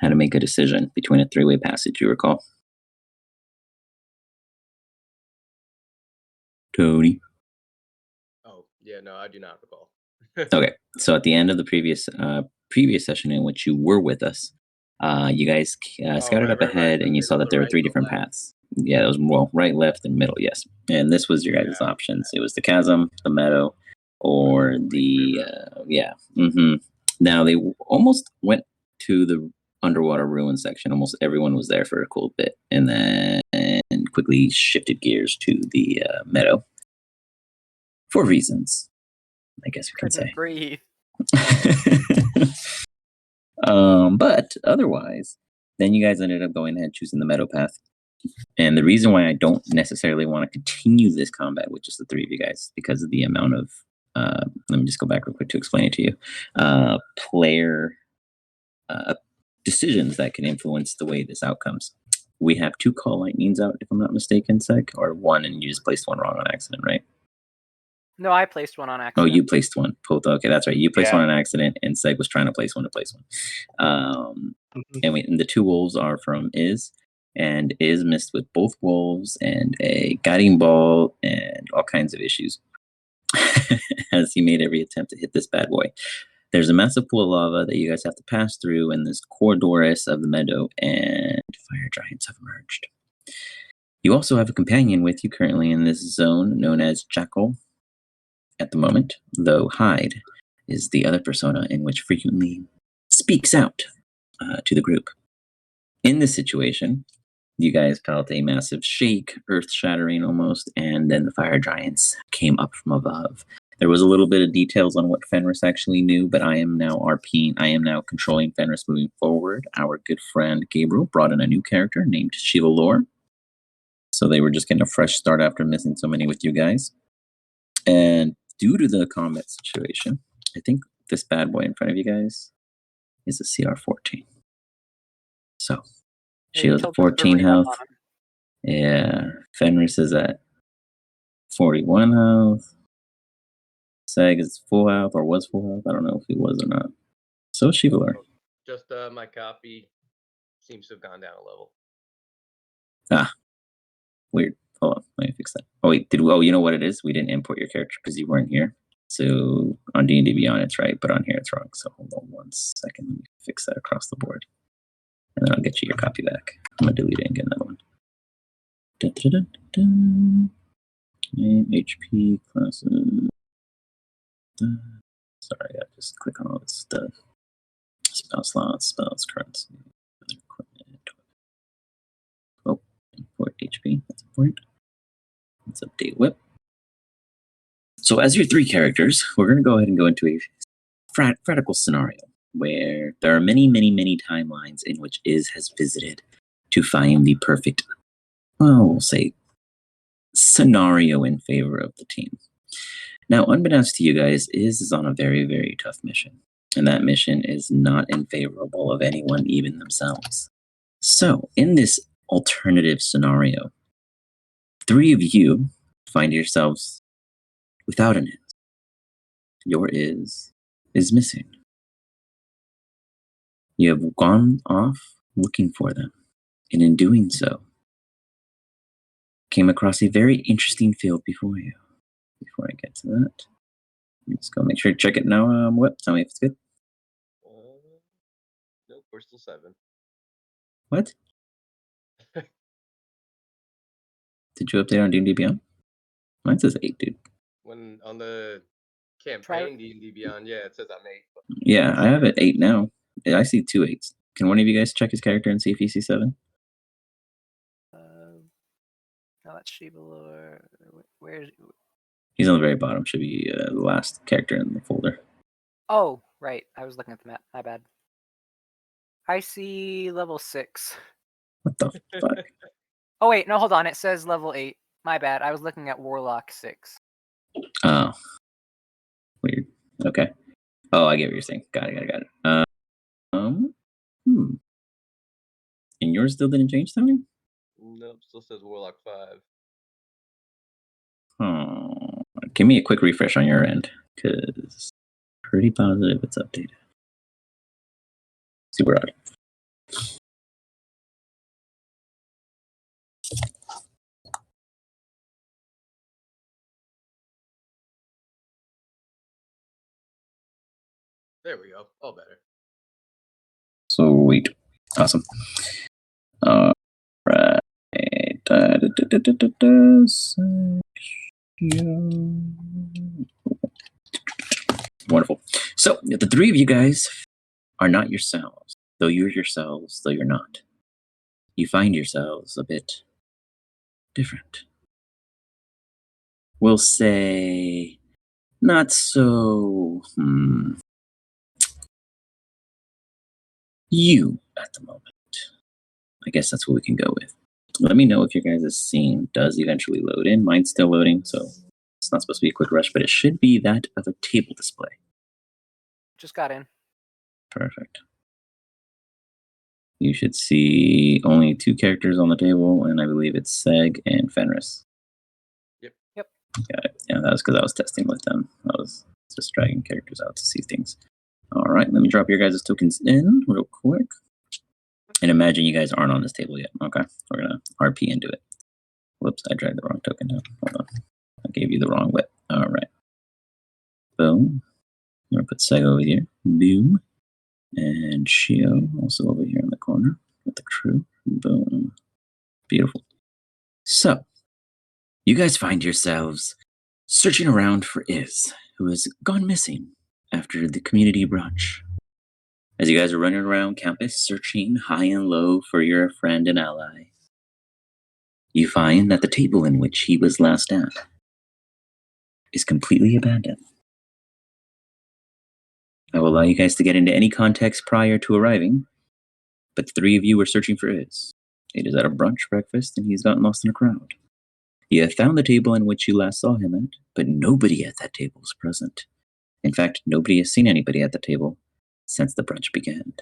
had to make a decision between a three-way passage, you recall? Tony? Oh, yeah, no, I do not recall. Okay, so at the end of the previous session in which you were with us, you guys scouted up ahead and you saw that there were three different paths. Yeah, it was right, left, and middle, yes. And this was your guys' options. It was the chasm, the meadow, or the, Now, they almost went to the underwater ruin section. Almost everyone was there for a cool bit, and then quickly shifted gears to the meadow for reasons, I guess we can say. Breathe. But otherwise, then you guys ended up going ahead choosing the meadow path. And the reason why I don't necessarily want to continue this combat with just the three of you guys, because of the amount of let me just go back real quick to explain it to you. Player decisions that can influence the way this outcomes. We have 2 call lightnings out, if I'm not mistaken, Seg, or 1, and you just placed 1 wrong on accident, right? No, I placed 1 on Oh, accident. you placed 1. Okay, that's right. You placed 1 on accident, and Seg was trying to place 1 to place 1. And the 2 wolves are from Iz, and Iz missed with both wolves and a guiding ball and all kinds of issues as he made every attempt to hit this bad boy. There's a massive pool of lava that you guys have to pass through in this corridorus of the meadow, and fire giants have emerged. You also have a companion with you currently in this zone known as Jackal at the moment, though Hyde is the other persona in which frequently speaks out to the group. In this situation, you guys felt a massive shake, earth-shattering almost, and then the fire giants came up from above. There was a little bit of details on what Fenris actually knew, but I am now RPing. I am now controlling Fenris moving forward. Our good friend Gabriel brought in a new character named Shiva Lore. So they were just getting a fresh start after missing so many with you guys. And due to the combat situation, I think this bad boy in front of you guys is a CR14. So, Shiva's at 14 health. Yeah, Fenris is at 41 health. Sag is full health, or was full health. I don't know if he was or not. So Shiva Lore. Just my copy seems to have gone down a level. Ah, weird. Hold on, let me fix that. Oh wait, you know what it is? We didn't import your character because you weren't here. So on D&D Beyond it's right, but on here it's wrong. So hold on 1 second. Let me fix that across the board, and then I'll get you your copy back. I'm gonna delete it and get another one. Dun, dun, dun, dun. Name, HP, classes. Sorry, I just click on all this stuff. Spell slots, spells, currency, equipment. Oh, import HP. That's important. Let's update whip. So as your 3 characters, we're going to go ahead and go into a fratical scenario where there are many, many, many timelines in which Iz has visited to find the perfect, we'll say, scenario in favor of the team. Now, unbeknownst to you guys, Iz is on a very, very tough mission. And that mission is not in favorable of anyone, even themselves. So, in this alternative scenario, 3 of you find yourselves without an Iz. Your Iz is missing. You have gone off looking for them. And in doing so, came across a very interesting field before you. Before I get to that, let's go make sure to check it now. What? Tell me if it's good. Nope, we're still 7. What? Did you update on D&D Beyond? Mine says 8, dude. When on the campaign D&D Beyond, yeah, it says I'm 8. But... Yeah, I have it 8 now. I see 2 8s. Can one of you guys check his character and see if he sees 7? No, that's Shiva Lore. Where's... He's on the very bottom. Should be the last character in the folder. Oh, right. I was looking at the map. My bad. I see level 6. What the fuck? Oh, wait. No, hold on. It says level 8. My bad. I was looking at Warlock 6. Oh. Weird. Okay. Oh, I get what you're saying. Got it. And yours still didn't change, Tony? Nope, still says Warlock 5. Oh, give me a quick refresh on your end, because pretty positive it's updated. Super odd. There we go. All better. Sweet. Awesome. All right. Wonderful. So the three of you guys are not yourselves, though you're yourselves, though you're not. You find yourselves a bit different. We'll say not so you at the moment. I guess that's what we can go with. Let me know if your guys' scene does eventually load in. Mine's still loading, so it's not supposed to be a quick rush, but it should be that of a table display. Just got in. Perfect. You should see only 2 characters on the table, and I believe it's Seg and Fenris. Yep. Got it. Yeah, that was because I was testing with them. I was just dragging characters out to see things. All right, let me drop your guys' tokens in real quick. And imagine you guys aren't on this table yet. Okay, we're going to RP into it. Whoops, I dragged the wrong token down. Hold on. I gave you the wrong whip. All right. Boom. I'm going to put Seg over here. Boom. And Shio also over here in the corner with the crew. Boom. Beautiful. So, you guys find yourselves searching around for Iz, who has gone missing after the community brunch. As you guys are running around campus searching high and low for your friend and ally, you find that the table in which he was last at is completely abandoned. I will allow you guys to get into any context prior to arriving, but the 3 of you were searching for Iz. It is at a brunch breakfast, and he's gotten lost in a crowd. You have found the table in which you last saw him at, but nobody at that table is present. In fact, nobody has seen anybody at the table since the brunch began.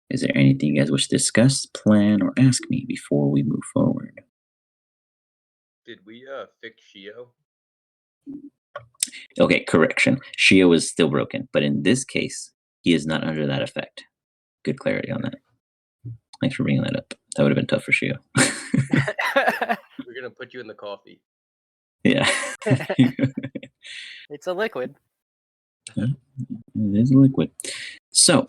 Is there anything you guys wish to discuss, plan, or ask me before we move forward? Did we fix Shio? Okay, correction. Shio is still broken, but in this case, he is not under that effect. Good clarity on that. Thanks for bringing that up. That would have been tough for Shio. We're gonna put you in the coffee. Yeah. It's a liquid. It is a liquid. So,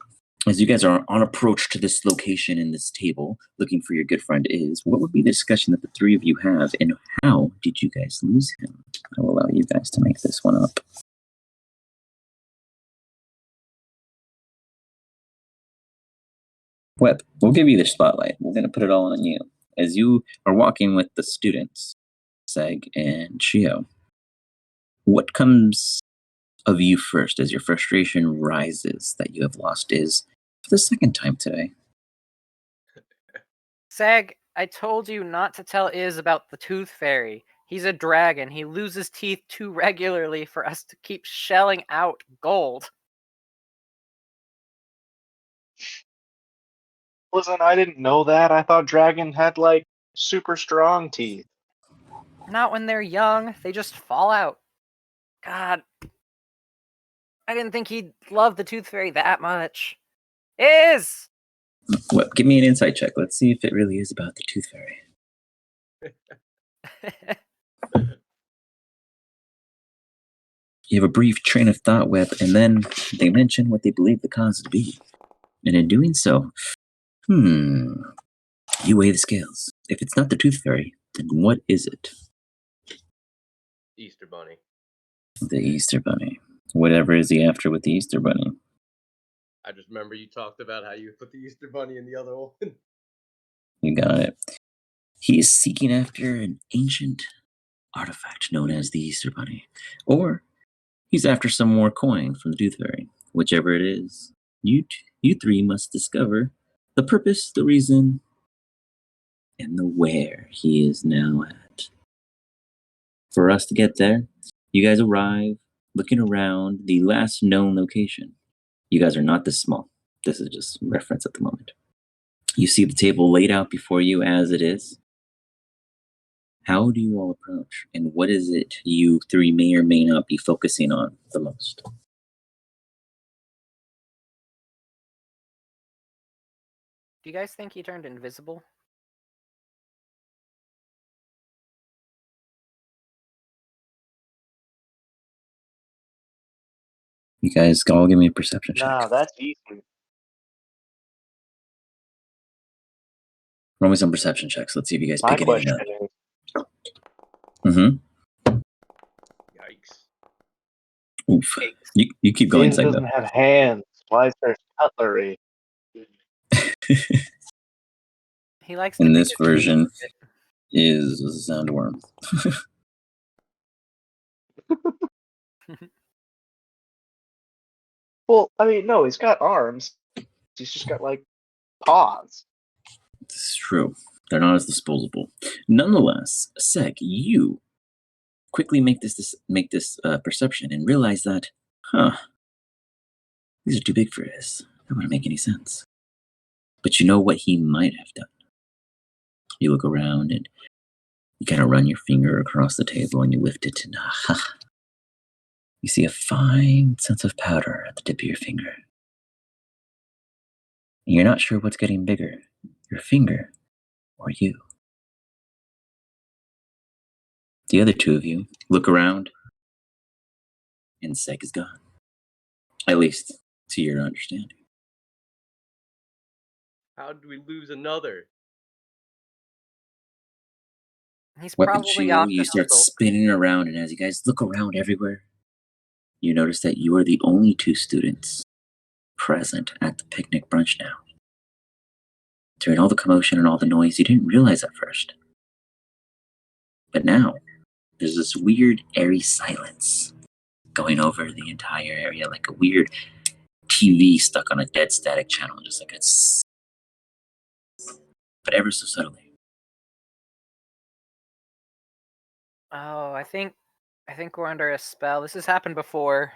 as you guys are on approach to this location in this table, looking for your good friend Iz, what would be the discussion that the 3 of you have, and how did you guys lose him? I will allow you guys to make this one up. Web, we'll give you the spotlight. We're going to put it all on you. As you are walking with the students, Seg and Shio, what comes of you first as your frustration rises that you have lost Iz for the second time today? Sag, I told you not to tell Iz about the Tooth Fairy. He's a dragon. He loses teeth too regularly for us to keep shelling out gold. Listen, I didn't know that. I thought dragon had, like, super strong teeth. Not when they're young. They just fall out. God. I didn't think he'd love the Tooth Fairy that much. Iz! What? Give me an insight check. Let's see if it really is about the Tooth Fairy. You have a brief train of thought, Web, and then they mention what they believe the cause to be. And in doing so, you weigh the scales. If it's not the Tooth Fairy, then what is it? Easter Bunny. The Easter Bunny. Whatever is he after with the Easter Bunny? I just remember you talked about how you put the Easter Bunny in the other one. You got it. He is seeking after an ancient artifact known as the Easter Bunny. Or he's after some more coin from the Tooth Fairy. Whichever it is, you 3 must discover the purpose, the reason, and the where he is now at. For us to get there, you guys arrive looking around the last known location. You guys are not this small. This is just reference at the moment. You see the table laid out before you as it is. How do you all approach, and what is it you 3 may or may not be focusing on the most? Do you guys think he turned invisible? You guys all give me a perception check. Nah, that's easy. Roll me some perception checks. Let's see if you guys My pick anything question up. is, Yikes. Oof. You keep going, Zane doesn't have hands. Why is there cutlery? He likes In to this version is a soundworm. Well, I mean, no, he's got arms. He's just got, like, paws. It's true. They're not as disposable. Nonetheless, Seg, you quickly make this perception and realize that, these are too big for this. That wouldn't make any sense. But you know what he might have done. You look around and you kind of run your finger across the table and you lift it and you see a fine sense of powder at the tip of your finger. And you're not sure what's getting bigger, your finger or you. The other two of you look around and Seg is gone. At least to your understanding. How did we lose another? He's Weapon probably 2, off you to start Sulk. spinning around, and as you guys look around everywhere, you notice that you are the only two students present at the picnic brunch now. During all the commotion and all the noise, you didn't realize at first. But now, there's this weird, airy silence going over the entire area, like a weird TV stuck on a dead static channel, just like it's, but ever so subtly. Oh, I think we're under a spell. This has happened before.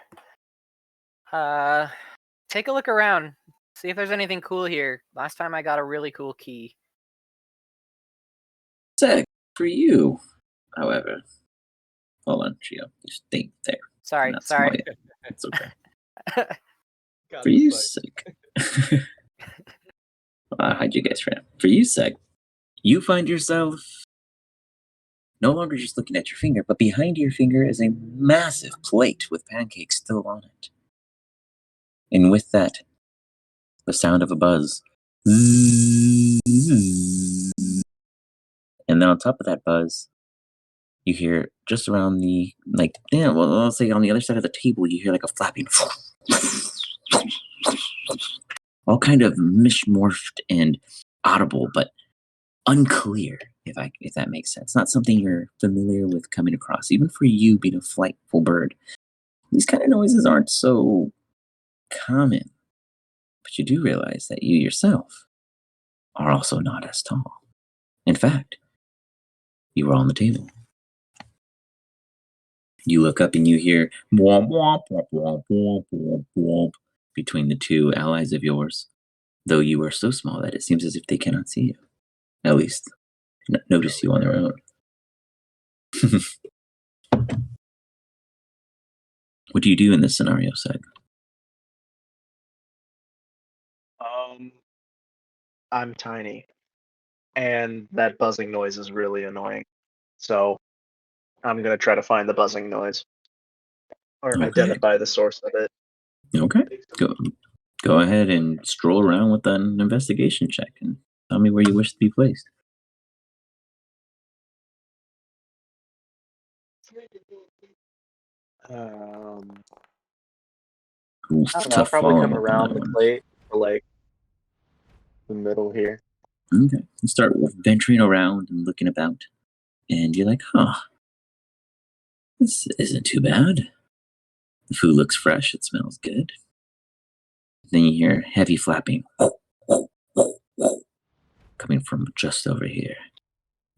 Take a look around. See if there's anything cool here. Last time I got a really cool key. Seg, for you, however. Hold on, Gio. You stay there. Sorry. It's okay. For you, Seg. How'd you guys frame? For you, Seg, you find yourself no longer just looking at your finger, but behind your finger is a massive plate with pancakes still on it. And with that, the sound of a buzz. And then on top of that buzz, you hear just around the, let's say on the other side of the table, you hear like a flapping. All kind of mishmorphed and audible, but unclear, if that makes sense. Not something you're familiar with coming across. Even for you being a flightful bird, these kind of noises aren't so common. But you do realize that you yourself are also not as tall. In fact, you are on the table. You look up and you hear womp womp womp womp womp womp womp between the two allies of yours, though you are so small that it seems as if they cannot see you. At least, notice you on their own. What do you do in this scenario, Seg? I'm tiny, and that buzzing noise is really annoying. So I'm gonna try to find the buzzing noise or identify the source of it. Okay, go ahead and stroll around with an investigation check and tell me where you wish to be placed. Oof, I'll probably come around the plate to like the middle here. Okay, you start venturing around and looking about, and you're like, this isn't too bad. The food looks fresh, it smells good. Then you hear heavy flapping coming from just over here.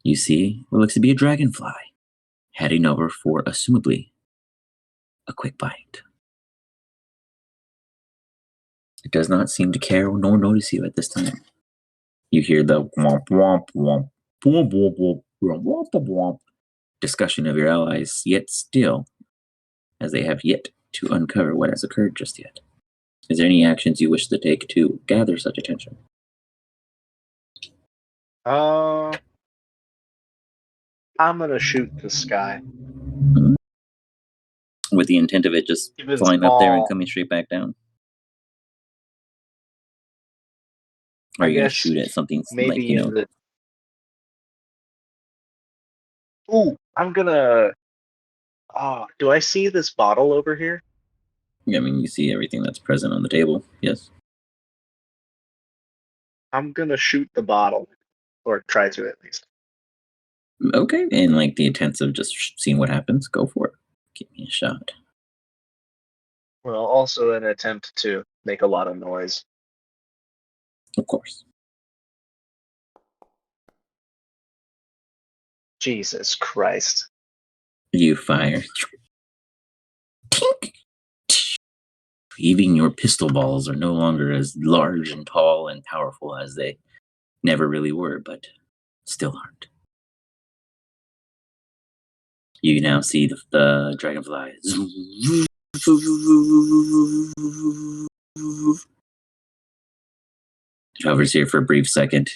You see what looks to be a dragonfly heading over for, assumably, a quick bite. It does not seem to care nor notice you at this time. You hear the womp womp womp womp womp womp womp womp womp discussion of your allies, yet still, as they have yet to uncover what has occurred just yet. Is there any actions you wish to take to gather such attention? I'm gonna shoot the sky. With the intent of it just Even flying up there and small. coming straight back down? Or are I you gonna guess shoot at something maybe like, you know? in the. Ooh, I'm gonna. Do I see this bottle over here? I mean, you see everything that's present on the table. Yes. I'm gonna shoot the bottle, or try to at least. Okay, and like the intent of just seeing what happens, go for it. Give me a shot. Well, also an attempt to make a lot of noise. Of course. Jesus Christ. You fire. Tink! Even your pistol balls are no longer as large and tall and powerful as they never really were, but still aren't. You now see the dragonflies. It hovers here for a brief second,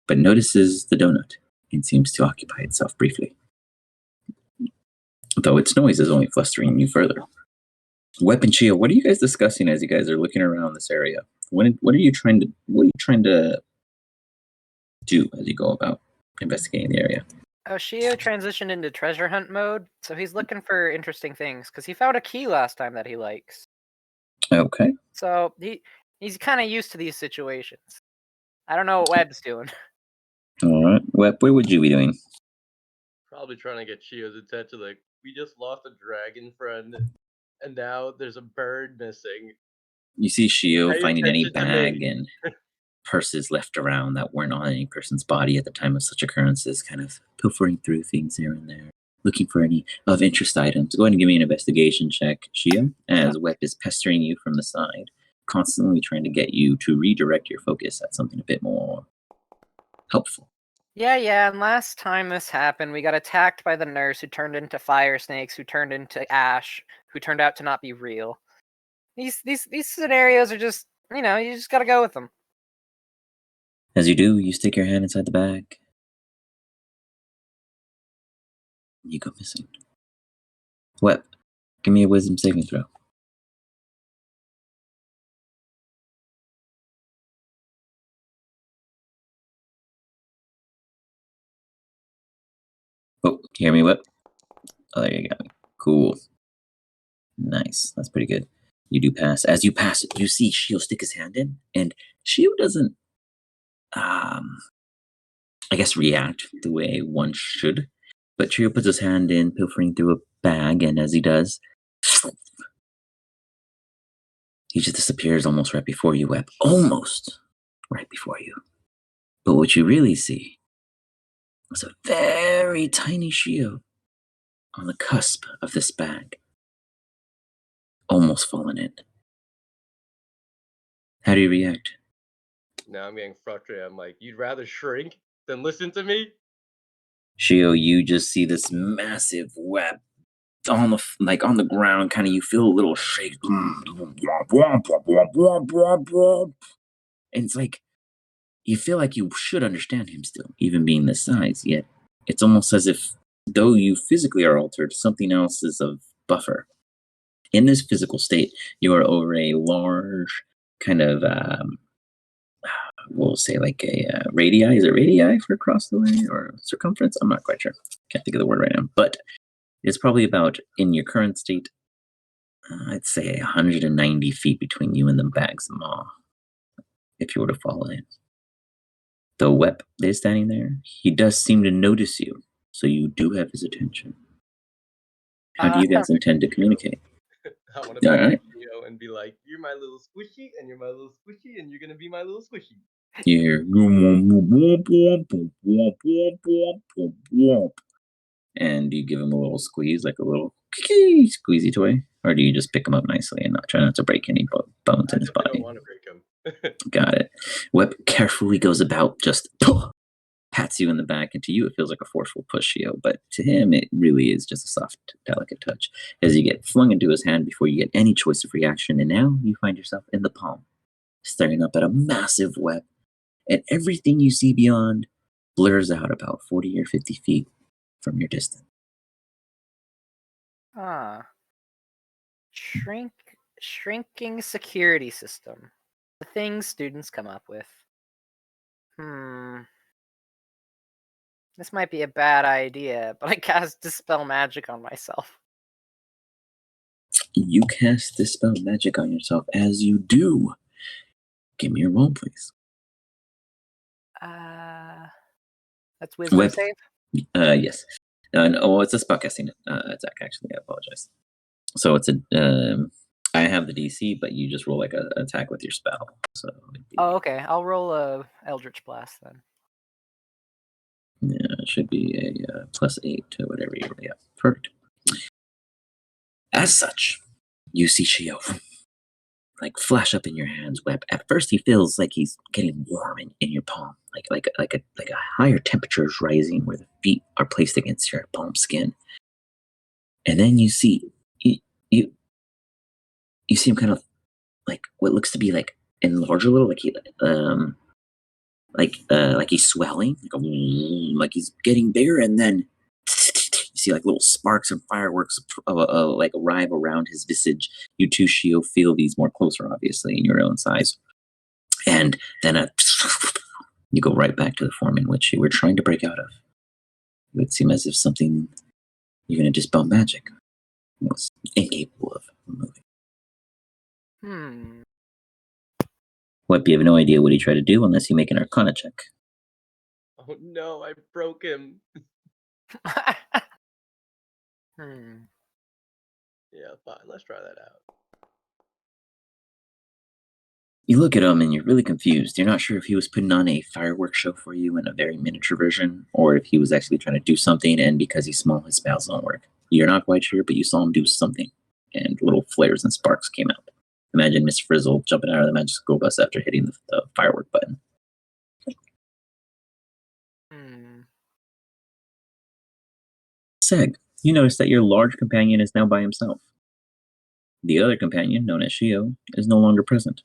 but notices the donut and seems to occupy itself briefly. Though its noise is only flustering you further. Weapon Shield, what are you guys discussing as you guys are looking around this area? What are you trying to do as you go about investigating the area? Shio transitioned into treasure hunt mode, so he's looking for interesting things because he found a key last time that he likes. Okay. So he's kind of used to these situations. I don't know what Webb's doing. All right, Web, what would you be doing? Probably trying to get Shio's attention. Like, we just lost a dragon friend, and now there's a bird missing. You see Shio Pay finding any attention to me. bag and purses left around that weren't on any person's body at the time of such occurrences, kind of pilfering through things here and there, looking for any of interest items. Go ahead and give me an investigation check, Shio, as Web is pestering you from the side, constantly trying to get you to redirect your focus at something a bit more helpful. Yeah, and last time this happened, we got attacked by the nurse who turned into fire snakes, who turned into ash, who turned out to not be real. These scenarios are just, you just gotta go with them. As you do, you stick your hand inside the bag. You go missing. Web, give me a wisdom saving throw. Oh, hear me, Web? Oh, there you go. Cool. Nice. That's pretty good. You do pass. As you pass it, you see Shio stick his hand in, and Shio doesn't, I guess, react the way one should. But Shio puts his hand in, pilfering through a bag, and as he does, he just disappears almost right before you, Web. Almost right before you. But what you really see was a very tiny Shio on the cusp of this bag, almost fallen in. How do you react? Now I'm getting frustrated. I'm like, you'd rather shrink than listen to me? Shio, you just see this massive web on the ground. Kind of, you feel a little shake, and it's like you feel like you should understand him still, even being this size. Yet it's almost as if, though you physically are altered, something else is of buffer. In this physical state, you are over a large kind of, we'll say like a radii. Is it radii for across the way or circumference? I'm not quite sure. Can't think of the word right now. But it's probably about, in your current state, I'd say 190 feet between you and the bag's maw, if you were to fall in. Though Wep is standing there, he does seem to notice you, so you do have his attention. How do you guys intend to communicate? I want to be like Leo and be like, you're my little squishy, and you're my little squishy, and you're going to be my little squishy. You hear, and you give him a little squeeze, like a little squeezy toy, or do you just pick him up nicely and try not to break any bones in his body? I don't want to break him. Got it. Web carefully goes about, just pats you in the back, and to you it feels like a forceful push, but to him it really is just a soft, delicate touch as you get flung into his hand before you get any choice of reaction, and now you find yourself in the palm, staring up at a massive web, and everything you see beyond blurs out about 40 or 50 feet from your distance. Shrinking security system. The things students come up with. This might be a bad idea, but I cast Dispel Magic on myself. You cast Dispel Magic on yourself. As you do, give me your roll, please. That's Wisdom save? Yes. No, it's a spellcasting attack, actually. I apologize. So it's I have the DC, but you just roll like an attack with your spell. So. Oh, okay. I'll roll a Eldritch Blast then. Yeah, it should be a +8 to whatever you roll. Yeah, perfect. As such, you see Shio like flash up in your hands. Web. At first, he feels like he's getting warm in your palm, like a higher temperature is rising where the feet are placed against your palm skin, and then you see you see him kind of like what looks to be like enlarge a little, like he's swelling, like he's getting bigger, and then you see like little sparks and fireworks like arrive around his visage. You too, Shio, feel these more closer, obviously, in your own size, and then you go right back to the form in which you were trying to break out of. It would seem as if something you're going to dispel magic was incapable of removing. What, you have no idea what he tried to do unless you make an Arcana check. Oh no, I broke him. Yeah, fine. Let's try that out. You look at him and you're really confused. You're not sure if he was putting on a fireworks show for you in a very miniature version, or if he was actually trying to do something, and because he's small, his spells don't work. You're not quite sure, but you saw him do something, and little flares and sparks came out. Imagine Miss Frizzle jumping out of the magic school bus after hitting the firework button. Seg, you notice that your large companion is now by himself. The other companion, known as Shio, is no longer present,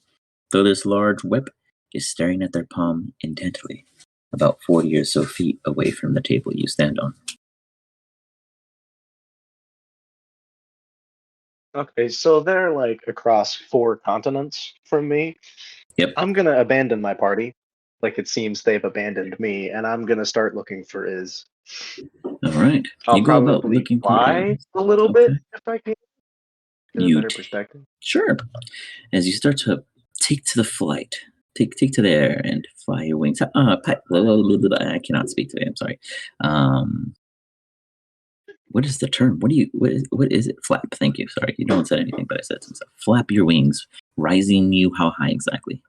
though this large whip is staring at their palm intently, about 40 or so feet away from the table you stand on. Okay, so they're like across 4 continents from me. Yep. I'm gonna abandon my party. Like it seems they've abandoned me, and I'm gonna start looking for Iz. All right. I'll you go about probably looking for fly Iz. a little bit if I can. Get a better perspective. Sure. As you start to take to the flight, take to the air and fly your wings. I cannot speak today. I'm sorry. What is the term? What is it? Flap. Thank you. Sorry, you don't said anything, but I said some stuff. Flap your wings, rising you how high exactly?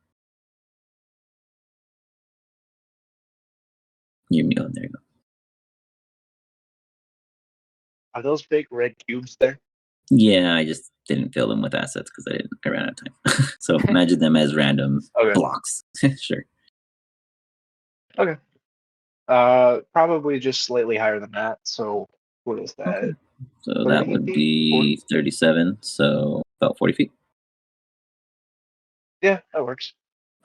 There you go. Are those big red cubes there? Yeah, I just didn't fill them with assets because I ran out of time. So imagine them as random blocks. Sure. Okay. Probably just slightly higher than that. So what is that? Okay. So that would be 37. So about 40 feet. Yeah, that works.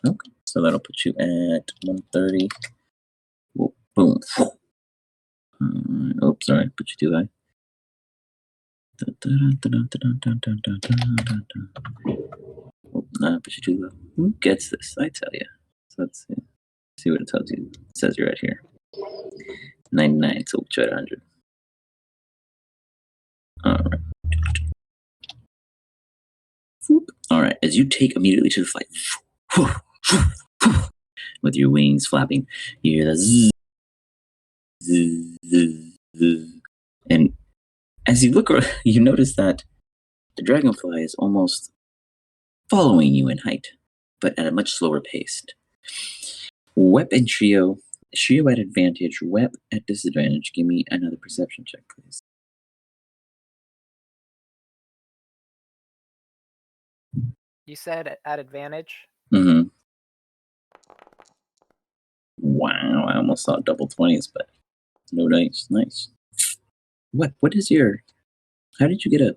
Okay. So that'll put you at 130. Whoa, boom. Oops, sorry, put you too high. Put you too low. Who gets this? I tell you. So let's see what it tells you. It says you're right here. 99, so we'll try 100. All right. All right. As you take immediately to the flight, with your wings flapping, you hear the zzz, zzz, zzz, zzz. And as you look, you notice that the dragonfly is almost following you in height, but at a much slower pace. Wep and Trio. Trio at advantage, Wep at disadvantage. Give me another perception check, please. You said at advantage? Mm-hmm. Wow, I almost saw double 20s, but no dice. Nice. What is your... How did you get a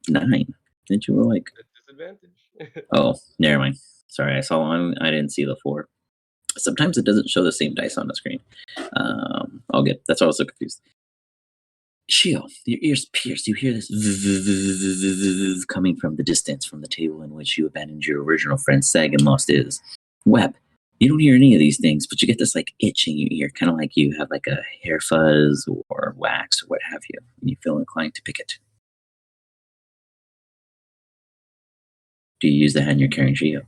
9? Didn't you roll like... Disadvantage. Oh, never mind. Sorry, I saw one. I didn't see the 4. Sometimes it doesn't show the same dice on the screen. That's why I was so confused. Shio, your ears pierce. You hear this coming from the distance from the table in which you abandoned your original friend Seg and lost his. Web, you don't hear any of these things, but you get this like itch in your ear, kind of like you have like a hair fuzz or wax or what have you, and you feel inclined to pick it. Do you use the hand you're carrying, Shio?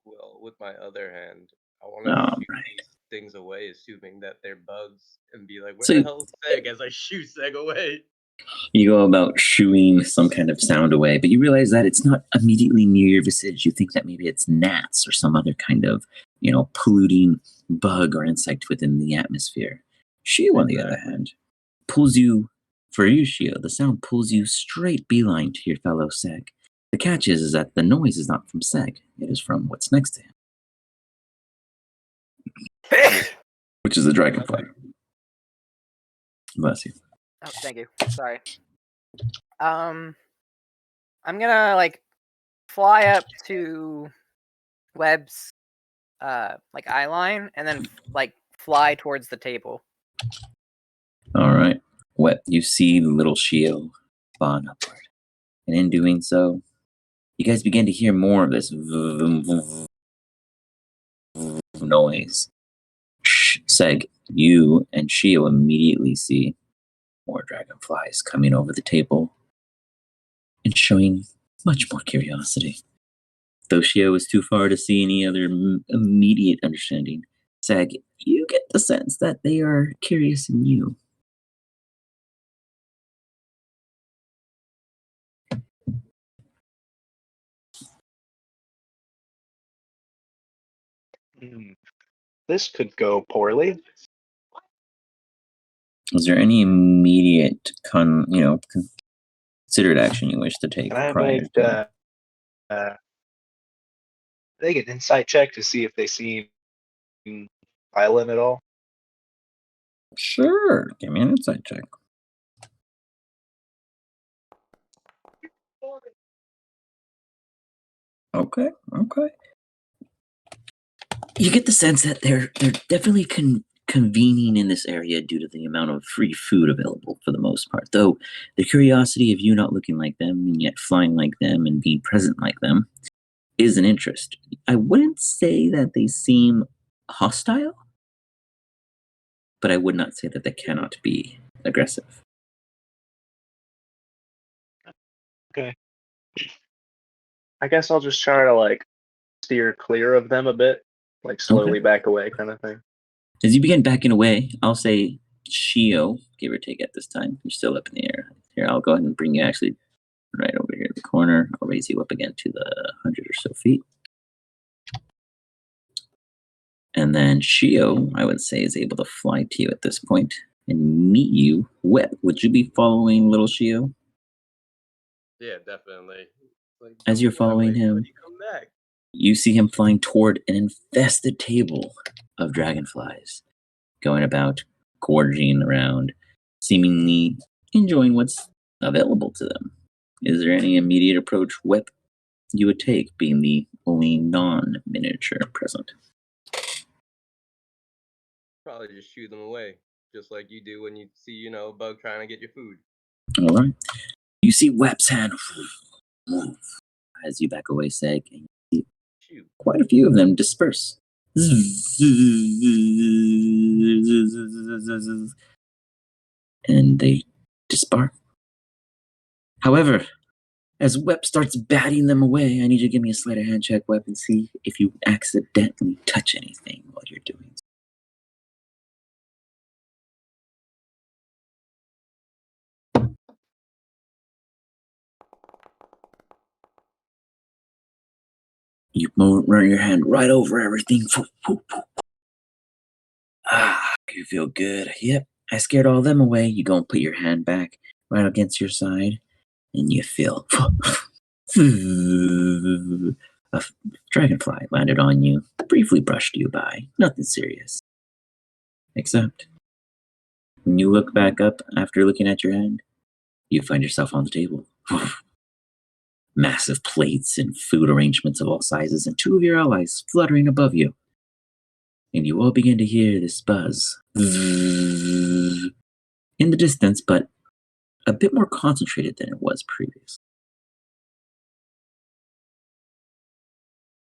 Well, with my other hand, I want to shoot Right. these things away, assuming that they're bugs, and be like, where So- the hell is Seg as I shoot Seg away? You go about shooing some kind of sound away, but you realize that it's not immediately near your vicinage. You think that maybe it's gnats or some other kind of, polluting bug or insect within the atmosphere. Shio, on the other hand, pulls you, for you, Shio, the sound pulls you straight beeline to your fellow Seg. The catch is that the noise is not from Seg. It is from what's next to him. Which is the dragonfly. Bless you. Oh, thank you. Sorry. I'm gonna fly up to Webb's eye line and then fly towards the table. All right. What you see the little Shio spawn upward. And in doing so, you guys begin to hear more of this noise. Seg, you and Shio immediately see more dragonflies coming over the table and showing much more curiosity. Though Shio is too far to see any other immediate understanding, Seg, you get the sense that they are curious in you. This could go poorly. Is there any immediate considered action you wish to take Can I prior make to? an insight check to see if they seem violent at all? Sure, give me an insight check. Okay. You get the sense that they're definitely convening in this area due to the amount of free food available for the most part. Though the curiosity of you not looking like them and yet flying like them and being present like them is an interest. I wouldn't say that they seem hostile, but I would not say that they cannot be aggressive. Okay. I guess I'll just try to steer clear of them a bit, slowly back away kind of thing. As you begin backing away, I'll say Shio, give or take at this time. You're still up in the air. Here, I'll go ahead and bring you actually right over here in the corner. I'll raise you up again to the 100 or so feet. And then Shio, I would say, is able to fly to you at this point and meet you. Whip, would you be following little Shio? Yeah, definitely. As you're following him, you see him flying toward an infested table of dragonflies, going about, gorging around, seemingly enjoying what's available to them. Is there any immediate approach Whip you would take, being the only non-miniature present? Probably just shoot them away, just like you do when you see, a bug trying to get your food. All right. You see Whip's hand as you back away, Seg, and you see quite a few of them disperse. And they disbar. However, as Web starts batting them away, I need you to give me a sleight of hand check, Web, and see if you accidentally touch anything while you're doing so. You run your hand right over everything. You feel good. Yep, I scared all them away. You go and put your hand back right against your side, and you feel a dragonfly landed on you, briefly brushed you by. Nothing serious. Except, when you look back up after looking at your hand, you find yourself on the table. massive plates and food arrangements of all sizes, and 2 of your allies fluttering above you. And you all begin to hear this buzz in the distance, but a bit more concentrated than it was previous.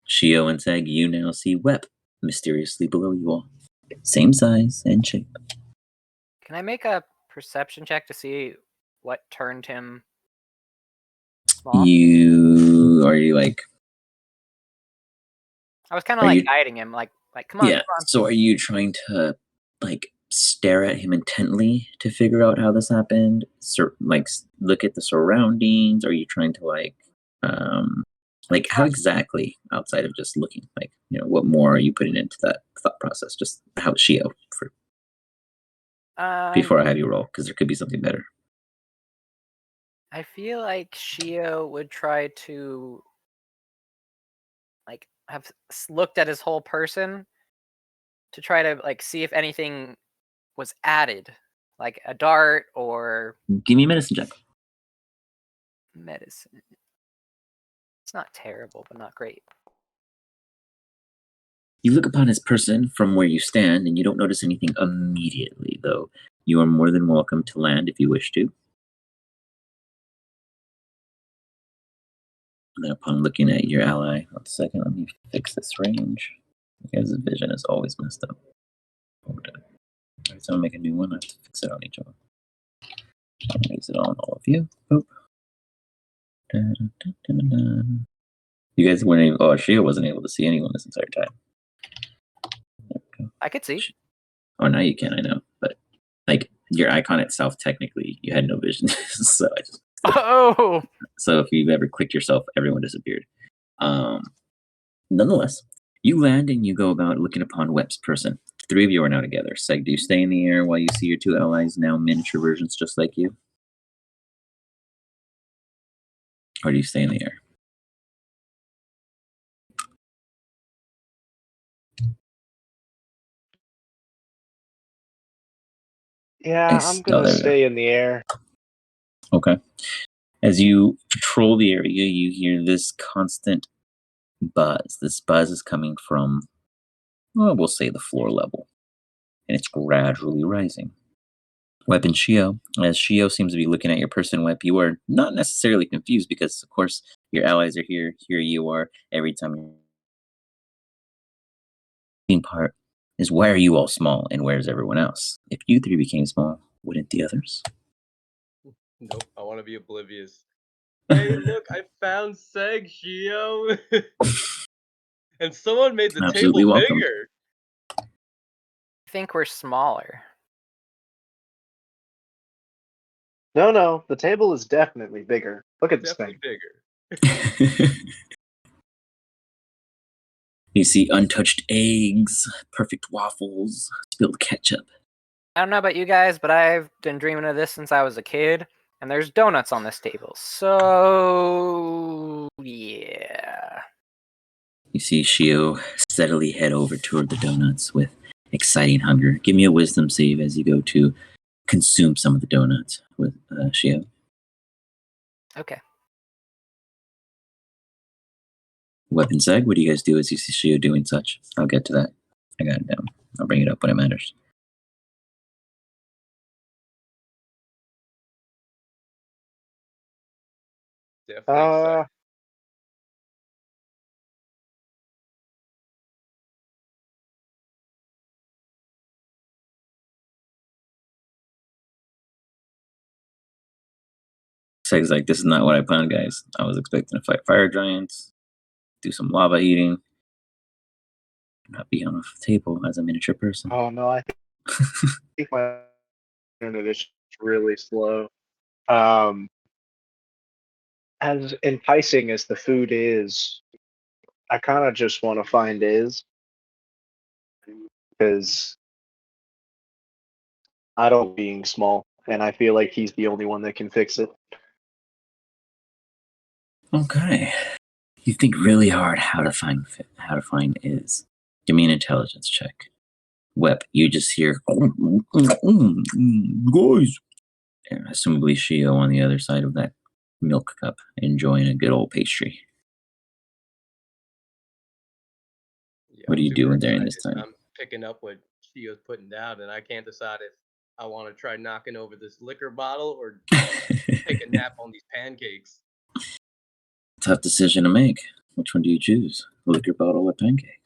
Shio and Seg, you now see Wep mysteriously below you all. Same size and shape. Can I make a perception check to see what turned him small? Are you like... I was kind of like guiding him, like come on, yeah, come on. So are you trying to like stare at him intently to figure out how this happened? Like look at the surroundings? Are you trying to like how exactly, outside of just looking, like, you know, what more are you putting into that thought process? Just how Shio before I have you roll, because there could be something better. I feel like Shio would try to like have looked at his whole person to try to like see if anything was added, like a dart or... Give me a medicine check. Medicine. It's not terrible, but not great. You look upon his person from where you stand, and you don't notice anything immediately, though you are more than welcome to land if you wish to. And then upon looking at your ally, 1 second, let me fix this range. Because the vision is always messed up. Alright, so I'll make a new one. I have to fix it on each of them. I'll raise it on all of you. Boop. Dun, dun, dun, dun, dun. You guys weren't able... Oh, Shio wasn't able to see anyone this entire time. I could see. Oh, now you can, I know. But, like, your icon itself, technically, you had no vision. So I just... Oh! So if you've ever clicked yourself, everyone disappeared. Nonetheless, you land and you go about looking upon Web's person. The 3 of you are now together. Seg, do you stay in the air while you see your 2 allies, now miniature versions just like you? Or do you stay in the air? Yeah, I'm gonna stay in the air. Okay. As you patrol the area, you hear this constant buzz. This buzz is coming from, well, we'll say the floor level. And it's gradually rising. Web and Shio, as Shio seems to be looking at your person, Web, you are not necessarily confused because, of course, your allies are here. Here you are. Every time you're... part is, why are you all small and where's everyone else? If you 3 became small, wouldn't the others? Nope, I want to be oblivious. Hey, look, I found Seg, Shio. And someone made the Absolutely table welcome. bigger. I think we're smaller. No, the table is definitely bigger. Look at this thing. Bigger. You see untouched eggs, perfect waffles, spilled ketchup. I don't know about you guys, but I've been dreaming of this since I was a kid, and there's donuts on this table. So, yeah. You see Shio steadily head over toward the donuts with exciting hunger. Give me a wisdom save as you go to consume some of the donuts with Shio. Okay. Weapon Seg, what do you guys do as you see Shio doing such? I'll get to that. I got it down. I'll bring it up when it matters. Definitely. Seg's like, this is not what I planned, guys. I was expecting to fight fire giants, do some lava eating, not be on a table as a miniature person. Oh no, I think my internet is really slow. As enticing as the food is, I kind of just want to find Iz, because I don't being small, and I feel like he's the only one that can fix it. Okay. You think really hard how to find Iz. Give me an intelligence check. Web, you just hear guys. And assumably Shio on the other side of that milk cup, enjoying a good old pastry. Yeah, What are I'm you super doing during this excited. time? I'm picking up what Shio's putting down, and I can't decide if I want to try knocking over this liquor bottle or take a nap on these pancakes. Tough decision to make. Which one do you choose? Liquor bottle or pancake?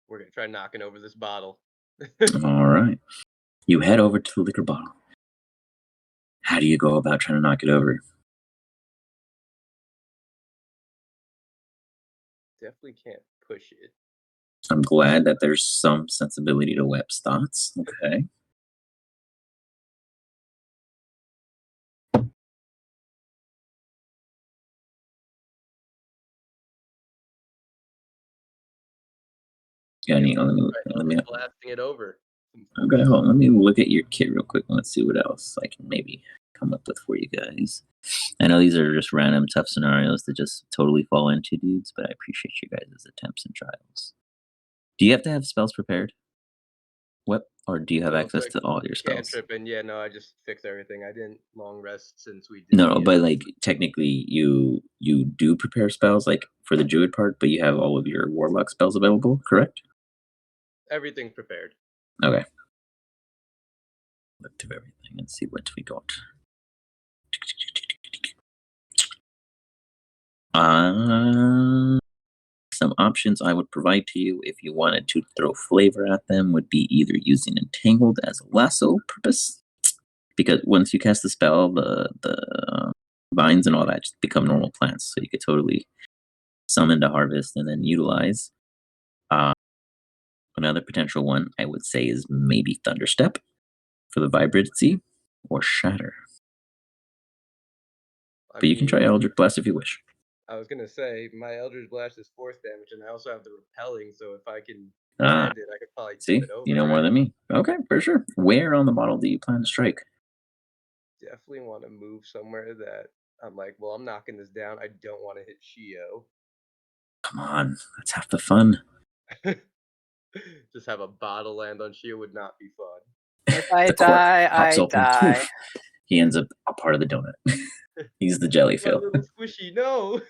We're gonna try knocking over this bottle. All right. You head over to the liquor bottle. How do you go about trying to knock it over? Definitely can't push it. I'm glad that there's some sensibility to Web's thoughts. Okay. Yeah, let me blasting it over. Okay, hold on. Let me look at your kit real quick and let's see what else I can maybe come up with for you guys. I know these are just random tough scenarios to just totally fall into, dudes, but I appreciate you guys' attempts and trials. Do you have to have spells prepared? What? Or do you have access to all your spells? Cantrip, and yeah, no, I just fixed everything. I didn't long rest since we did. No, but like technically you do prepare spells like for the druid part, but you have all of your warlock spells available, correct? Everything's prepared. Okay. Look through everything and see what we got. Some options I would provide to you if you wanted to throw flavor at them would be either using Entangled as a lasso purpose, because once you cast the spell, the vines and all that just become normal plants, so you could totally summon to harvest and then utilize. Another potential one I would say is maybe Thunderstep for the vibrancy, or Shatter. But you can try Eldritch Blast if you wish. I was gonna say my Eldritch Blast is force damage, and I also have the repelling. So if I can land it, I could probably tip it over. You know more than me. Okay, for sure. Where on the bottle do you plan to strike? Definitely want to move somewhere that I'm like, well, I'm knocking this down. I don't want to hit Shio. Come on, that's half the fun. Just have a bottle land on Shio would not be fun. If I die, I die. He ends up a part of the donut. He's the jellyfish. Little squishy, no.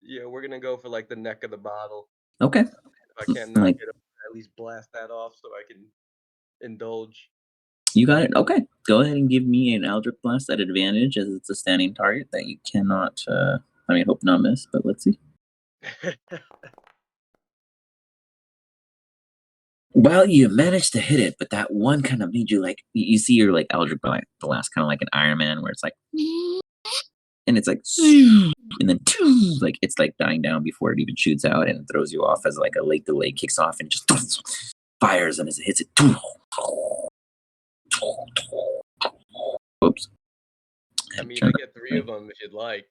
Yeah, we're gonna go for like the neck of the bottle. Okay. If I can't knock it up, at least blast that off so I can indulge. You got it. Okay. Go ahead and give me an Eldritch Blast at advantage, as it's a standing target that you cannot. Hope not miss. But let's see. Well, you managed to hit it, but that one kind of made you like, you see your like Eldritch Blast kind of like an Iron Man, where it's like, and it's like, and then like it's like dying down before it even shoots out, and it throws you off as like a late delay kicks off and just fires, and as it hits it, whoops. I mean, I get 3 of them if you'd like.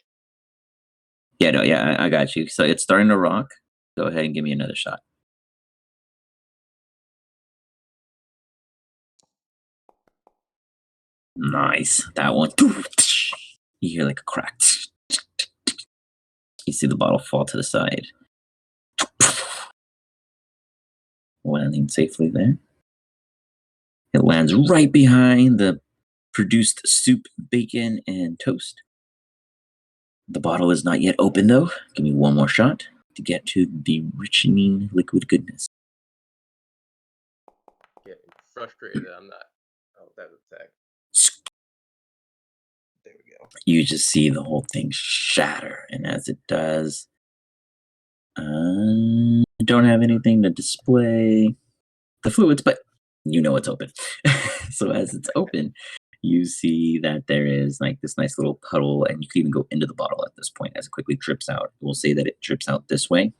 Yeah, no, yeah, I got you. So it's starting to rock. Go ahead and give me another shot. Nice. That one. You hear like a crack. You see the bottle fall to the side. Landing safely there. It lands right behind the produced soup, bacon, and toast. The bottle is not yet open, though. Give me one more shot to get to the richening liquid goodness. Getting frustrated. I'm not. Oh, that attack. There we go. You just see the whole thing shatter, and as it does, I don't have anything to display the fluids, but you know it's open. So as it's open, you see that there is like this nice little puddle, and you can even go into the bottle at this point as it quickly drips out. We'll say that it drips out this way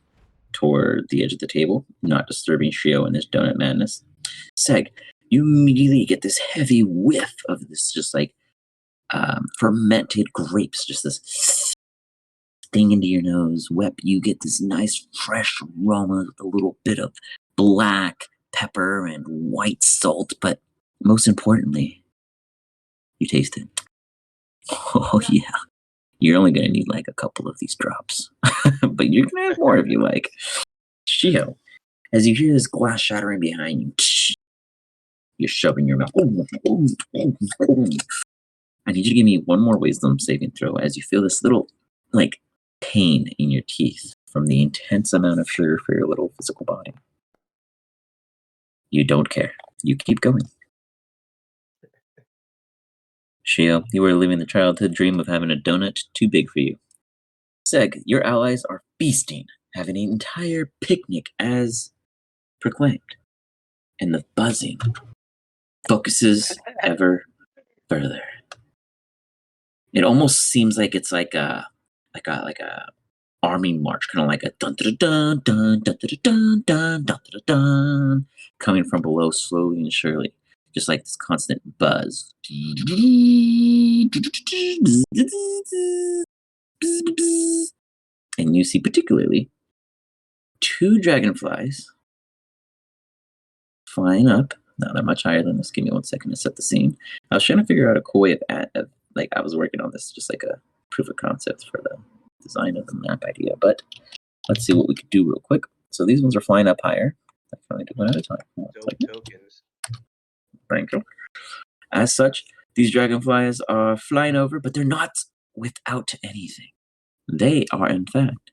toward the edge of the table, not disturbing Shio in this donut madness. Seg, you immediately get this heavy whiff of this just like fermented grapes, just this sting into your nose. Wep, you get this nice fresh aroma with a little bit of black pepper and white salt, but most importantly, you taste it. Oh yeah. You're only gonna need like a couple of these drops. But you can have more if you like. Shio, as you hear this glass shattering behind you, you're shoving your mouth. I need you to give me one more wisdom saving throw as you feel this little, like, pain in your teeth from the intense amount of sugar for your little physical body. You don't care. You keep going. Shio, you were living the childhood dream of having a donut too big for you. Seg, your allies are feasting, having an entire picnic as proclaimed. And the buzzing focuses ever further. It almost seems like it's like a army march, kind of like a dun dun dun dun dun dun dun dun dun dun, coming from below slowly and surely, just like this constant buzz. And you see particularly 2 dragonflies flying up. Not that much higher than this. Give me 1 second to set the scene. I was trying to figure out a cool way of like, I was working on this, just like a proof of concept for the design of the map idea, but let's see what we could do real quick. So these ones are flying up higher. I can only do one at a time. Tokens. Thank you. As such, these dragonflies are flying over, but they're not without anything. They are, in fact,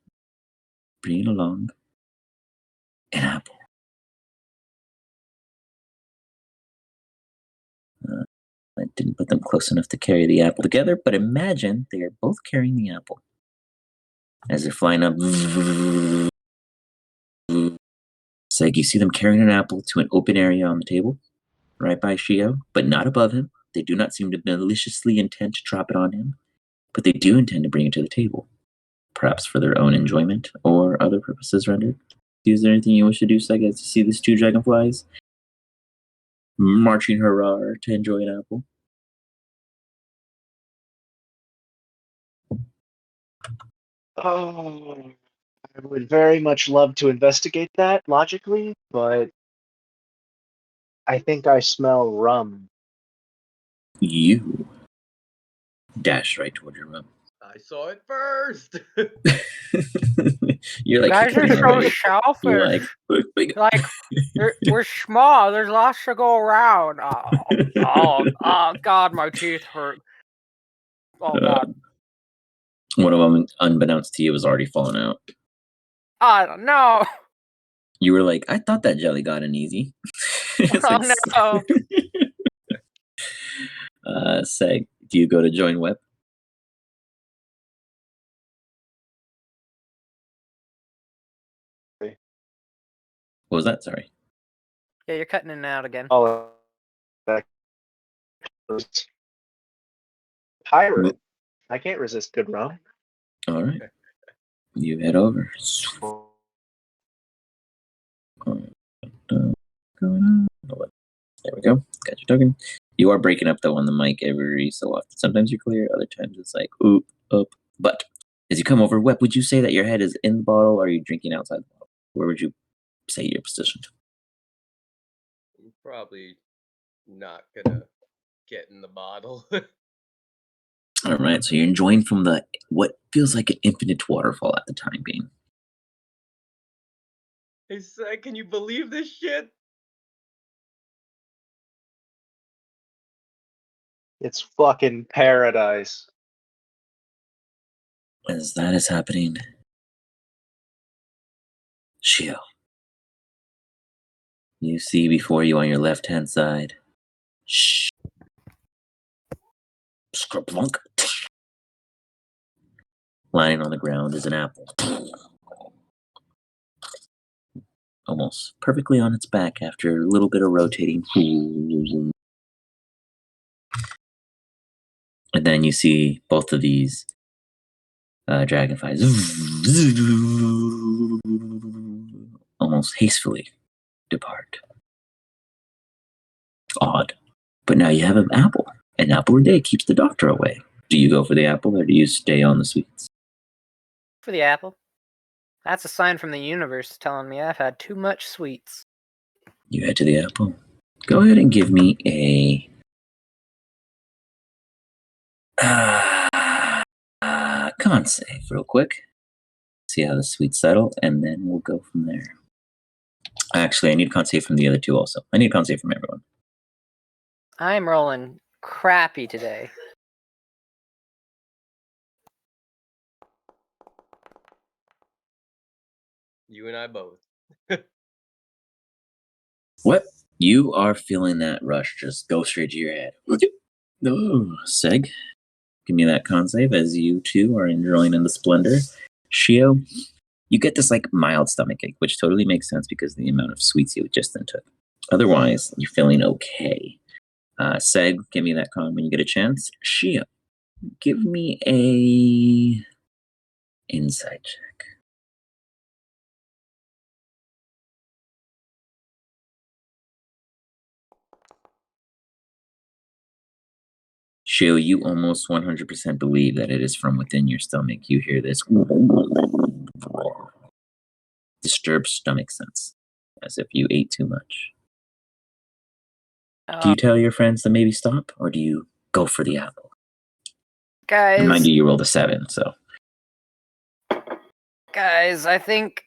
bringing along an apple. I didn't put them close enough to carry the apple together, but imagine they are both carrying the apple. As they're flying up, it's like you see them carrying an apple to an open area on the table, right by Shio, but not above him. They do not seem to maliciously intend to drop it on him, but they do intend to bring it to the table, perhaps for their own enjoyment or other purposes rendered. Is there anything you wish to do, Sega, to see these 2 dragonflies marching hurrah to enjoy an apple? Oh, I would very much love to investigate that logically, but I think I smell rum. You dash right toward your room. I saw it first. You're like, guys are so selfish. You're like we're small. There's lots to go around. Oh, God, my teeth hurt. Oh, God. One of them, unbeknownst to you, was already falling out. I don't know. You were like, I thought that jelly got in easy. Oh, no. Seg, do you go to join Web? What was that? Sorry. Yeah, you're cutting in and out again. Oh, that was pirate. I can't resist good rum. All right. You head over. There we go. Got your token. You are breaking up though on the mic every so often. Sometimes you're clear, other times it's like oop, up. But as you come over, Web, would you say that your head is in the bottle or are you drinking outside the bottle? Where would you say you're positioned? I'm probably not gonna get in the bottle. All right, so you're enjoying from the what feels like an infinite waterfall at the time being. Hey, Seg, can you believe this shit? It's fucking paradise. As that is happening, Shio, you see before you on your left-hand side, Scrubblunk. Lying on the ground is an apple. Almost perfectly on its back after a little bit of rotating. And then you see both of these dragonflies almost hastily depart. Odd. But now you have an apple. An apple a day keeps the doctor away. Do you go for the apple or do you stay on the sweets? For the apple. That's a sign from the universe telling me I've had too much sweets. You head to the apple. Go ahead and give me a con save real quick. See how the sweets settle, and then we'll go from there. Actually, I need con save from the other 2 also. I need con save from everyone. I'm rolling crappy today. You and I both. What? You are feeling that rush just go straight to your head. Oh, Seg, give me that con save as you two are enjoying in the splendor. Shio, you get this like mild stomach ache, which totally makes sense because of the amount of sweets you just then took. Otherwise, you're feeling okay. Seg, give me that con when you get a chance. Shio, give me a insight check. Shio, you almost 100% believe that it is from within your stomach. You hear this disturbed stomach sense, as if you ate too much. Do you tell your friends to maybe stop, or do you go for the apple? Guys, Remind you rolled a 7, so. Guys, I think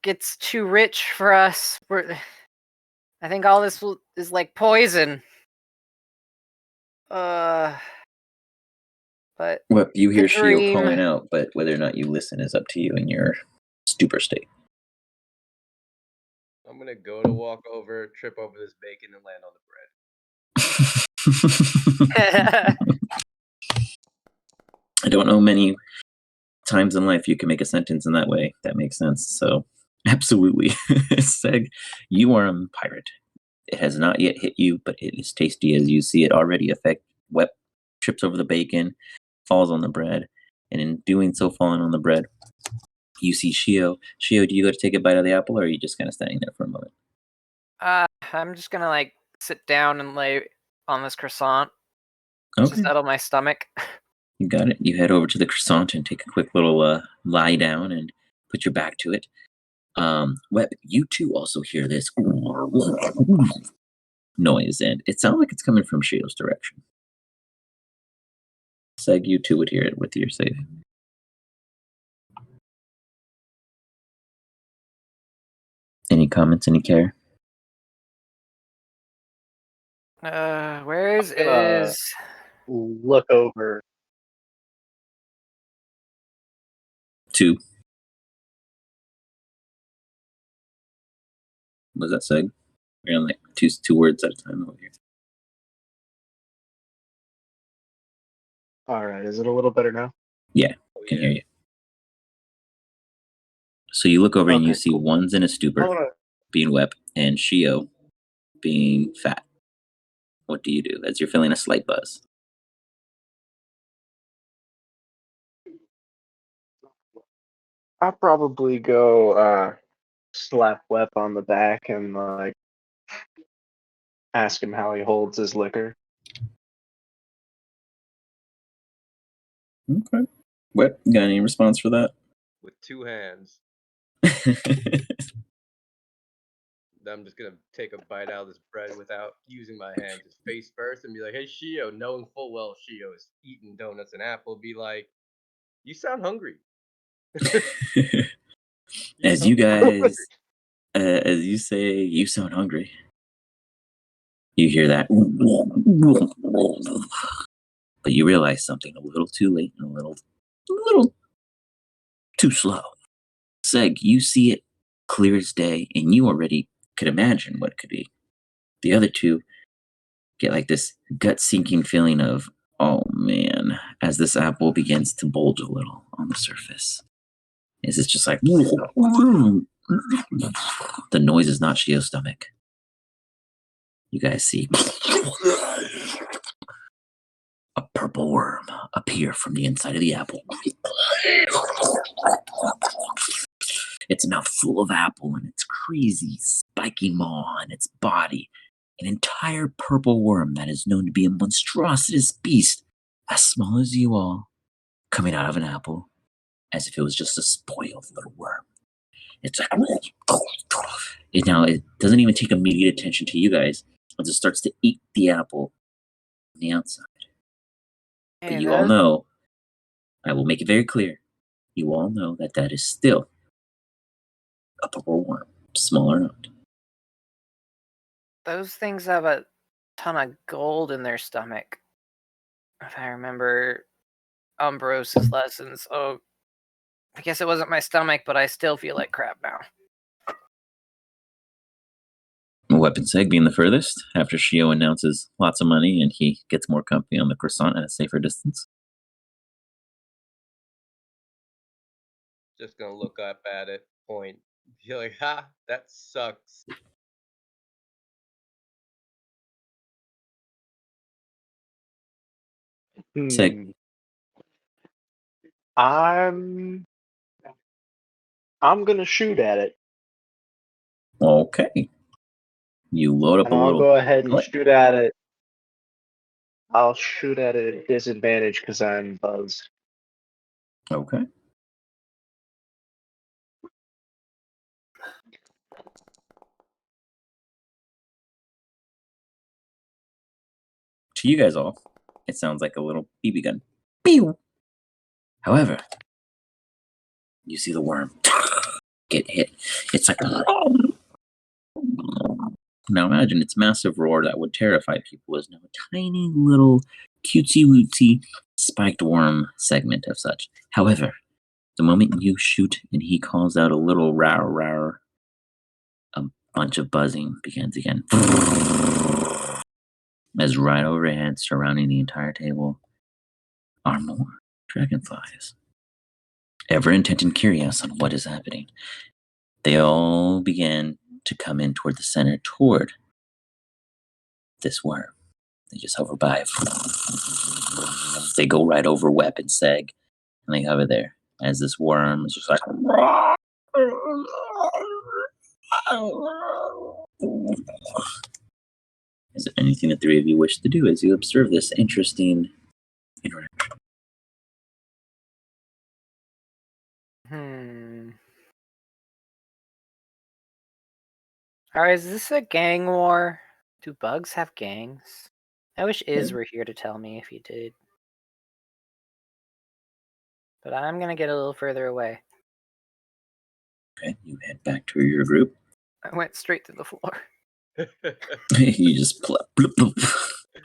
it's too rich for us. I think all this is like poison. But well, you hear Shio dream. calling out, but whether or not you listen is up to you in your stupor state. I'm gonna go to walk over, trip over this bacon, and land on the bread. I don't know many times in life you can make a sentence in that way. That makes sense. So, absolutely. Seg, you are a pirate. It has not yet hit you, but it is tasty as you see it already affect wet, trips over the bacon, falls on the bread, and in doing so, falling on the bread, you see Shio. Shio, do you go to take a bite of the apple, or are you just kind of standing there for a moment? I'm just gonna like sit down and lay on this croissant Okay. to settle my stomach. You got it. You head over to the croissant and take a quick little lie down and put your back to it. Web, you too also hear this noise, and it sounds like it's coming from Shio's direction. Seg, you too would hear it with your save. Any comments? Any care? Where is look over. 2. Was that Seg? We're on like two words at a time over here. All right, is it a little better now? Yeah, can hear you. So you look over and you see one's in a stupor, being Web, and Shio being fat. What do you do as you're feeling a slight buzz? I'll probably go slap Web on the back and like ask him how he holds his liquor. Okay. Web, got any response for that? With 2 hands. I'm just gonna take a bite out of this bread without using my hand, just face first, and be like, "Hey, Shio," knowing full well Shio is eating donuts and apple, be like, "You sound hungry." As you guys, as you say, you sound hungry. You hear that, but you realize something a little too late and a little too slow. Seg, you see it clear as day, and you already could imagine what it could be. The other two get like this gut-sinking feeling of, oh man, as this apple begins to bulge a little on the surface. Is it's just like the noise is not Shio's stomach. You guys see a purple worm appear from the inside of the apple. Its mouth full of apple and its crazy spiky maw on its body. An entire purple worm that is known to be a monstrous beast as small as you all, coming out of an apple as if it was just a spoiled little worm. It's like, now it doesn't even take immediate attention to you guys as it starts to eat the apple on the outside. But you all know, I will make it very clear, you all know that that is still a purple worm, small or not. those things have a ton of gold in their stomach. If I remember Ambrose's lessons. Oh, I guess it wasn't my stomach, but I still feel like crap now. Weapon Seg being the furthest, after Shio announces lots of money and he gets more company on the croissant at a safer distance. Just gonna look up at it, point, be like, ha, that sucks. Seg. I'm gonna shoot at it. Okay. You load up And a I'll little. go ahead and What? shoot at it. I'll shoot at it at disadvantage because I'm buzzed. Okay. To you guys all, it sounds like a little BB gun. Pew! However, you see the worm get hit. It's like, now imagine its massive roar that would terrify people is now a tiny little cutesy wootsy spiked worm segment of such. However, the moment you shoot and he calls out a little row row, a bunch of buzzing begins again. As right overhead, surrounding the entire table, are more dragonflies. Ever intent and curious on what is happening, they all began to come in toward the center, toward this worm. They just hover by. They go right over Weapon Seg, and they hover there as this worm is just like. Is there anything the three of you wish to do as you observe this interesting interaction? Alright, is this a gang war? Do bugs have gangs? I wish Iz were here to tell me if he did. But I'm gonna get a little further away. Okay, you head back to your group. I went straight to the floor. You just bloop, bloop,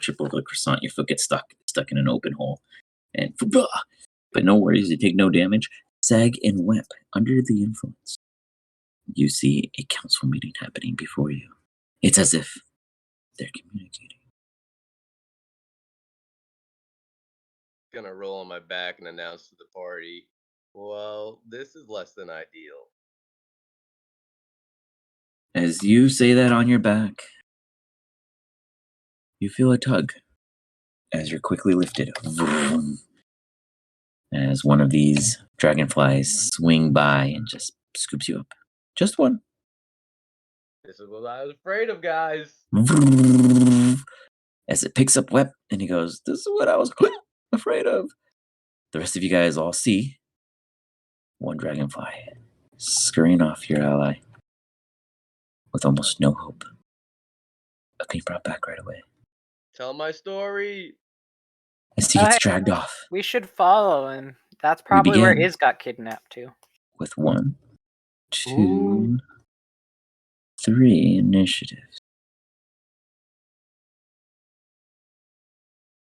trip over the croissant. Your foot gets stuck in an open hole, and but no worries, you take no damage. Sag and Wep, under the influence, you see a council meeting happening before you. It's as if they're communicating. Gonna roll on my back and announce to the party, well, this is less than ideal. As you say that on your back, you feel a tug as you're quickly lifted. Vroom, as one of these dragonflies swing by and just scoops you up. Just one. This is what I was afraid of, guys. Vroom, as it picks up Wep, and he goes, this is what I was afraid of. The rest of you guys all see one dragonfly scurrying off your ally with almost no hope of being brought back right away. Tell my story. As he gets dragged off. We should follow him. That's probably where Iz got kidnapped too. With 1, 2, 3 initiatives.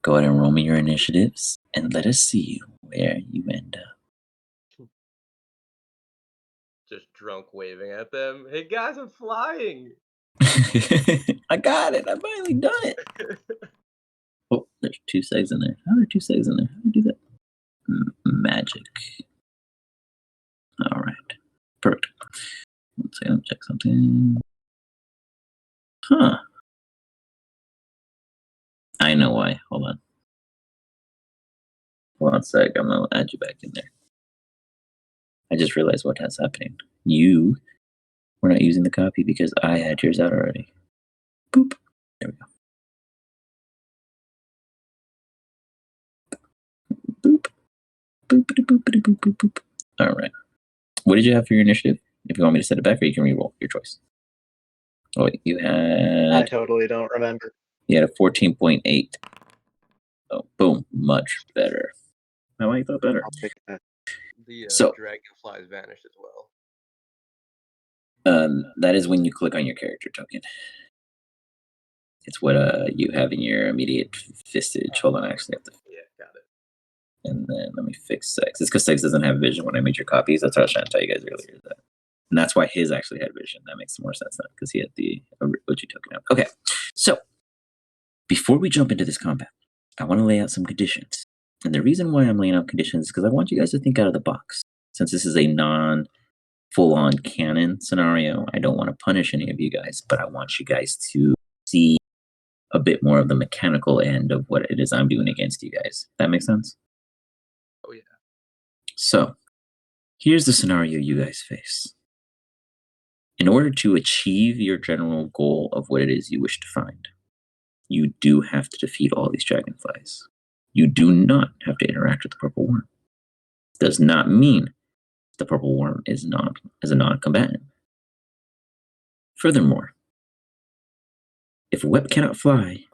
Go ahead and roll me your initiatives, and let us see where you end up. Just drunk waving at them. Hey guys, I'm flying. I got it. I finally done it. Oh, there's 2 segs in there. How are there 2 segs in there? How do I do that? Magic. All right. Perfect. Let's see. Let me check something. Huh. I know why. Hold on. Hold on a sec. I'm going to add you back in there. I just realized what has happening. You were not using the copy because I had yours out already. Boop. There we go. Boop. Boop, boop, boop, boop, boop, boop. All right. What did you have for your initiative? If you want me to set it back, or you can re-roll, your choice. Oh, you had. I totally don't remember. You had a 14.8. Oh, boom. Much better. I like that better. I'll take that. The dragonflies vanished as well. That is when you click on your character token. It's what you have in your immediate fistage. Hold on, I actually have to. Yeah, got it. And then let me fix Sex. It's because Sex doesn't have vision when I made your copies. That's what I was trying to tell you guys earlier. And that's why his actually had vision. That makes more sense now because he had the OG token out. Okay, so before we jump into this combat, I want to lay out some conditions. And the reason why I'm laying out conditions is because I want you guys to think out of the box. Since this is a non-full-on canon scenario, I don't want to punish any of you guys, but I want you guys to see a bit more of the mechanical end of what it is I'm doing against you guys. That makes sense? Oh, yeah. So, here's the scenario you guys face. In order to achieve your general goal of what it is you wish to find, you do have to defeat all these dragonflies. You do not have to interact with the purple worm. Does not mean the purple worm is a non-combatant. Furthermore, if Web cannot fly,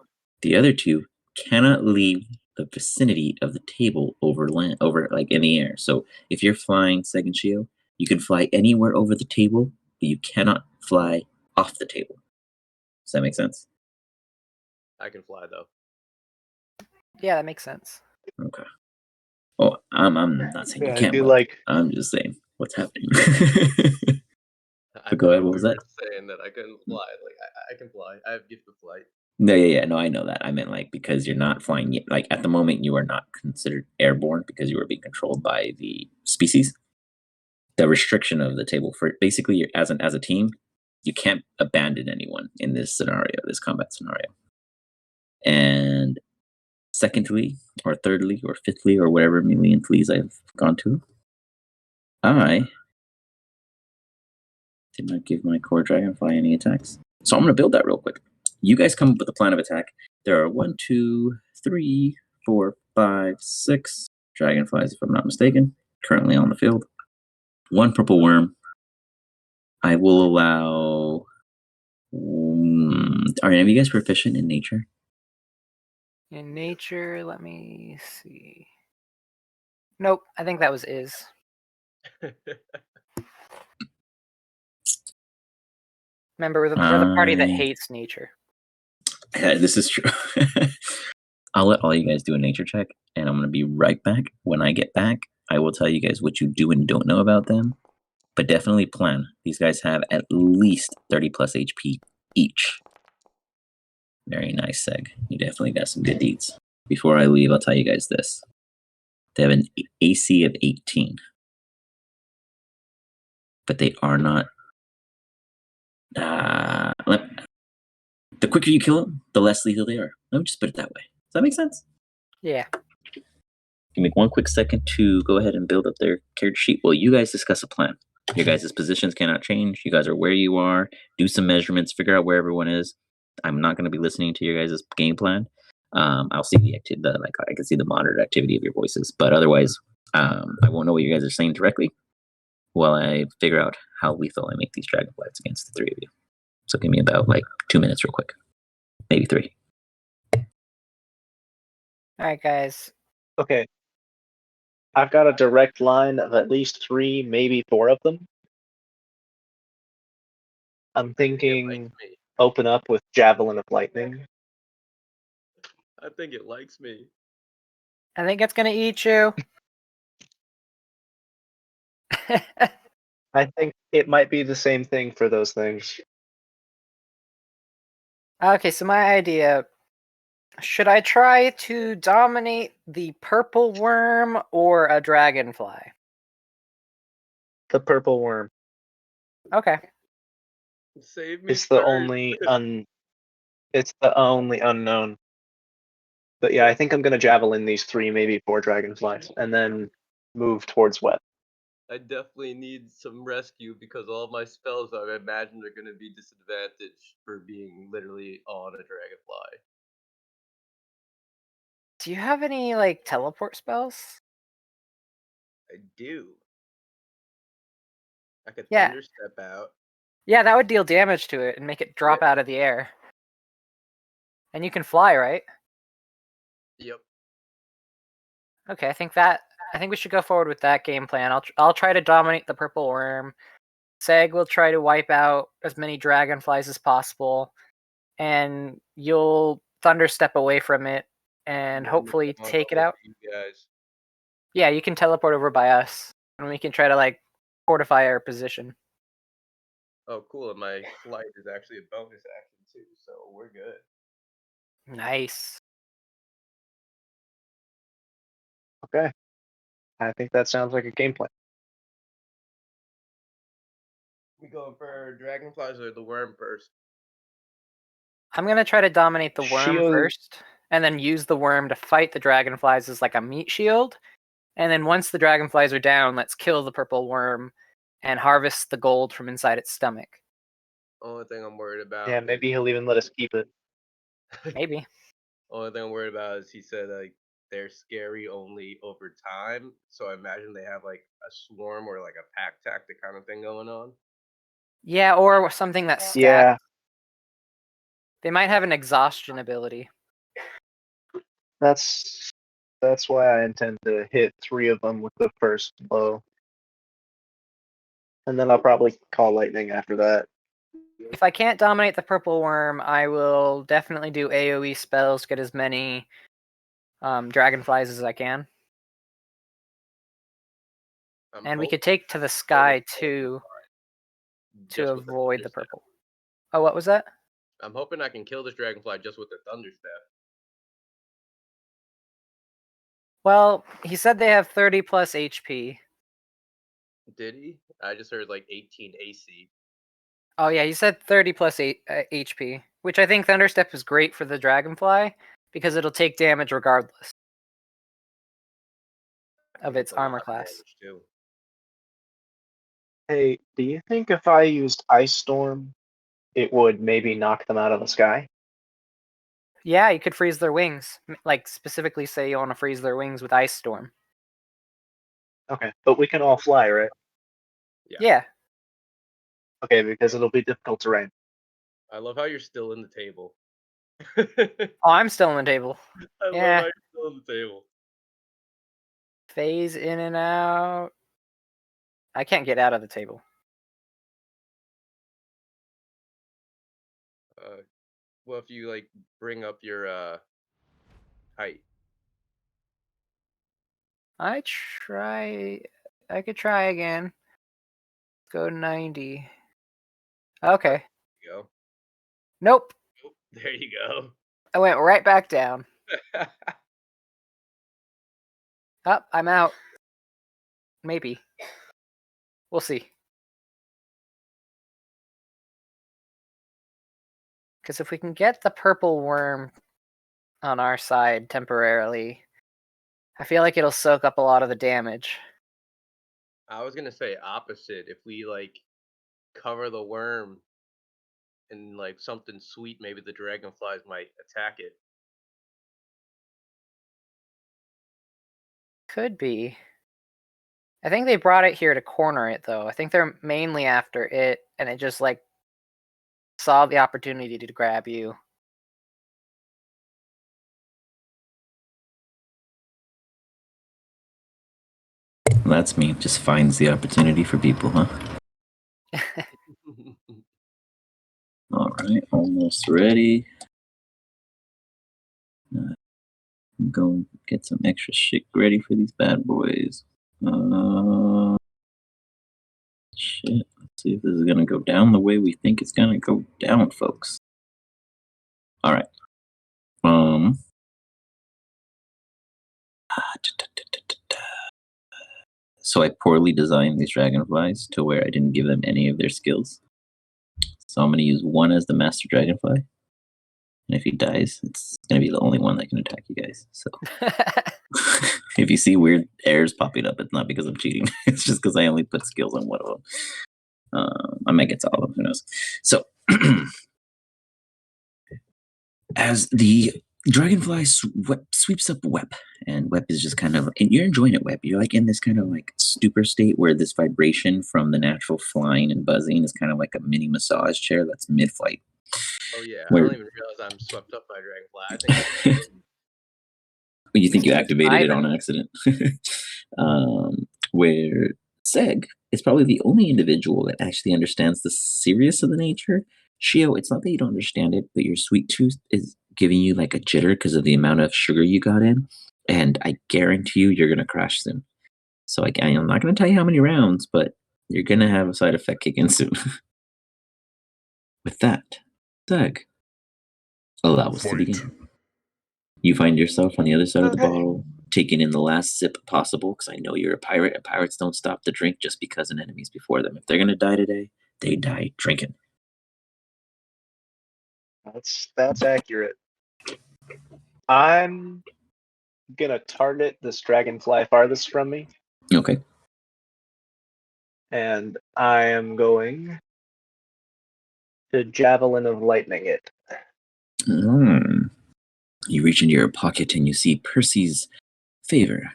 the other two cannot leave the vicinity of the table over like in the air. So if you're flying Second Shio, you can fly anywhere over the table, but you cannot fly off the table. Does that make sense? I can fly though. Yeah, that makes sense. Okay. Oh, I'm not saying you Yeah, can't. I'd be like, I'm just saying what's happening. I Go ahead. thought What was we that? were saying that I couldn't fly. Like I can fly. I have gift of flight. No, yeah. No, I know that. I meant like because you're not flying yet. Like at the moment, you are not considered airborne because you are being controlled by the species. The restriction of the table for basically as a team, you can't abandon anyone in this scenario, this combat scenario. And secondly, or thirdly, or fifthly, or whatever millionthlies I've gone to, I did not give my core dragonfly any attacks. So I'm going to build that real quick. You guys come up with a plan of attack. There are 1, 2, 3, 4, 5, 6 dragonflies, if I'm not mistaken, currently on the field. 1 purple worm. I will allow. Are any of you guys proficient in nature? In nature, let me see. Nope, I think that was Iz. Remember, we're the party that hates nature. Yeah, this is true. I'll let all you guys do a nature check, and I'm going to be right back. When I get back, I will tell you guys what you do and don't know about them, but definitely plan. These guys have at least 30 plus HP each. Very nice, Seg. You definitely got some good deeds. Before I leave, I'll tell you guys this. They have an AC of 18, but they are not. The quicker you kill them, the less lethal they are. Let me just put it that way. Does that make sense? Yeah. Give me 1 quick second to go ahead and build up their character sheet. Well, you guys discuss a plan. Your guys' positions cannot change. You guys are where you are. Do some measurements. Figure out where everyone is. I'm not going to be listening to your guys' game plan. I'll see I can see the monitored activity of your voices, but otherwise, I won't know what you guys are saying directly while I figure out how lethal I make these dragonflies against the 3 of you. So give me about 2 minutes real quick. Maybe 3. All right, guys. okay, I've got a direct line of at least 3, maybe 4 of them. I'm thinking open up with Javelin of Lightning. I think it likes me. I think it's gonna eat you. I think it might be the same thing for those things. Okay, so my idea, should I try to dominate the purple worm or a dragonfly? The purple worm. Okay. Save me. It's the only it's the only unknown. But yeah, I think I'm gonna javelin these 3, maybe 4 dragonflies, and then move towards Web. I definitely need some rescue because all my spells I imagine are going to be disadvantaged for being literally on a dragonfly. Do you have any teleport spells? I do. I could Yeah. thunder step out. Yeah, that would deal damage to it and make it drop out of the air. And you can fly, right? Yep. Okay, I think we should go forward with that game plan. I'll try to dominate the purple worm. Seg will try to wipe out as many dragonflies as possible, and you'll thunder step away from it and hopefully take it out. You guys. Yeah, you can teleport over by us, and we can try to like fortify our position. Oh, cool! And my flight is actually a bonus action too, so we're good. Nice. Okay. I think that sounds like a game plan. We going for dragonflies or the worm first? I'm gonna try to dominate the worm Shio- first, and then use the worm to fight the dragonflies as like a meat shield. And then once the dragonflies are down, let's kill the purple worm and harvest the gold from inside its stomach. Only thing I'm worried about. Yeah, maybe he'll even let us keep it. Maybe. Only thing I'm worried about is he said like they're scary only over time. So I imagine they have like a swarm or like a pack tactic kind of thing going on. Yeah, or something that stacks. Yeah, They might have an exhaustion ability. that's why I intend to hit 3 of them with the first blow. And then I'll probably call lightning after that. If I can't dominate the purple worm, I will definitely do AoE spells, get as many dragonflies as I can. And we could take to the sky too to avoid the purple. Oh, what was that? I'm hoping I can kill this dragonfly just with the thunder staff. Well, he said they have 30 plus HP. Did he? I just heard like 18 AC. Oh yeah, he said 30 plus HP, which I think Thunderstep is great for the dragonfly because it'll take damage regardless of its armor class. Too. Hey, do you think if I used Ice Storm, it would maybe knock them out of the sky? Yeah, you could freeze their wings. Like, specifically say you want to freeze their wings with Ice Storm. Okay, but we can all fly, right? Yeah. Okay, because it'll be difficult terrain. I love how you're still in the table. Oh, I'm still on the table. I love how you're still on the table. Phase in and out. I can't get out of the table. Well, if you like bring up your height. I could try again. Go 90. Okay. There you go. Nope. There you go. I went right back down. Oh, I'm out. Maybe. We'll see. Because if we can get the purple worm on our side temporarily, I feel like it'll soak up a lot of the damage. I was gonna say opposite. If we like cover the worm and like something sweet, maybe the dragonflies might attack it. Could be. I think they brought it here to corner it, though. I think they're mainly after it, and it just, like, saw the opportunity to grab you. That's me. Just finds the opportunity for people, huh? All right, almost ready. I'm going to get some extra shit ready for these bad boys. Shit. Let's see if this is gonna go down the way we think it's gonna go down, folks. All right. So I poorly designed these dragonflies to where I didn't give them any of their skills. So I'm gonna use one as the master dragonfly. And if he dies, it's gonna be the only one that can attack you guys. So if you see weird errors popping up, it's not because I'm cheating. It's just because I only put skills on one of them. I might get to all of them, who knows. So as the dragonfly sweeps up Web, and Web is just kind of, and you're enjoying it, Web. You're like in this kind of like stupor state where this vibration from the natural flying and buzzing is kind of like a mini massage chair that's mid-flight. Oh yeah, I don't even realize I'm swept up by dragonfly. I think you think you activated it on accident. Where Seg is probably the only individual that actually understands the seriousness of the nature Shio, it's not that you don't understand it, but your sweet tooth is giving you like a jitter because of the amount of sugar you got in, and I guarantee you, you're gonna crash soon. So I'm not gonna tell you how many rounds, but you're gonna have a side effect kick in soon. With that, Doug, allow us to begin. You find yourself on the other side of the bottle, taking in the last sip possible, because I know you're a pirate, and pirates don't stop to drink just because an enemy's before them. If they're gonna die today, they die drinking. That's accurate. I'm gonna target this dragonfly farthest from me, Okay. and I am going to javelin of lightning it. You reach into your pocket and you see Percy's favor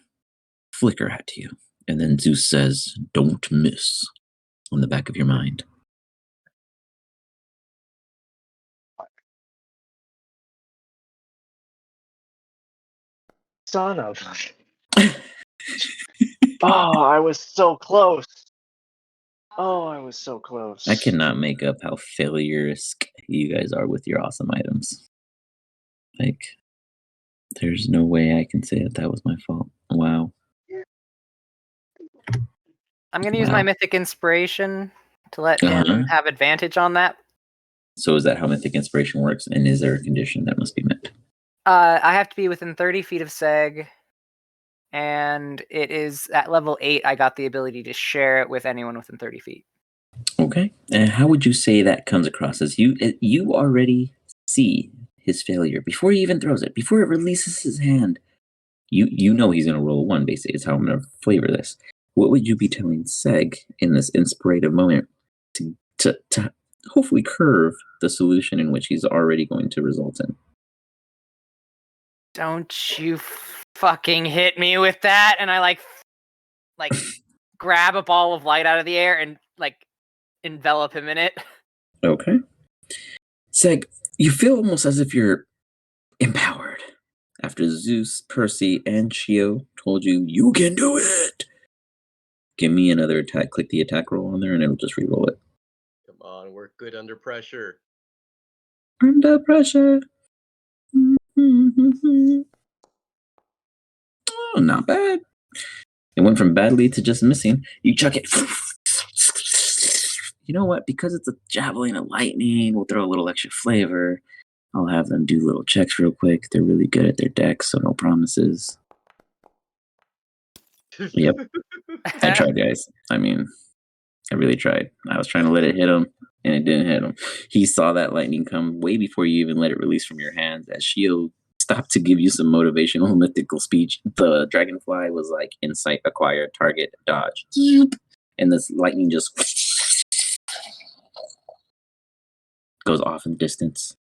flicker at you. And then Zeus says, "Don't miss," on the back of your mind. Son of. Oh, I was so close. Oh, I was so close. I cannot make up how failure-esque you guys are with your awesome items. Like, there's no way I can say that was my fault. Wow. I'm gonna use my mythic inspiration to let Uh-huh. him have advantage on that. So is that how mythic inspiration works? And is there a condition that must be met? I have to be within 30 feet of Seg, and it is at level 8. I got the ability to share it with anyone within 30 feet. Okay. And how would you say that comes across? As you already see his failure before he even throws it, before it releases his hand. You know he's going to roll 1, basically, is how I'm going to flavor this. What would you be telling Seg in this inspirative moment to hopefully curve the solution in which he's already going to result in? Don't you fucking hit me with that! And I like grab a ball of light out of the air and like envelop him in it. Okay. Seg, you feel almost as if you're empowered after Zeus, Percy, and Shio told you, "You can do it." Give me another attack. Click the attack roll on there and it'll just re-roll it. Come on, we're good under pressure. Under pressure. Oh, not bad. It went from badly to just missing. You chuck it. You know what? Because it's a javelin of lightning, we'll throw a little extra flavor. I'll have them do little checks real quick. They're really good at their decks, so no promises. Yep. I tried, guys. I mean, I really tried. I was trying to let it hit him, and it didn't hit him. He saw that lightning come way before you even let it release from your hands. As Shio stopped to give you some motivational mythical speech, the dragonfly was like, insight acquired, target, dodge. And this lightning just goes off in the distance.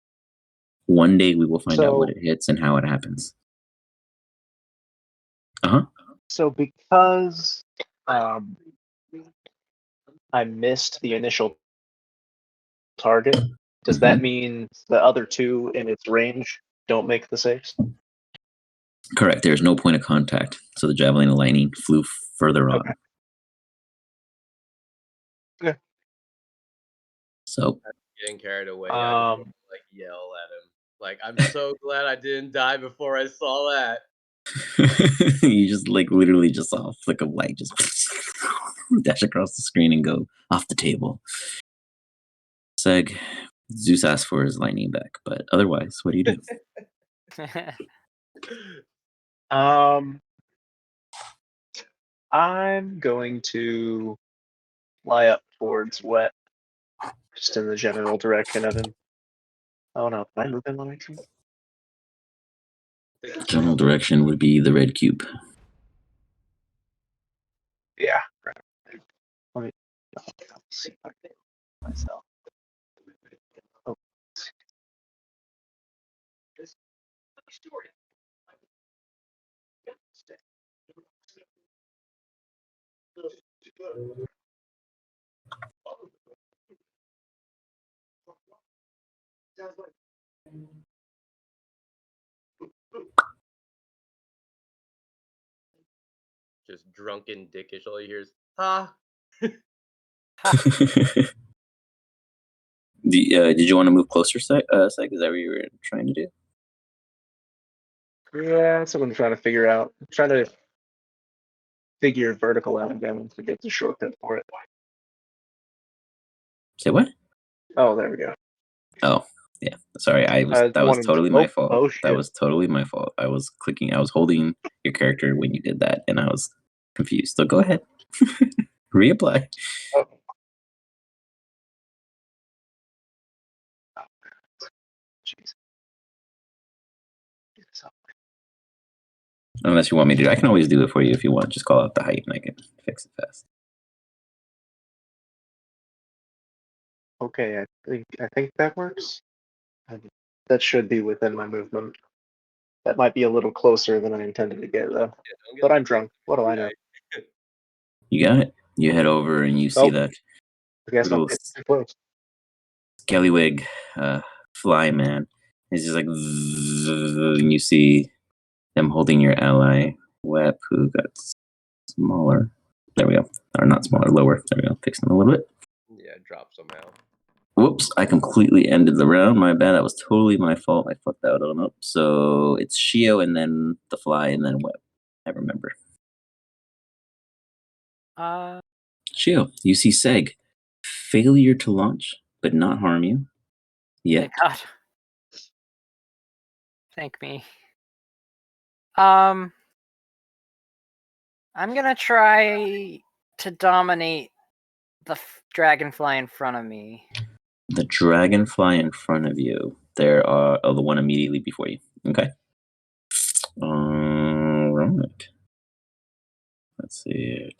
One day we will find out what it hits and how it happens. So because I missed the initial target, does that mean the other 2 in its range don't make the saves? Correct. There's no point of contact, so the javelin of lightning flew further on. Okay. So getting carried away. I just like yell at him. Like, I'm so glad I didn't die before I saw that. You just like literally just saw a flick of light just dash across the screen and go off the table. Seg, Zeus asked for his lightning back, but otherwise, what do you do? I'm going to fly up towards Wet, just in the general direction of him. Oh no, can I move in one action? General direction would be the red cube. Yeah. Let me see if I can myself. Oh. Just drunken dickish. All he hears, ha. Did you want to move closer, Seg? Is that what you were trying to do? Yeah, that's what I'm trying to figure out. I'm trying to figure vertical out again to get the shortcut for it. Say what? Oh, there we go. Oh, yeah. Sorry, that was totally my fault. Oh, shit. That was totally my fault. I was holding your character when you did that, and I was confused. So go ahead. Reapply. Oh. Jeez. Unless you want me to, I can always do it for you if you want. Just call out the height and I can fix it fast. Okay, I think that works. That should be within my movement. That might be a little closer than I intended to get, though. Yeah, But I'm drunk. What do I know? You got it. You head over and you see that I guess I'm little too close. scallywag fly man. It's just like, and you see them holding your ally, Web, who got smaller. There we go. Or not smaller, lower. There we go. Fix them a little bit. Yeah, drop somehow. Whoops, I completely ended the round. My bad. That was totally my fault. I fucked that one up. So it's Shio and then the fly and then Web. I remember. Shio, you see Seg. Failure to launch, but not harm you. Yeah. Thank God. Thank me. I'm gonna try to dominate the dragonfly in front of me. The dragonfly in front of you. There are the one immediately before you. Okay. All right. Let's see.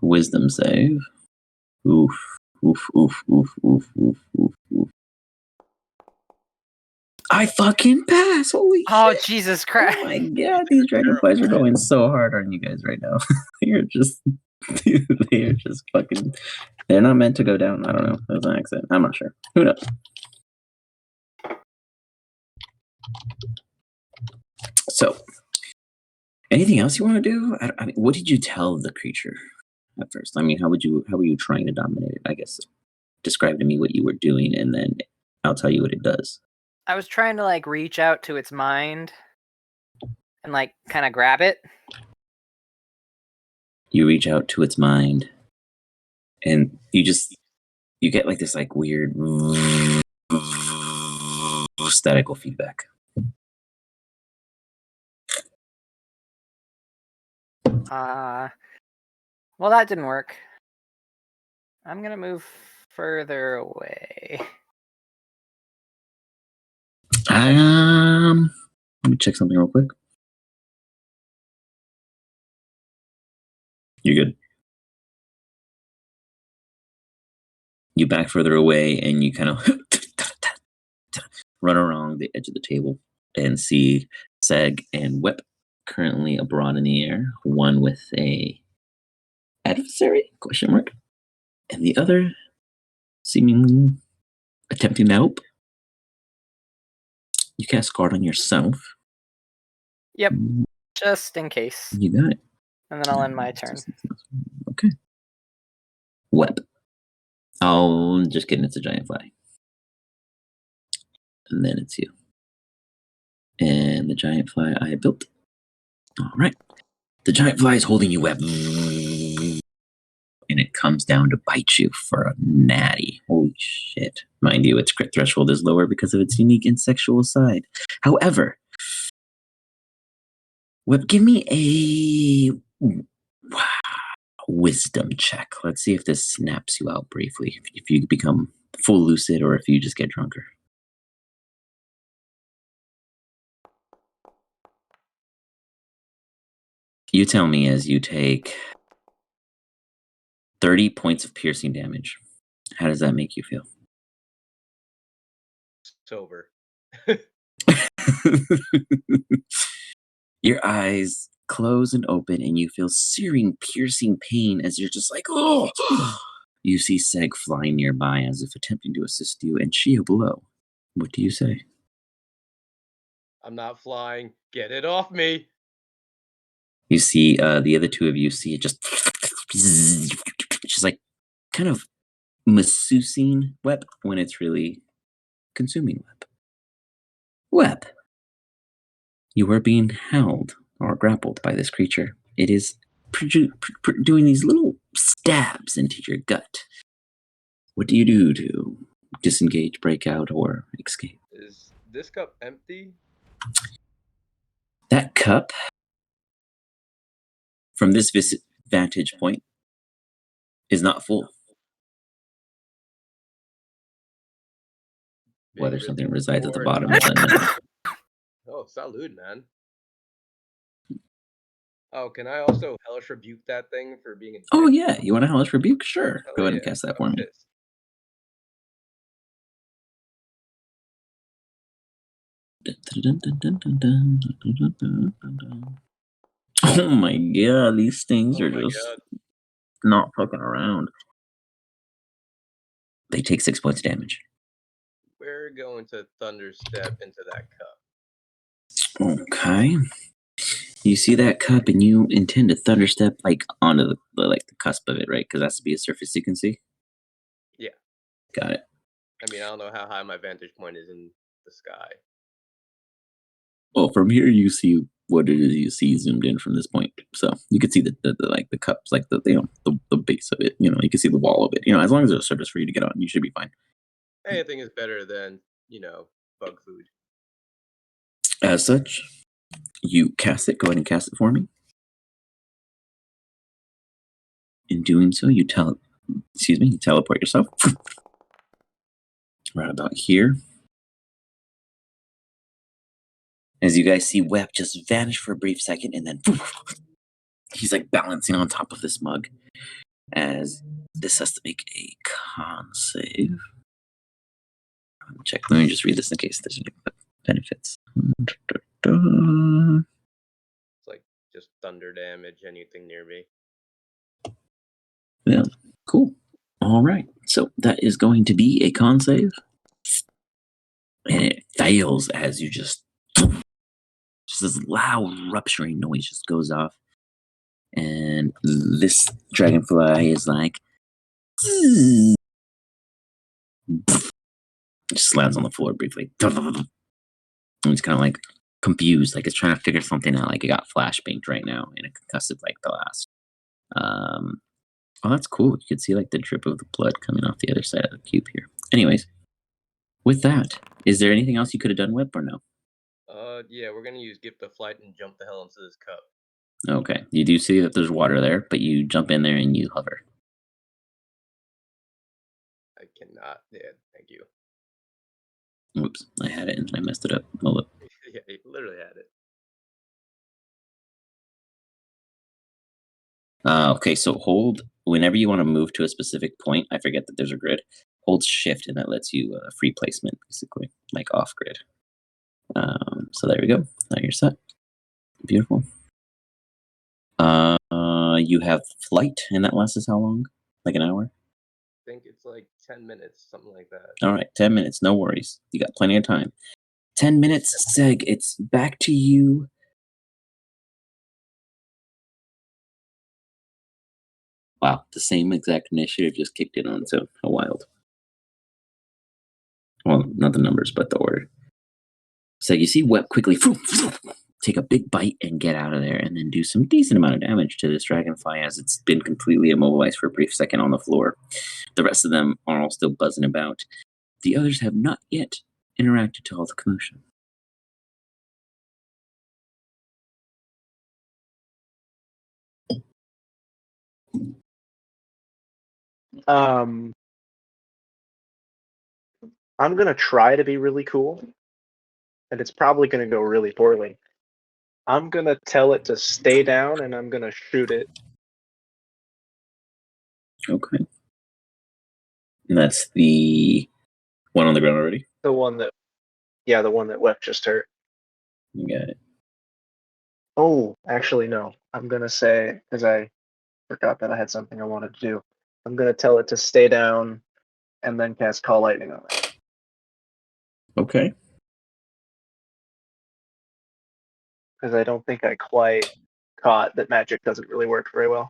Wisdom save. Oof. Oof, oof, oof, oof, oof, oof, oof. I fucking pass. Holy Oh, shit. Jesus Christ. Oh my god, these dragonflies are going so hard on you guys right now. They're just fucking, they're not meant to go down. I don't know. It was an accident. I'm not sure. Who knows? So, anything else you want to do? I mean, what did you tell the creature at first? I mean, how were you trying to dominate it? I guess describe to me what you were doing, and then I'll tell you what it does. I was trying to like reach out to its mind and like kind of grab it. You reach out to its mind, and you get like this like weird statical feedback. Well, that didn't work. I'm gonna move further away. Let me check something real quick. You're good. You back further away and you kind of run around the edge of the table and see Seg and Whip currently abroad in the air, one with a adversary, ? And the other seemingly attempting to help. You cast guard on yourself. Yep, just in case. You got it. And then I'll end my turn. Okay. Web. I'll just get it's a giant fly. And then it's you. And the giant fly I built. All right. The giant fly is holding you, Web. And it comes down to bite you for a natty. Holy shit. Mind you, its crit threshold is lower because of its unique insexual side. However, Web, give me a wisdom check. Let's see if this snaps you out briefly. If you become full lucid or if you just get drunker. You tell me as you take 30 points of piercing damage. How does that make you feel? Sober. Your eyes close and open and you feel searing, piercing pain as you're just like, oh! You see Seg flying nearby as if attempting to assist you and Shia below. What do you say? I'm not flying. Get it off me. You see the other two of you see it just like kind of masseusing Web when it's really consuming Web. Web. You are being held or grappled by this creature. It is doing these little stabs into your gut. What do you do to disengage, break out, or escape? Is this cup empty? That cup, from this vantage point, is not full. Whether something resides at the bottom is unknown. Oh, salud, man. Oh, can I also hellish rebuke that thing for being a dick? Oh yeah, you want a hellish rebuke? Sure. Hell Go ahead yeah. and cast that for me. Pissed. Oh my god, these things are just not fucking around. They take 6 points of damage. We're going to thunderstep into that cup. Okay. You see that cup and you intend to thunderstep like onto the cusp of it, right? Because that's to be a surface you can see. Yeah. Got it. I mean, I don't know how high my vantage point is in the sky. Well, from here you see what it is you see zoomed in from this point. So you can see the cups, like the base of it. You can see the wall of it. As long as there's a surface for you to get on, you should be fine. Anything is better than, bug food. As such, you cast it. Go ahead and cast it for me. In doing so, you teleport yourself right about here. As you guys see Web just vanish for a brief second, and then he's like balancing on top of this mug. As this has to make a con save. Check. Let me just read this in case there's any benefits. It's like just thunder damage, anything near me. Yeah, cool. All right. So that is going to be a con save. And it fails as you just this loud rupturing noise just goes off. And this dragonfly is like just lands on the floor briefly. And it's kind of like confused, like it's trying to figure something out, like it got flashbanged right now in a concussive like the last. Oh, that's cool. You can see like the drip of the blood coming off the other side of the cube here. Anyways, with that, is there anything else you could have done, Whip, or no? Yeah, we're gonna use Gift of Flight and jump the hell into this cup. Okay, you do see that there's water there, but you jump in there and you hover. I cannot. Yeah, thank you. Whoops, I had it and I messed it up. Hold up. Yeah, you literally had it. Okay, so hold whenever you want to move to a specific point. I forget that there's a grid. Hold shift and that lets you free placement, basically, like off grid. So there we go. Now you're set. Beautiful. You have flight, and that lasts us how long? Like an hour? I think it's like 10 minutes, something like that. All right, 10 minutes. No worries. You got plenty of time. 10 minutes, Seg. It's back to you. Wow, the same exact initiative just kicked in on, so how wild. Well, not the numbers, but the order. So you see Web quickly take a big bite and get out of there, and then do some decent amount of damage to this dragonfly as it's been completely immobilized for a brief second on the floor. The rest of them are all still buzzing about. The others have not yet interacted to all the commotion. I'm gonna try to be really cool, and it's probably gonna go really poorly. I'm gonna tell it to stay down, and I'm gonna shoot it. Okay. And that's the one on the ground already? The one that Web just hurt. You got it. Oh, actually, no. I'm gonna say, because I forgot that I had something I wanted to do. I'm gonna tell it to stay down, and then cast Call Lightning on it. Okay. Because I don't think I quite caught that magic doesn't really work very well.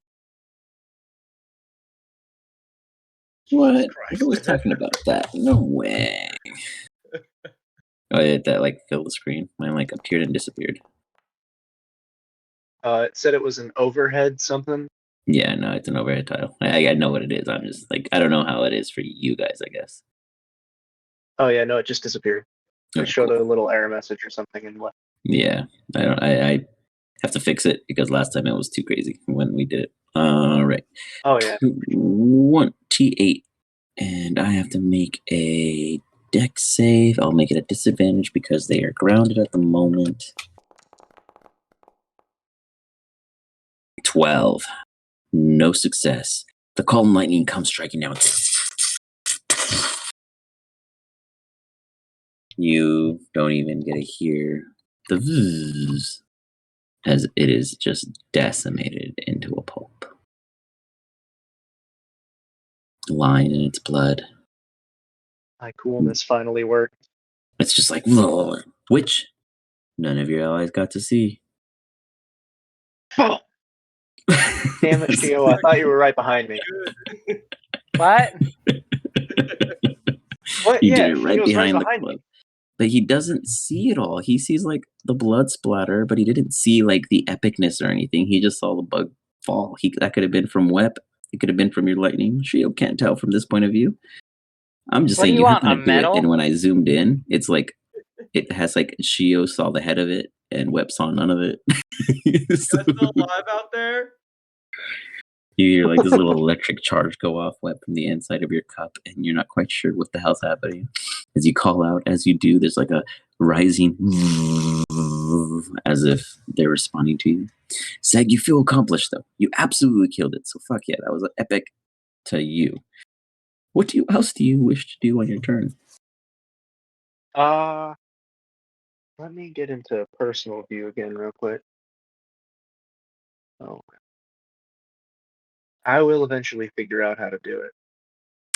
What? Who was talking about that? No way. Oh, yeah, that like filled the screen. Mine like appeared and disappeared. It said it was an overhead something. Yeah, no, it's an overhead tile. I know what it is. I'm just like I don't know how it is for you guys. I guess. Oh yeah, no, it just disappeared. Okay, It showed cool. a little error message or something and what. Yeah, I don't. I have to fix it because last time it was too crazy when we did it. All right. Oh yeah. 1 T8, and I have to make a deck save. I'll make it a disadvantage because they are grounded at the moment. 12. No success. The calm lightning comes striking down. You don't even get to hear the vzz as it is just decimated into a pulp. Lying in its blood. My coolness finally worked. It's just like, which none of your allies got to see. Damn it, Shio, I thought you were right behind me. What? What? You Yeah, did it right Shio's behind the me. club. But he doesn't see it all. He sees like the blood splatter, but he didn't see like the epicness or anything. He just saw the bug fall. That could have been from Web. It could have been from your lightning. Shio can't tell from this point of view. I'm just What do saying you you want, happened a to do it, medal? and when I zoomed in, it's like it has like Shio saw the head of it, and Web saw none of it. Guys still alive out there? You hear like this little electric charge go off Web from the inside of your cup, and you're not quite sure what the hell's happening. As you call out, as you do, there's like a rising as if they're responding to you. Seg, you feel accomplished though. You absolutely killed it. So fuck yeah, that was epic to you. What else do you wish to do on your turn? Let me get into personal view again real quick. Oh. I will eventually figure out how to do it.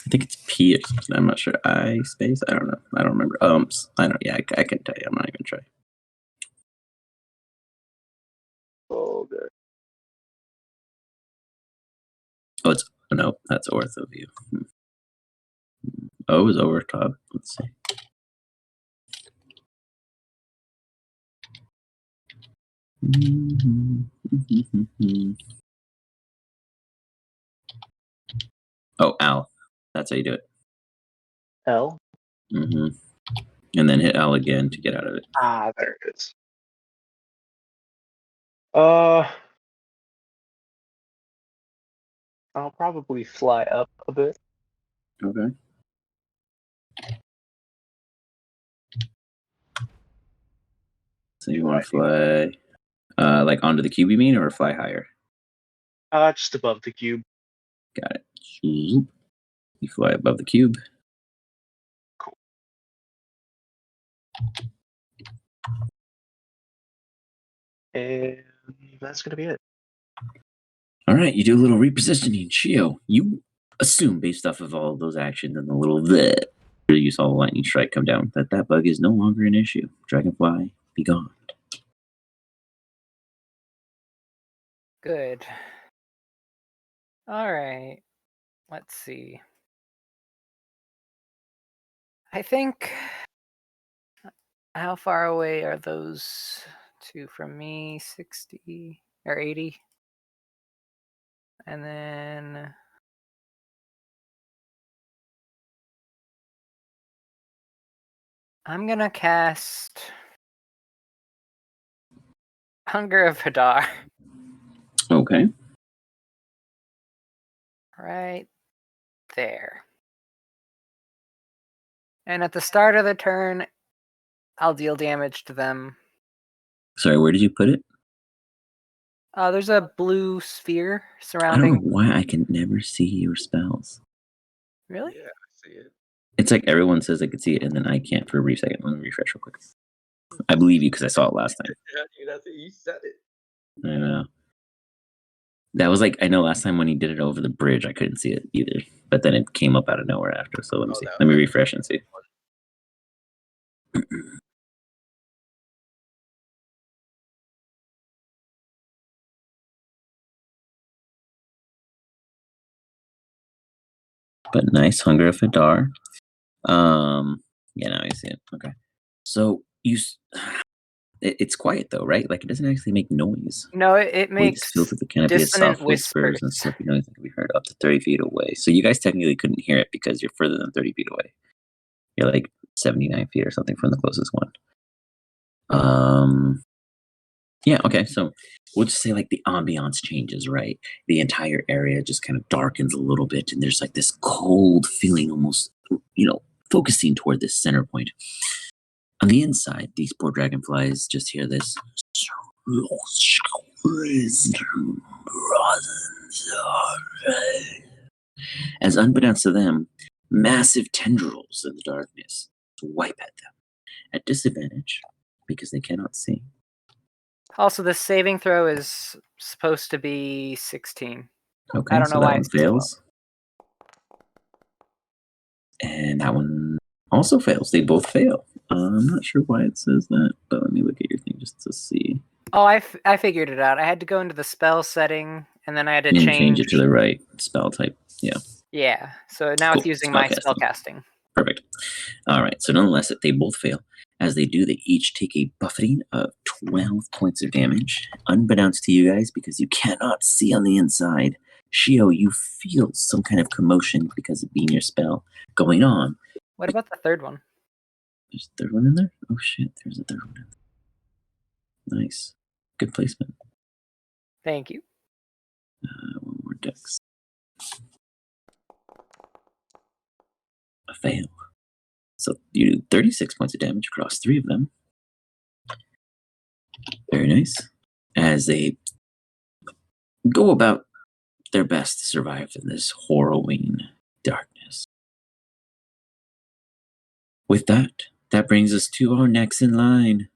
I think it's P or something. I'm not sure. I space. I don't know. I don't remember. I don't. Yeah, I can tell you. I'm not even trying. Oh, good. Oh, it's no. That's ortho view. O is over top. Let's see. Oh, Al. That's how you do it. L? And then hit L again to get out of it. Ah, there it is. I'll probably fly up a bit. Okay. So you want to fly like onto the cube, you mean, or fly higher? Just above the cube. Got it. You fly above the cube. Cool. And that's going to be it. All right, you do a little repositioning. Shio, you assume based off of all of those actions and the little you saw the lightning strike come down that bug is no longer an issue. Dragonfly, be gone. Good. All right. Let's see. I think. How far away are those two from me? 60 or 80? And then I'm gonna cast Hunger of Hadar. Okay. Right there. And at the start of the turn, I'll deal damage to them. Sorry, where did you put it? There's a blue sphere I surrounding. don't know why I can never see your spells. Really? Yeah, I see it. It's like everyone says I could see it, and then I can't for a brief second. Let me refresh real quick. I believe you because I saw it last time. Yeah, you said it. I know. That was like, I know last time when he did it over the bridge, I couldn't see it either. But then it came up out of nowhere after. So let me see. Let me refresh and see. But nice, Hunger of Hadar. Yeah, now you see it. Okay. So it's quiet though, right? Like it doesn't actually make noise. No, it Makes filled makes with the canopy of dissonant soft whispers and whispers. slipping noise that can be heard up to 30 feet away. So you guys technically couldn't hear it because you're further than 30 feet away. You're like 79 feet or something from the closest one. Yeah, okay. So we'll just say like the ambiance changes, right? The entire area just kind of darkens a little bit, and there's like this cold feeling almost, focusing toward this center point. On the inside, these poor dragonflies just hear this. As unbeknownst to them, massive tendrils in the darkness swipe at them at disadvantage because they cannot see. Also, the saving throw is supposed to be 16. Okay, I don't so know that why one it's 12. fails. And that one also fails. They both fail. I'm not sure why it says that, but let me look at your thing just to see. Oh, I figured it out. I had to go into the spell setting, and then I had to And change it to the right spell type. Yeah. Yeah, so now Cool. it's using my Spellcasting. spellcasting. Perfect. All right. So nonetheless, they both fail. As they do, they each take a buffeting of 12 points of damage, unbeknownst to you guys, because you cannot see on the inside. Shio, you feel some kind of commotion because of being your spell going on. What about the third one? There's a third one in there? Oh shit, there's a third one in there. Nice. Good placement. Thank you. One more dex. A fail. So you do 36 points of damage across 3 of them. Very nice. As they go about their best to survive in this harrowing darkness. With that brings us to our next in line.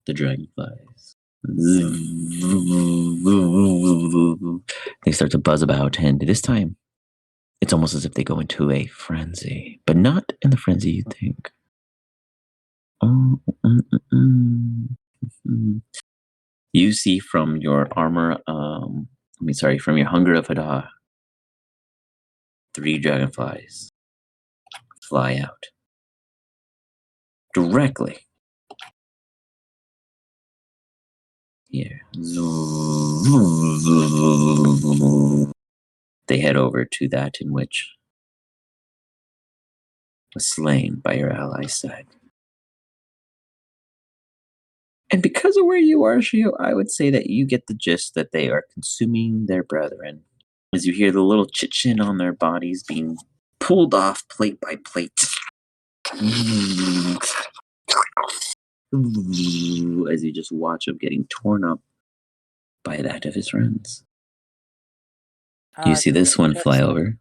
The dragonflies. They start to buzz about, and this time, it's almost as if they go into a frenzy, but not in the frenzy you think. You see from your armor, from your Hunger of Hadar, 3 dragonflies fly out directly here. They head over to that in which was slain by your ally's side. And because of where you are, Shio, I would say that you get the gist that they are consuming their brethren. As you hear the little chit-chin on their bodies being pulled off plate by plate. As you just watch him getting torn up by that of his friends. You see this one fly over.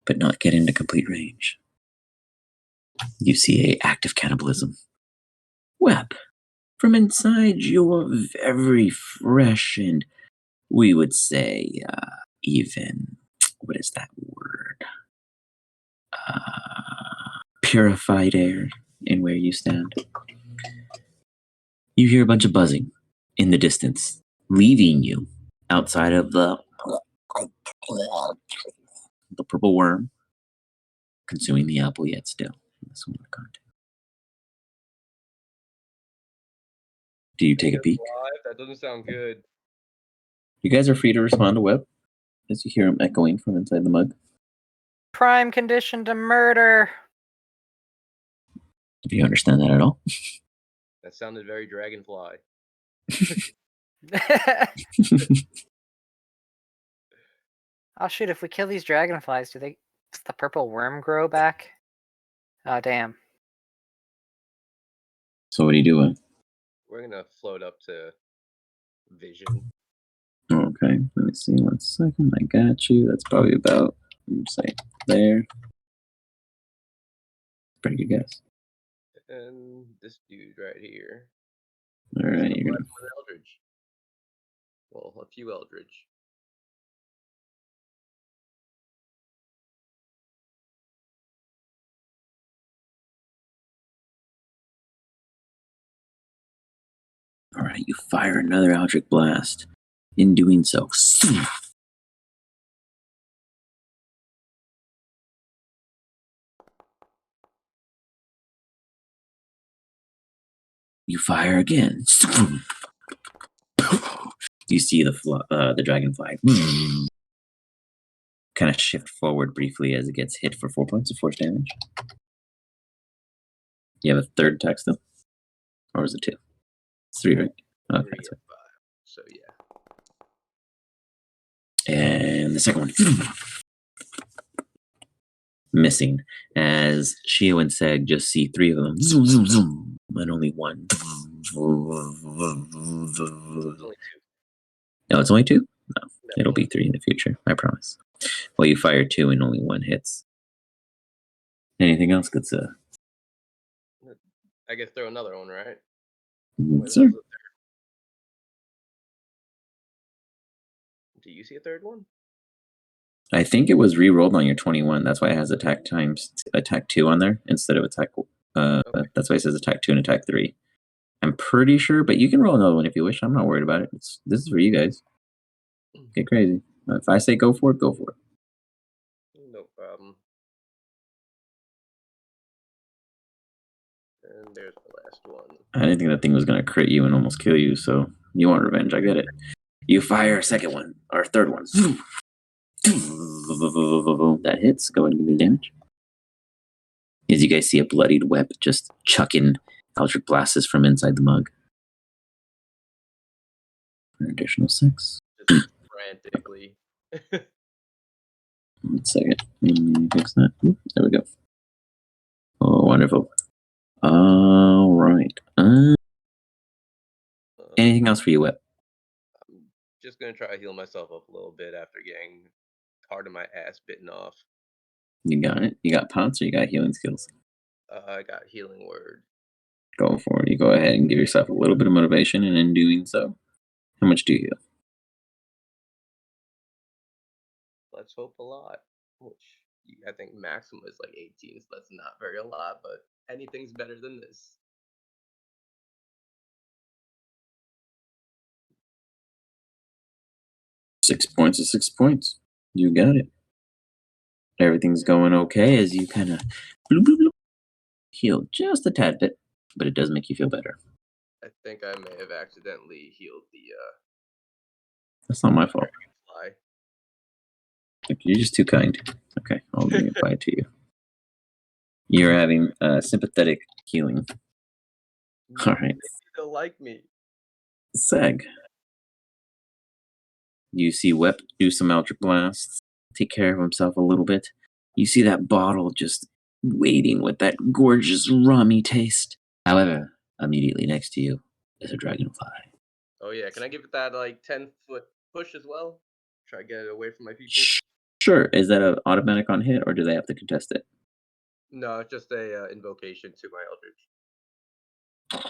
But not get into complete range. You see a active cannibalism. Web from inside your very fresh and we would say even, what is that word? Purified air in where you stand. You hear a bunch of buzzing in the distance, leaving you outside of the purple worm consuming the apple yet still. This one we're going to. Do you take a peek? That doesn't sound good. You guys are free to respond to Webb as you hear him echoing from inside the mug. Prime condition to murder. Do you understand that at all? That sounded very dragonfly. Oh shoot, if we kill these dragonflies, does the purple worm grow back? Oh damn. So what are you doing? We're gonna float up to vision. Okay, let me see 1 second. I got you. That's probably about, say, there. Pretty good guess. And this dude right here. All right, you're gonna. One Eldridge. Well, a few Eldridge. All right, you fire another Eldritch Blast. In doing so, you fire again. You see the dragonfly kind of shift forward briefly as it gets hit for 4 points of force damage. You have a third attack still? Or is it 2? It's 3, right? Okay, 3 that's and 5. So yeah. And the second one. Missing. As Shio and Seg just see 3 of them. Zoom, zoom, zoom. And only 1. Only 2. No, it's only 2? No. It'll be 3 in the future, I promise. Well, you fire 2 and only 1 hits. Anything else, good sir? I guess throw another one, right? Sir. Do you see a third one? I think it was re-rolled on your 21. That's why it has attack 2 on there instead of attack. Okay. That's why it says attack 2 and attack 3. I'm pretty sure, but you can roll another one if you wish. I'm not worried about it. This is for you guys. Get crazy. If I say go for it, go for it. No problem. And there's the last one. I didn't think that thing was going to crit you and almost kill you, so you want revenge. I get it. You fire a second one, or third one. That hits. Go ahead and give me the damage. As you guys see a bloodied web just chucking Eldritch Blasts from inside the mug. An additional 6. Just frantically. 1 second. Fix that. There we go. Oh, wonderful. All right. Anything else for you, Web? I'm just going to try to heal myself up a little bit after getting part of my ass bitten off. You got it. You got pounce or you got healing skills? I got healing word. Go for it. You go ahead and give yourself a little bit of motivation, and in doing so, how much do you heal? Let's hope a lot. Which I think maximum is like 18, so that's not very a lot, but anything's better than this. Six points is 6 points. You got it. Everything's going okay as you kind of heal just a tad bit, but it does make you feel better. I think I may have accidentally healed the That's not my fault. fly. You're just too kind. Okay, I'll bring it by to you. You're having sympathetic healing. All right. They don't like me. Seg. You see Wep do some Eldritch Blasts, take care of himself a little bit. You see that bottle just waiting with that gorgeous rummy taste. However, immediately next to you is a dragonfly. Oh yeah, can I give it that like 10-foot push as well? Try to get it away from my people. Sure. Is that an automatic on hit, or do they have to contest it? No, it's just a invocation to my eldritch.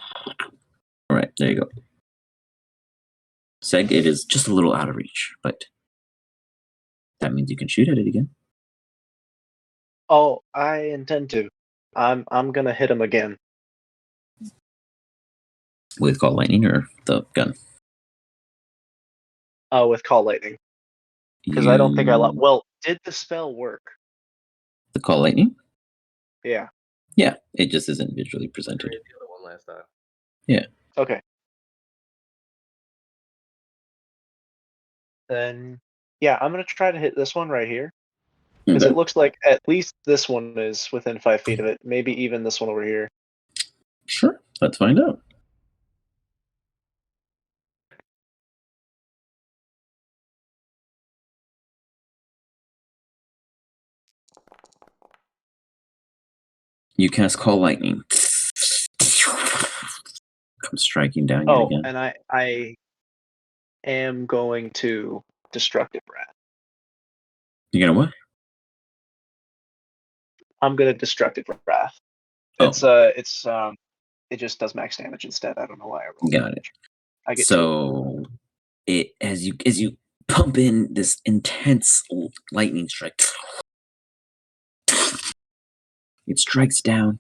All right, there you go. Seg, it is just a little out of reach, but that means you can shoot at it again. Oh, I intend to. I'm gonna hit him again. With Call Lightning or the gun? With Call Lightning. Because I don't think I well, did the spell work? The Call Lightning? Yeah. Yeah, it just isn't visually presented. The other one last time. Yeah. Okay. Then, yeah, I'm gonna try to hit this one right here. Because it looks like at least this one is within 5 feet of it. Maybe even this one over here. Sure, let's find out. You cast Call Lightning. Come striking down yet again. And I am going to Destructive Wrath. You're gonna what? I'm gonna Destructive Wrath. It just does max damage instead. I don't know why I rolled. Got it. I get so it as you pump in this intense lightning strike, it strikes down.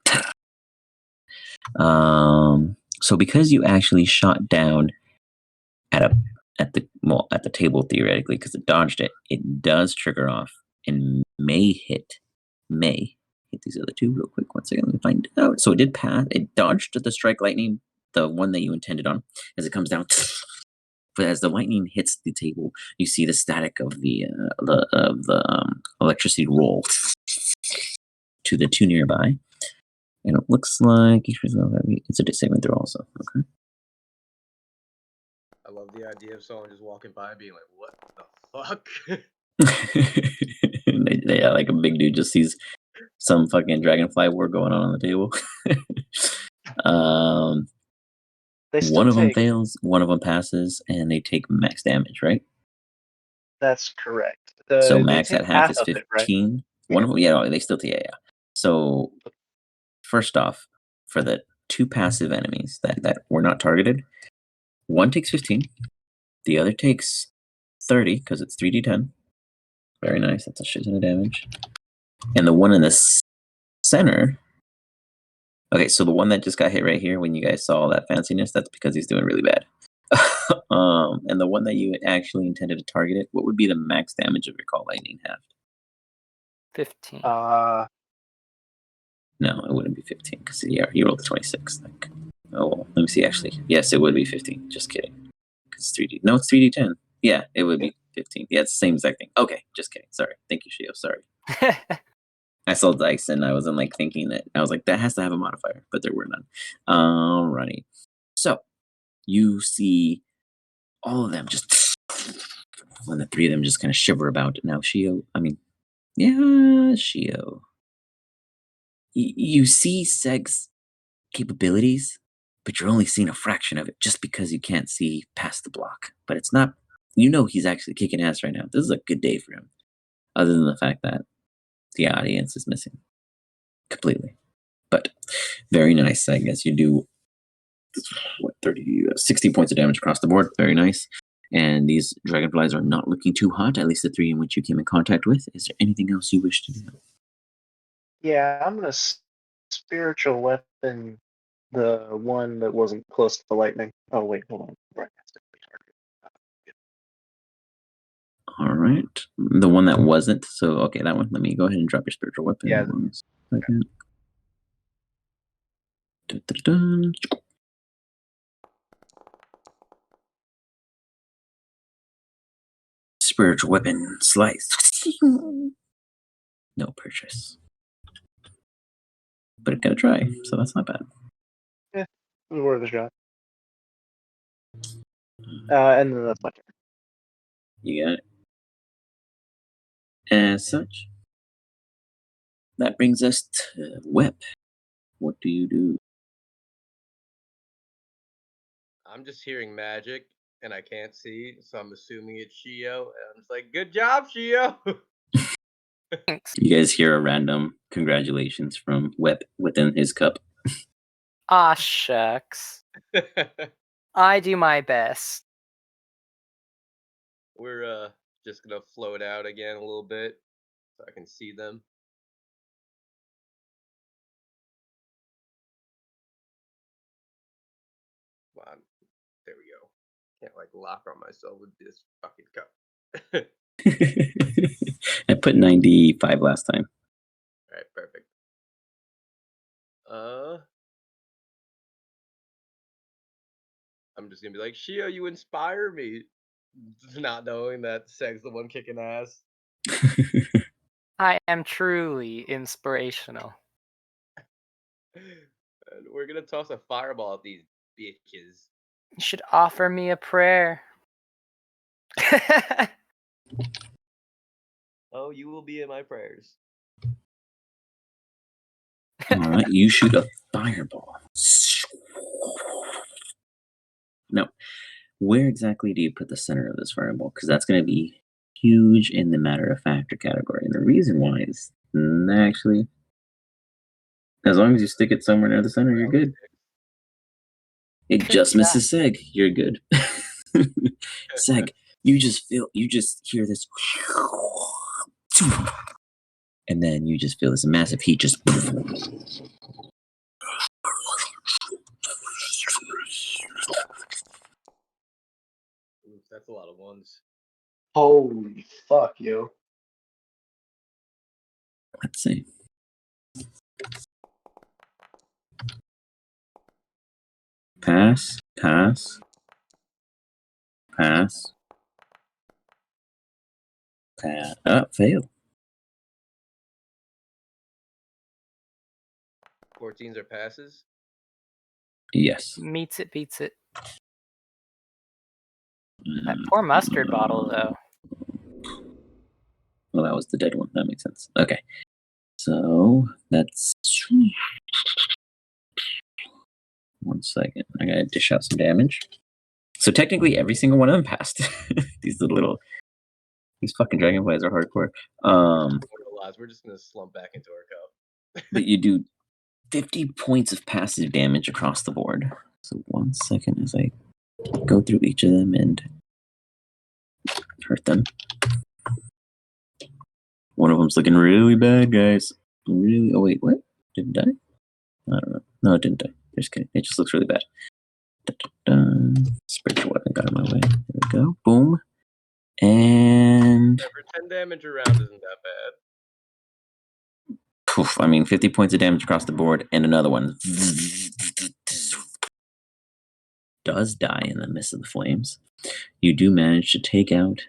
So because you actually shot down at the table theoretically, because it dodged it, it does trigger off and may hit these other two real quick. 1 second, let me find out. So it did pass. It dodged the strike lightning, the one that you intended on, as it comes down. But as the lightning hits the table, you see the static of the electricity roll to the two nearby, and it looks like it's a saving throw also. Okay. I love the idea of someone just walking by and being like, "What the fuck?" Yeah, like a big dude just sees some fucking dragonfly war going on the table. One of them fails, one of them passes, and they take max damage, right? That's correct. So max at half is 15. Right? One of them, yeah, they still take, yeah. So first off, for the two passive enemies that were not targeted, one takes 15, the other takes 30 because it's 3d10. Very nice. That's a shit ton of damage. And the one in the center. Okay, so the one that just got hit right here when you guys saw all that fanciness, that's because he's doing really bad. And the one that you actually intended to target it, what would be the max damage of your call lightning half? 15. No, it wouldn't be 15 because he rolled a 26. Like, oh, well, let me see. Actually, yes, it would be 15. Just kidding. Because 3D. No, it's 3d10. Yeah, it would be 15. Yeah, it's the same exact thing. Okay, just kidding. Sorry. Thank you, Shio. Sorry. I saw dice and I wasn't like thinking that. I was like, that has to have a modifier, but there were none. Alrighty. So you see all of them just, when the three of them just kind of shiver about. Now, Shio, Shio. You see Seg's capabilities, but you're only seeing a fraction of it just because you can't see past the block. But it's not, he's actually kicking ass right now. This is a good day for him, other than the fact that the audience is missing completely. But very nice, I guess. You do 60 points of damage across the board. Very nice. And these dragonflies are not looking too hot, at least the three in which you came in contact with. Is there anything else you wish to do? Yeah, I'm gonna spiritual weapon the one that wasn't close to the lightning. Oh wait, hold on. Right. All right, the one that wasn't. So okay, that one. Let me go ahead and drop your spiritual weapon. Yeah. Second. Dun, dun, dun. Spiritual weapon slice. No purchase. But it got a try, so that's not bad. Yeah, it was worth a shot. And then that's my turn. You got it. As such, that brings us to Whip. What do you do? I'm just hearing magic and I can't see, so I'm assuming it's Shio. And I'm just like, good job, Shio. Thanks. You guys hear a random congratulations from Whip within his cup. Ah, shucks. I do my best. We're just gonna float out again a little bit so I can see them. Come on. There we go. Can't like lock on myself with this fucking cup. I put 95 last time. Alright, perfect. I'm just gonna be like, Shio, you inspire me. Not knowing that Seg's the one kicking ass. I am truly inspirational. And we're gonna toss a fireball at these bitches. You should offer me a prayer. Oh, you will be in my prayers. All right, you shoot a fireball. Now, where exactly do you put the center of this fireball? Because that's going to be huge in the matter of factor category. And the reason why is actually, as long as you stick it somewhere near the center, you're good. It just misses Seg. You're good. Seg, you just hear this. And then you just feel this massive heat just. That's a lot of ones. Holy fuck, you. Let's see. Pass, pass, pass, pass. Fail. 14s are passes. Yes. Meets it, beats it. That poor mustard bottle, though. Well, that was the dead one. That makes sense. Okay. So that's 1 second. I gotta dish out some damage. So technically, every single one of them passed. These fucking dragonflies are hardcore. We're just gonna slump back into our cup. But you do 50 points of passive damage across the board. So 1 second as I go through each of them and hurt them. One of them's looking really bad, guys. Really? Oh wait, what? Did it die? I don't know. No, it didn't die. Just kidding. It just looks really bad. Spiritual weapon got in my way. There we go. Boom. And For 10 damage around isn't that bad. Poof, I mean, 50 points of damage across the board, and another one does die in the midst of the flames. You do manage to take out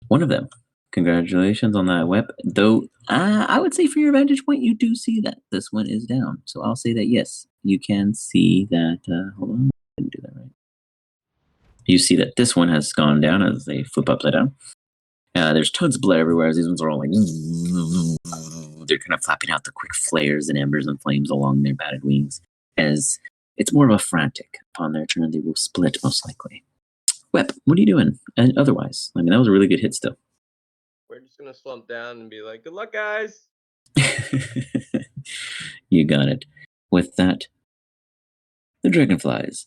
one of them. Congratulations on that weapon. Though, I would say for your vantage point, you do see that this one is down. So I'll say that, yes, you can see that. Hold on, I didn't do that right. You see that this one has gone down as they flip upside down. There's tons of blood everywhere as these ones are all like, they're kind of flapping out the quick flares and embers and flames along their battered wings. As it's more of a frantic. Upon their turn, they will split most likely. Wep, what are you doing? And otherwise, I mean, that was a really good hit still. We're just gonna slump down and be like, "Good luck, guys." You got it. With that, the dragonflies.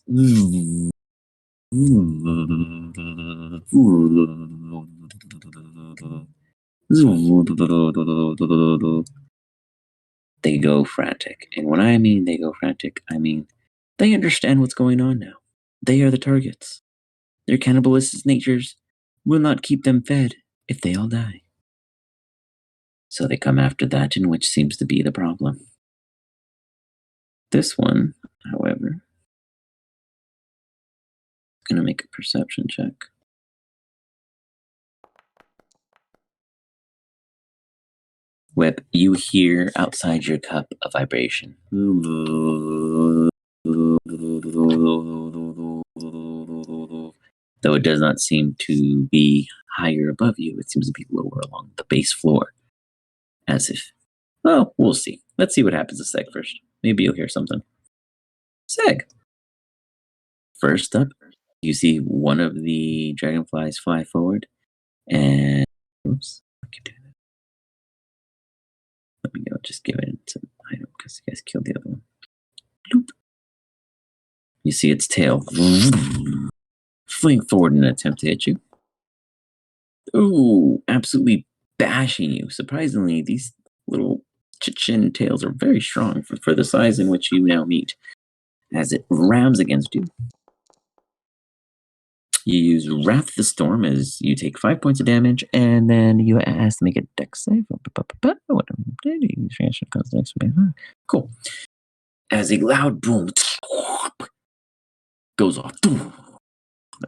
They go frantic. And when I mean they go frantic, I mean they understand what's going on now. They are the targets. Their cannibalistic natures will not keep them fed if they all die. So they come after that in which seems to be the problem. This one, however, is going to make a perception check. Whip, you hear outside your cup a vibration. Though it does not seem to be higher above you, it seems to be lower along the base floor. As if, well, we'll see. Let's see what happens to Seg first. Maybe you'll hear something. Seg. First up, you see one of the dragonflies fly forward, and oops, I can do that. Let me go. Just give it some item because you guys killed the other one. Bloop. You see its tail fling forward in an attempt to hit you. Ooh, absolutely bashing you. Surprisingly, these little chin tails are very strong for the size in which you now meet. As it rams against you, you use Wrath the Storm as you take 5 points of damage, and then you have to make a dex save. Cool. As a loud boom goes off,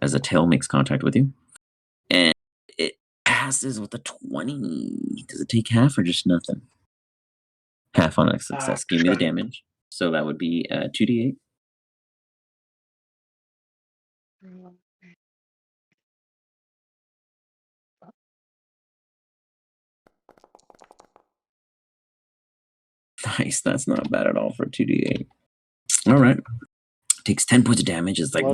as a tail makes contact with you, and it passes with a 20. Does it take half or just nothing? Half on a success. Give me the damage. So that would be 2d8. Nice. That's not bad at all for 2d8. All right. Takes 10 points of damage. It's like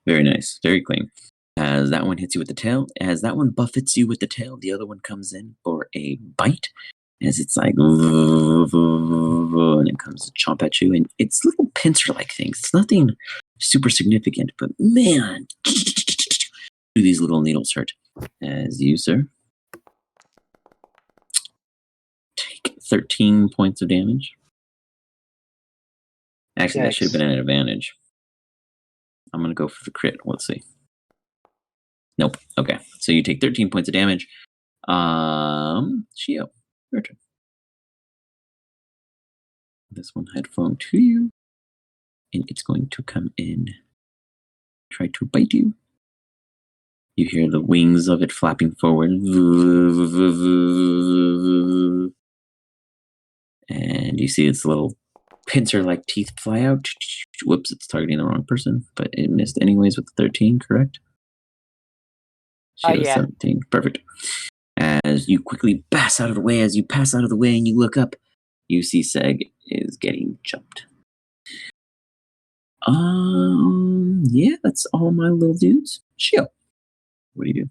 very nice. Very clean. As that one hits you with the tail, as that one buffets you with the tail, the other one comes in for a bite. As it's like, and it comes to chomp at you. And it's little pincer-like things. It's nothing super significant, but man, do these little needles hurt. As you, sir, take 13 points of damage. Actually, that should have been an advantage. I'm gonna go for the crit. Let's see. Nope. Okay. So you take 13 points of damage. Shio, your turn. This one headphone to you, and it's going to come in, try to bite you. You hear the wings of it flapping forward. And you see its little pincer-like teeth fly out. Whoops, it's targeting the wrong person, but it missed anyways with the 13, correct? She was 17. Perfect. As you quickly pass out of the way, and you look up, you see Seg is getting jumped. Yeah, that's all my little dudes. Shio, what do you do?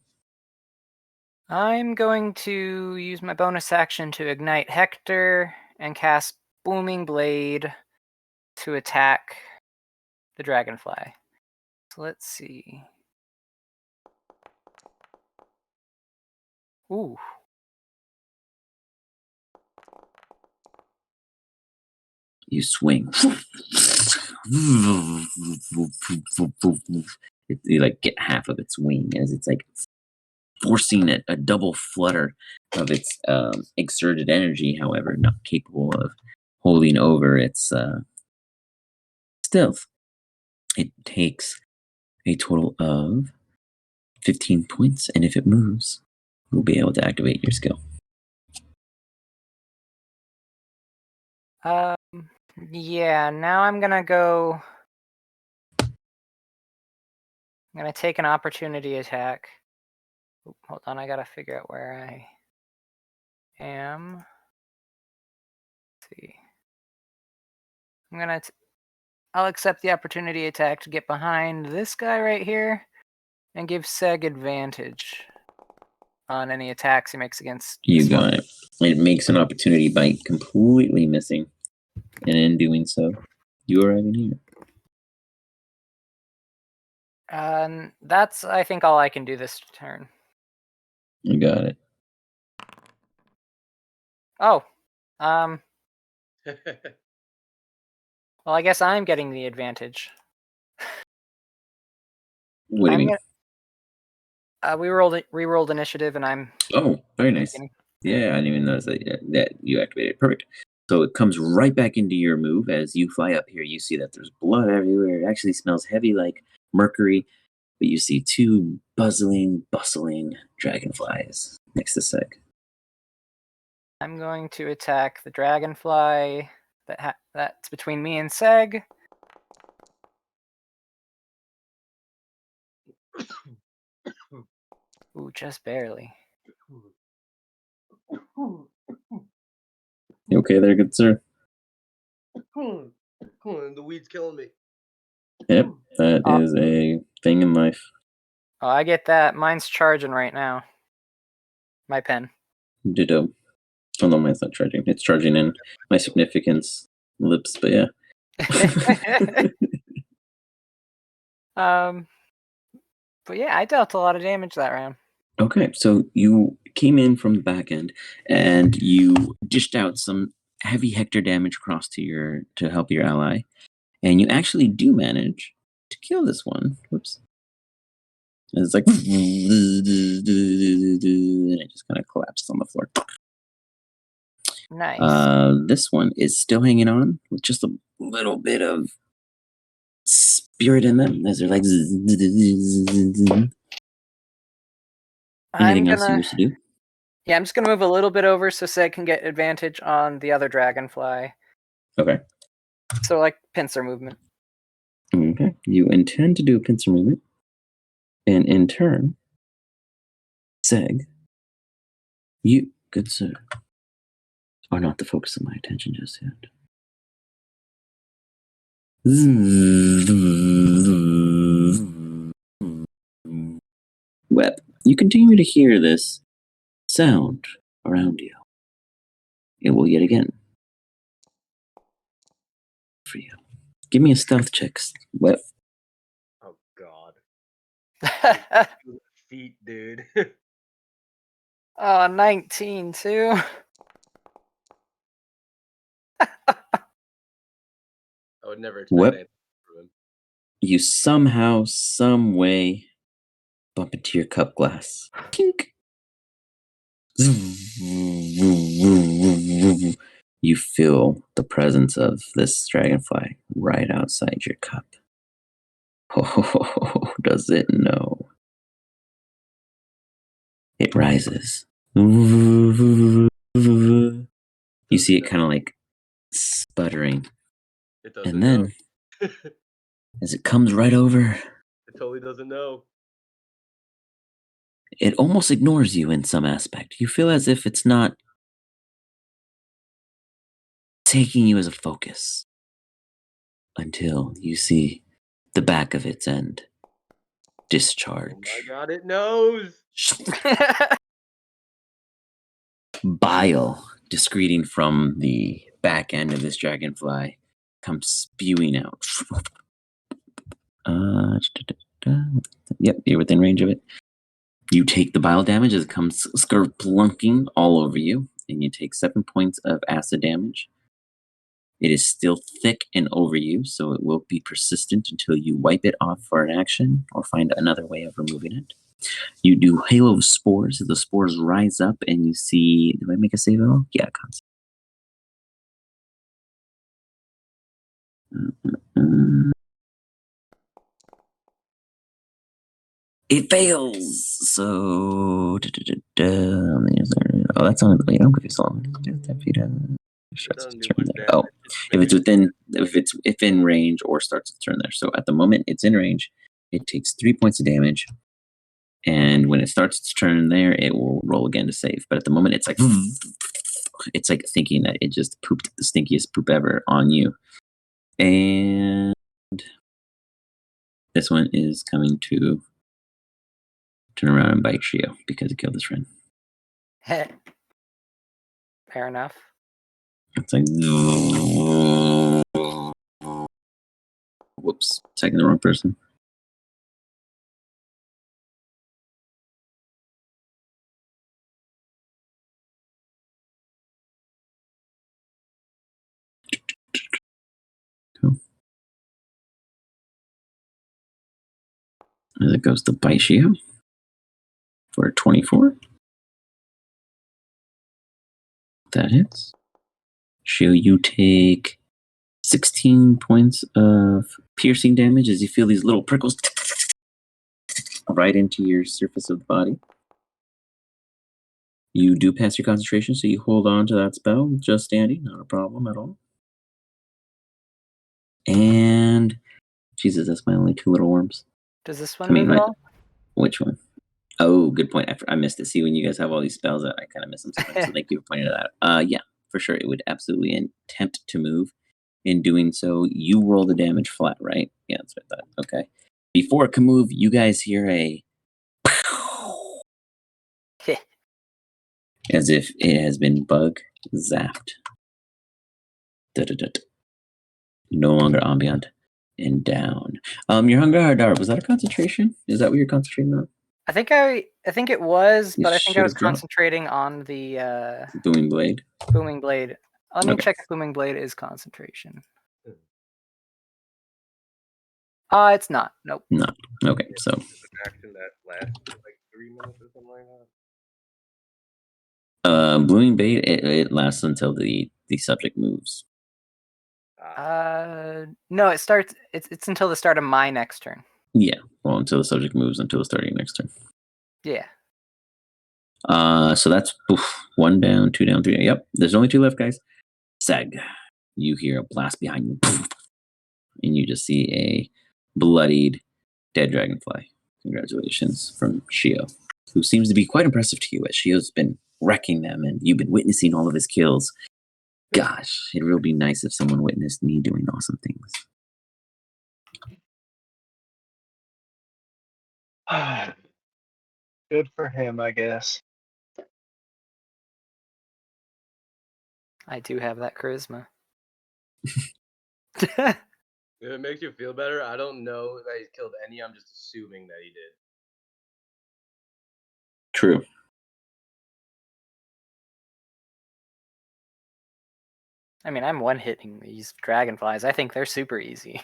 I'm going to use my bonus action to ignite Hector and cast Booming Blade to attack the dragonfly. So let's see. Ooh. You swing. You like get half of its wing as it's like forcing a double flutter of its exerted energy, however, not capable of holding over its stealth. It takes a total of 15 points, and if it moves, you'll be able to activate your skill. Yeah, now I'm gonna go. I'm gonna take an opportunity attack. Oop, hold on, I gotta figure out where I am. Let's see. I'll accept the opportunity attack to get behind this guy right here and give Seg advantage on any attacks he makes against. You got it. It makes an opportunity bite, completely missing, and in doing so, you arrive in here. That's, I think, all I can do this turn. You got it. Oh, well, I guess I'm getting the advantage. What do you mean? We re-rolled initiative, and I'm. Oh, very nice. Yeah, I didn't even notice that you activated. Perfect. So it comes right back into your move as you fly up here. You see that there's blood everywhere. It actually smells heavy like mercury, but you see two bustling dragonflies next to Seg. I'm going to attack the dragonfly that's between me and Seg. Ooh, just barely. You okay there, good sir? The weed's killing me. Yep, that is a thing in life. Oh, I get that. Mine's charging right now. My pen. Ditto. Oh no, mine's not charging. It's charging in my significance lips, but yeah. But yeah, I dealt a lot of damage that round. Okay, so you came in from the back end and you dished out some heavy Hector damage across to help your ally, and you actually do manage to kill this one. Whoops. And it's like and it just kind of collapses on the floor. Nice. This one is still hanging on with just a little bit of spirit in them as they're like. Anything else you wish to do? Yeah, I'm just gonna move a little bit over so Seg can get advantage on the other dragonfly. Okay. So like pincer movement. Okay. You intend to do a pincer movement, and in turn, Seg, you, good sir, are not the focus of my attention just yet. Well, you continue to hear this sound around you. It will yet again for you. Give me a stealth check. Web. Oh God. Feet, dude. Oh, 19 too. I would never expect anything from him. you somehow, some way bump into your cup glass. Tink. You feel the presence of this dragonfly right outside your cup. Oh, does it know? It rises. You see it kind of like sputtering. It doesn't And then, know. as it comes right over, It totally doesn't know. it almost ignores you in some aspect. You feel as if it's not taking you as a focus until you see the back of its end discharge. Oh my god, it knows! Bile discreting from the back end of this dragonfly comes spewing out. Yep, you're within range of it. You take the bile damage as it comes skerplunking all over you, and you take 7 points of acid damage. It is still thick and over you, so it will be persistent until you wipe it off for an action or find another way of removing it. You do Halo of Spores. The spores rise up, and you see. Do I make a save at all? Yeah, constant. It fails. So, oh, that's on. Wait, I'm confused. Oh, if it's within range or starts its turn there. So at the moment it's in range, it takes 3 points of damage, and when it starts its turn there, it will roll again to save. But at the moment, it's like thinking that it just pooped the stinkiest poop ever on you, and this one is coming to turn around and bite Shio because he killed his friend. Fair enough. It's like, whoops, tagging the wrong person. Cool. As it goes to bite Shio for 24. That hits. Shio, you take 16 points of piercing damage as you feel these little prickles right into your surface of the body. You do pass your concentration, so you hold on to that spell, just standing, not a problem at all. And Jesus, that's my only 2 little worms. Does this one move at all? Which one? Oh, good point. I missed it. See, when you guys have all these spells, I kind of miss them sometimes. So thank you for pointing it out. Yeah, for sure. It would absolutely attempt to move. In doing so, you roll the damage flat, right? Yeah, that's what I thought. Okay. Before it can move, you guys hear a as if it has been bug zapped. Da-da-da-da. No longer ambient and down. Your hunger Hadar, was that a concentration? Is that what you're concentrating on? I think it was, but I think I was concentrating on the Booming Blade. Booming Blade. Let me check if Booming Blade is concentration. It's not. Nope. No. Okay, so An action that lasts like 3 minutes or something like that. Blooming Blade, it lasts until the subject moves. No, it starts. It's until the start of my next turn. Yeah, well, until the subject moves until the start of your next turn. Yeah. So that's 1 down, 2 down, 3 down. Yep, there's only 2 left, guys. Sag, you hear a blast behind you, and you just see a bloodied dead dragonfly. Congratulations from Shio, who seems to be quite impressive to you as Shio's been wrecking them and you've been witnessing all of his kills. Gosh, it'd really be nice if someone witnessed me doing awesome things. Good for him, I guess. I do have that charisma. If it makes you feel better, I don't know that he's killed any. I'm just assuming that he did. True. I mean, I'm one-hitting these dragonflies. I think they're super easy.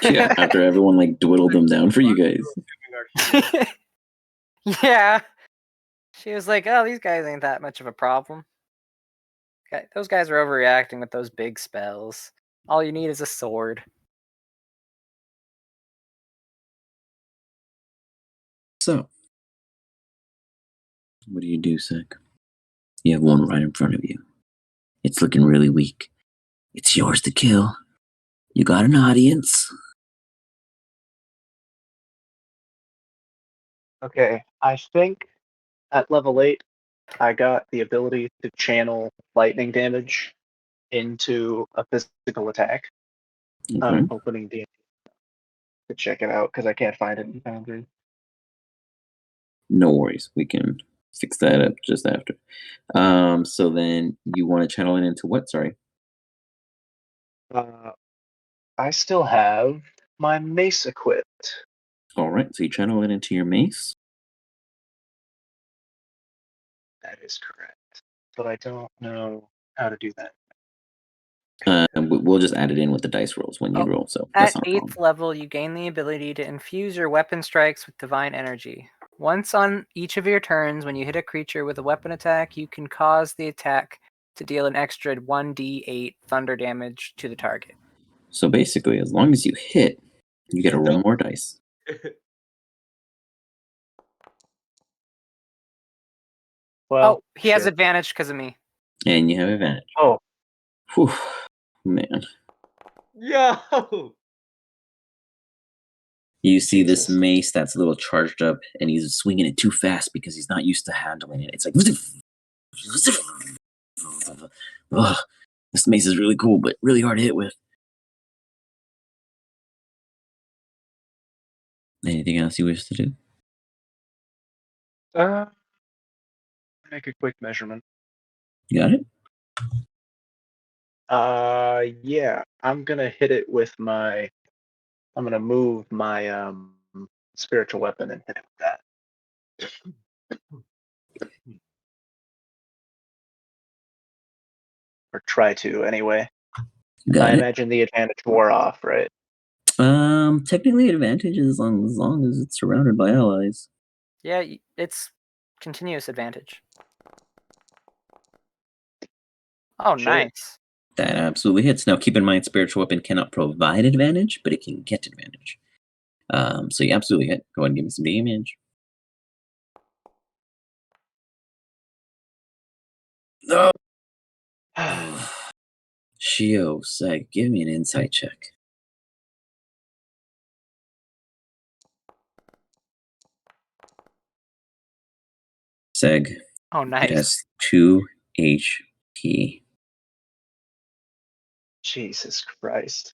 Yeah, after everyone like dwindled them down for you guys. Yeah. She was like, oh, these guys ain't that much of a problem. Okay, those guys are overreacting with those big spells. All you need is a sword. So, what do you do, Sek? You have one right in front of you. It's looking really weak. It's yours to kill. You got an audience. Okay, I think at level 8, I got the ability to channel lightning damage into a physical attack. Okay. I'm opening D to check it out because I can't find it in Foundry. No worries. We can fix that up just after. So then you want to channel it into what? Sorry. I still have my mace equipped. All right. So you channel it into your mace. That is correct. But I don't know how to do that. We'll just add it in with the dice rolls when you roll. So At that's not a 8th problem. level, you gain the ability to infuse your weapon strikes with divine energy. Once on each of your turns, when you hit a creature with a weapon attack, you can cause the attack to deal an extra 1d8 thunder damage to the target. So basically, as long as you hit, you get to roll more dice. Well, oh, he has shit. advantage because of me. And you have advantage. Oh, Whew, man. Yo! You see this Jesus. mace that's a little charged up, and he's swinging it too fast because he's not used to handling it. It's like, ugh, this mace is really cool, but really hard to hit with. Anything else you wish to do? make a quick measurement. You got it? Yeah, I'm gonna hit it with my. I'm gonna move my spiritual weapon and hit it with that. Or try to, anyway. You got I it. imagine the advantage wore off, right? Technically advantage as long as it's surrounded by allies. Yeah, it's continuous advantage. Oh, Shit. nice. That absolutely hits. Now, keep in mind, spiritual weapon cannot provide advantage, but it can get advantage. So you absolutely hit. Go ahead and give me some damage. No. Shio, Seg, give me an insight check. Seg. Oh, nice. It has 2 HP. Jesus Christ.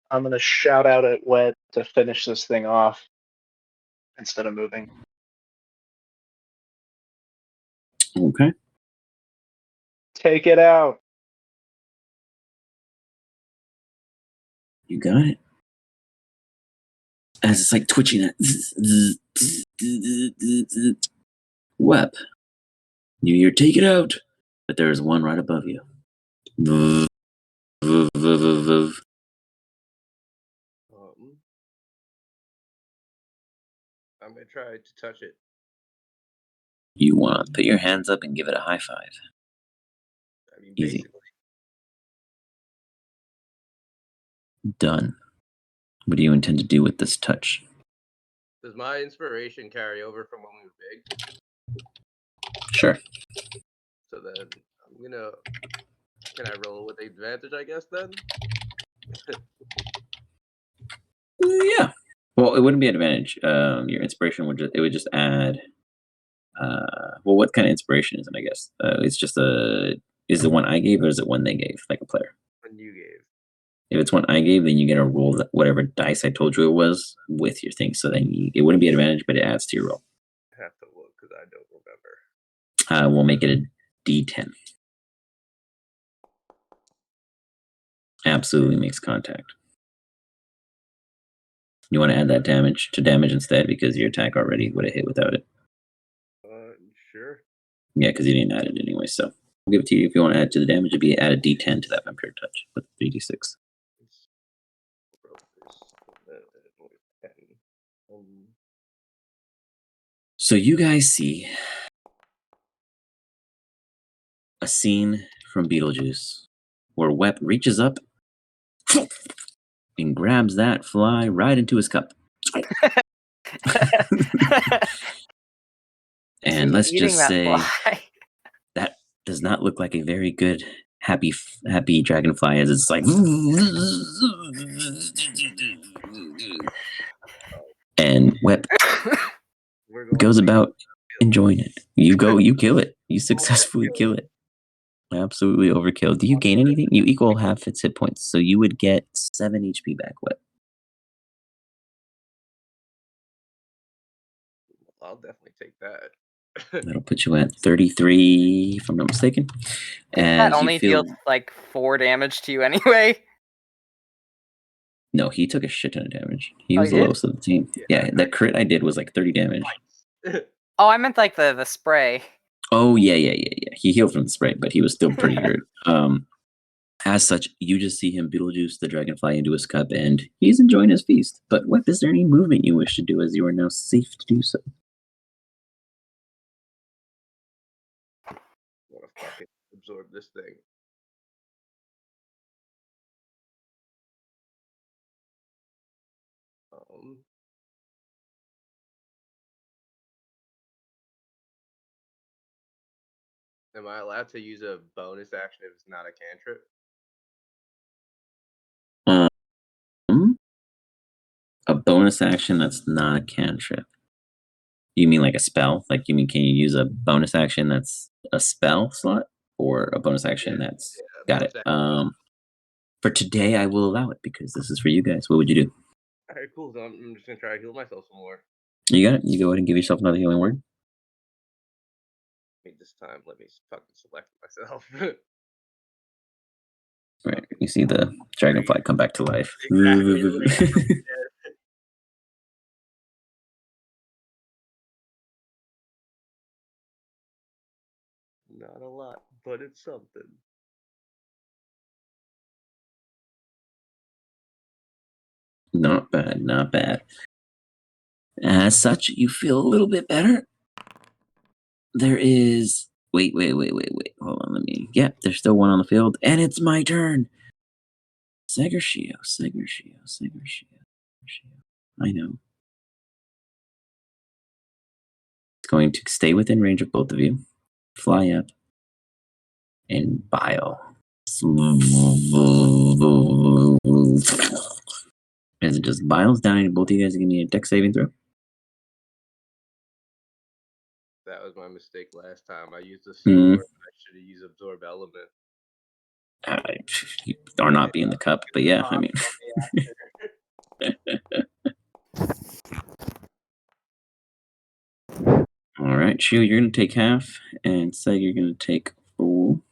I'm gonna shout out at Wet to finish this thing off instead of moving. Okay. Take it out. You got it. As it's like twitching that. Web. You hear, take it out. But there's one right above you. I'm gonna try to touch it. You want to put your hands up and give it a high five. I mean, Easy. basically. Done. What do you intend to do with this touch? Does my inspiration carry over from when we were big? Sure. So then I'm gonna. Can I roll with advantage, I guess, then? Yeah. Well, it wouldn't be an advantage. Your inspiration would just add. Well, what kind of inspiration is it? I guess it's just is it one I gave or is it one they gave, like a player? One you gave. If it's one I gave, then you get to roll whatever dice I told you it was with your thing. So then it wouldn't be an advantage, but it adds to your roll. I have to look because I don't remember. We'll make it a D10. Absolutely makes contact. You want to add that damage to damage instead because your attack already would have hit without it. Sure. Yeah, because you didn't add it anyway. So I'll give it to you if you want to add to the damage. It'd be add a D10 to that vampire touch with 3d6. So you guys see a scene from Beetlejuice where Wep reaches up and grabs that fly right into his cup. And let's just say that does not look like a very good happy dragonfly, as it's like, and Wep goes about enjoying it. You kill it. You successfully kill it. Absolutely overkill. Do you gain anything? You equal half its hit points, so you would get 7 HP back. Wep. I'll definitely take that. That'll put you at 33, if I'm not mistaken. And that only deals like 4 damage to you anyway. No, he took a shit ton of damage. He was the lowest of the team. Yeah, that crit I did was like 30 damage. Oh, I meant like the spray. Oh yeah. He healed from the spray, but he was still pretty hurt. As such, you just see him Beetlejuice the dragonfly into his cup, and he's enjoying his feast. But Wep, is there any movement you wish to do, as you are now safe to do so? I want to fucking absorb this thing. Am I allowed to use a bonus action if it's not a cantrip? A bonus action that's not a cantrip. You mean like a spell? Like, you mean, can you use a bonus action that's a spell slot, or a bonus action that's got it? For today, I will allow it because this is for you guys. What would you do? All right, cool. So I'm just gonna try to heal myself some more. You got it. You go ahead and give yourself another healing word. This time, let me fucking select myself. Right. You see the dragonfly come back to life. Exactly. Not a lot, but it's something. Not bad, not bad. As such, you feel a little bit better. There is... Wait. Hold on, let me... Yeah, there's still one on the field, and it's my turn! Segershio. I know. It's going to stay within range of both of you. Fly up. And bile. As it just biles down, and both of you guys give me a dex saving throw. That was my mistake last time. I used a sword. I should have used absorb element. You are not being the cup, but yeah, I mean. All right, Shio, you're going to take half, and Seg, you're going to take full.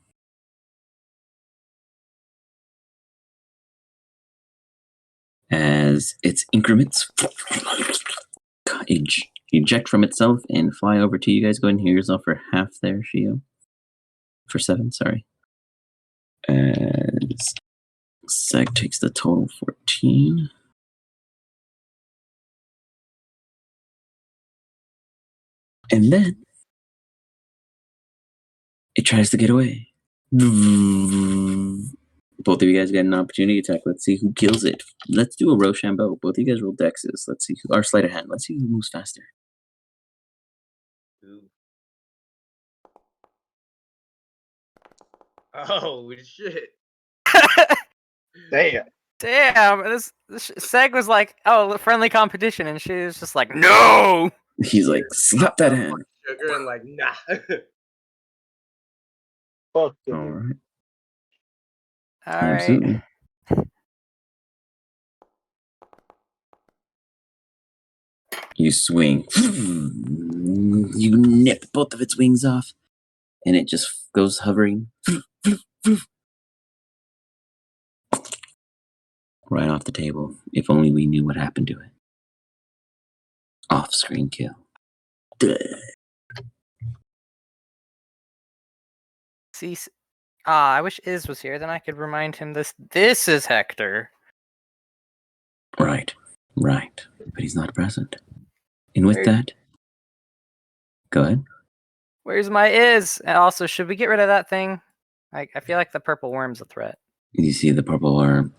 As its increments eject from itself and fly over to you guys. Go ahead and heal yourself for half there, Shio. For 7, sorry. As Seg takes the total 14. And then it tries to get away. Both of you guys get an opportunity attack. Let's see who kills it. Let's do a Rochambeau. Both of you guys roll dexes. Let's see who, or sleight of hand. Let's see who moves faster. Ooh. Oh shit! Damn! This Seg was like, "Oh, friendly competition," and she was just like, "No." He's like, "Slap that hand." Sugar and like, nah. Fuck. All right. All Absolutely. right. You swing. You nip both of its wings off, and it just goes hovering right off the table. If only we knew what happened to it. Off-screen kill. See, I wish Iz was here. Then I could remind him this. This is Hector. Right. But he's not present. And with that, Go ahead. Where's my is? And also, should we get rid of that thing? I feel like the purple worm's a threat. You see the purple worm.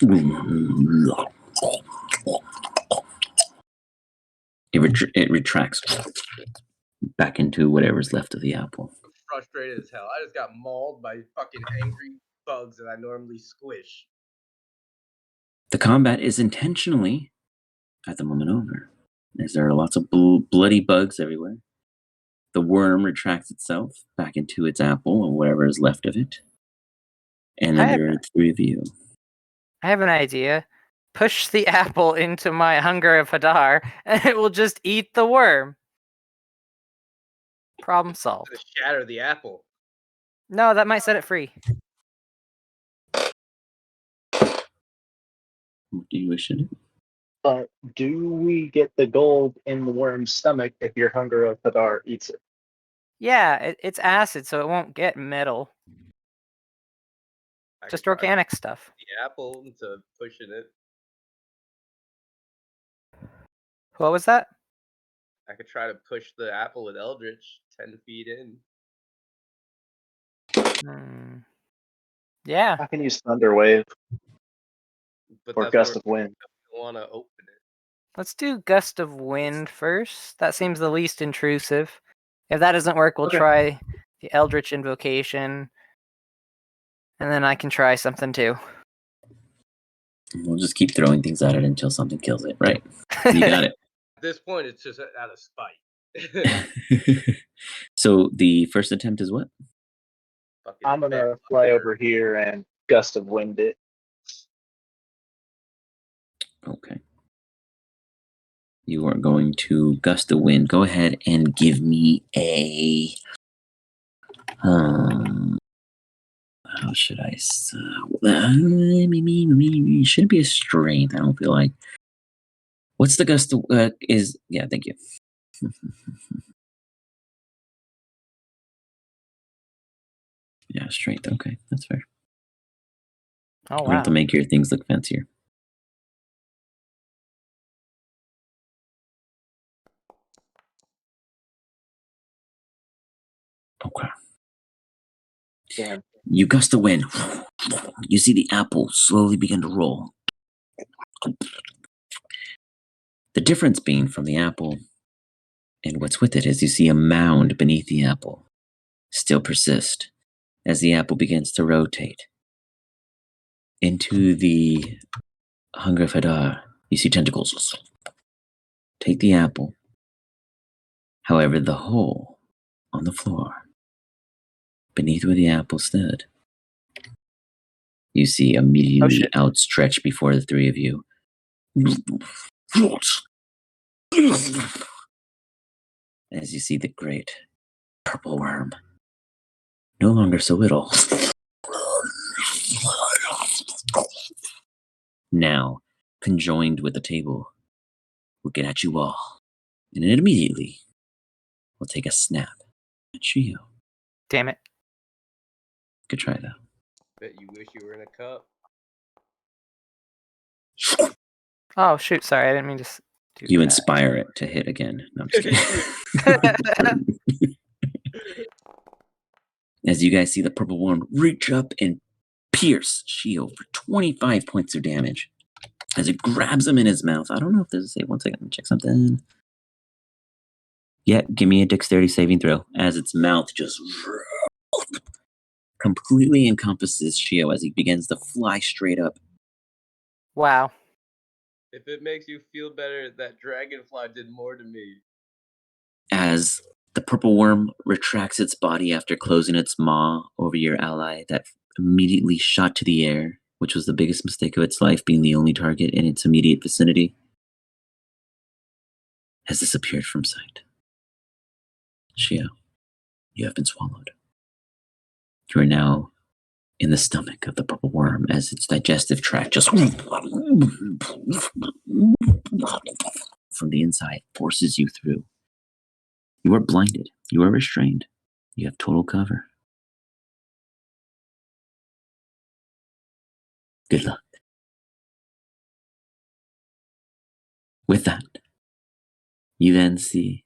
It retracts back into whatever's left of the apple. I'm frustrated as hell. I just got mauled by fucking angry bugs that I normally squish. The combat is intentionally, at the moment, over, as there are lots of bloody bugs everywhere. The worm retracts itself back into its apple or whatever is left of it. And then there are 3 of you. I have an idea. Push the apple into my Hunger of Hadar, and it will just eat the worm. Problem solved. To shatter the apple. No, that might set it free. What do you wish to do? But do we get the gold in the worm's stomach if your Hunger of Hadar eats it? Yeah, it's acid, so it won't get metal. Just organic stuff. The apple into pushing it. What was that? I could try to push the apple with Eldritch 10 feet in. Yeah. I can use Thunder Wave But or Gust of Wind. I want to open it. Let's do Gust of Wind first. That seems the least intrusive. If that doesn't work, we'll try the Eldritch Invocation. And then I can try something too. We'll just keep throwing things at it until something kills it, right? You got it. At this point, it's just out of spite. So the first attempt is what? I'm going to fly over here and Gust of Wind it. Okay. You are going to Gust of Wind. Go ahead and give me a... how should I... should it be a strength? I don't feel like... What's the Gust of... Yeah, thank you. Yeah, strength. Okay, that's fair. Oh, wow. You have to make your things look fancier. Okay. Damn. You gust of wind. You see the apple slowly begin to roll. The difference being from the apple and what's with it is you see a mound beneath the apple still persist as the apple begins to rotate. Into the Hunger of Hadar, you see tentacles. Take the apple. However, the hole on the floor, beneath where the apple stood, you see immediately outstretched before the 3 of you. As you see the great purple worm, no longer so little, now conjoined with the table, looking at you all, and it immediately will take a snap at Shio. Damn it. Good try, though. Bet you wish you were in a cup. Oh, shoot. Sorry, I didn't mean to do You that. inspire it to hit again. No, I'm just kidding. As you guys see the purple worm reach up and pierce Shio for 25 points of damage. As it grabs him in his mouth. I don't know if there's a save. 1 second, let me check something. Yeah, give me a dexterity saving throw. As its mouth just completely encompasses Shio as he begins to fly straight up. Wow. If it makes you feel better, that dragonfly did more to me. As the purple worm retracts its body after closing its maw over your ally that immediately shot to the air, which was the biggest mistake of its life, being the only target in its immediate vicinity, has disappeared from sight. Shio, you have been swallowed. You are now in the stomach of the purple worm as its digestive tract just from the inside forces you through. You are blinded. You are restrained. You have total cover. Good luck. With that, you then see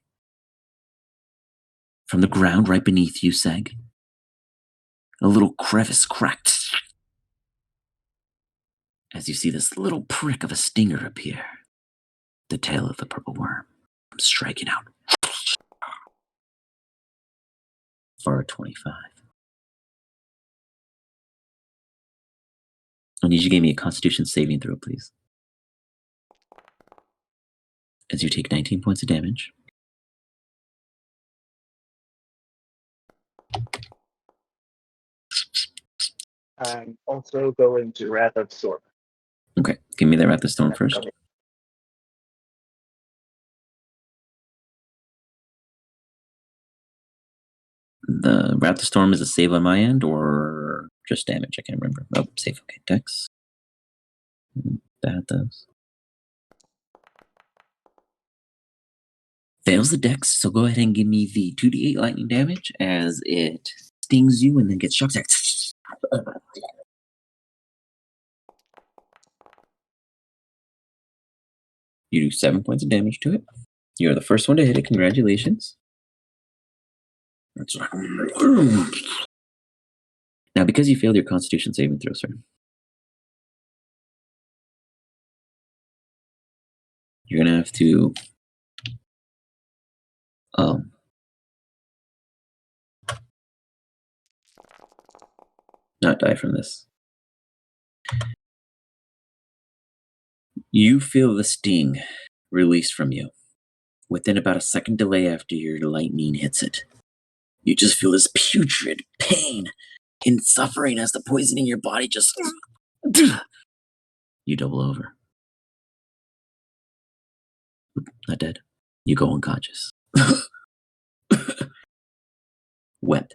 From the ground right beneath you, Seg, a little crevice cracked as you see this little prick of a stinger appear. The tail of the purple worm striking out for a 25. I need you to give me a Constitution saving throw, please. As you take 19 points of damage. I'm also going to Wrath of Storm. Okay, give me the Wrath of Storm first. Okay. The Wrath of Storm is a save on my end or just damage? I can't remember. Oh, save. Okay, Dex. That does. Fails the Dex, so go ahead and give me the 2d8 lightning damage as it stings you and then gets shocked. You do 7 points of damage to it. You're the first one to hit it. Congratulations. That's right. Now, because you failed your Constitution saving throw, sir, you're gonna have to not die from this. You feel the sting released from you within about a second delay after your lightning hits it. You just feel this putrid pain and suffering as the poison in your body just... You double over. Not dead. You go unconscious. Wet.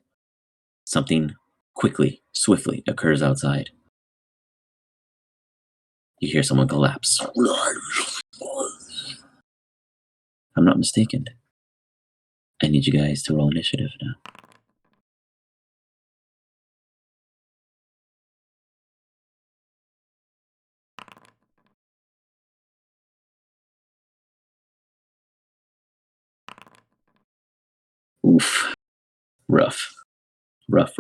Something quickly, swiftly occurs outside. You hear someone collapse. I'm not mistaken. I need you guys to roll initiative now. Oof. Rough. Rough.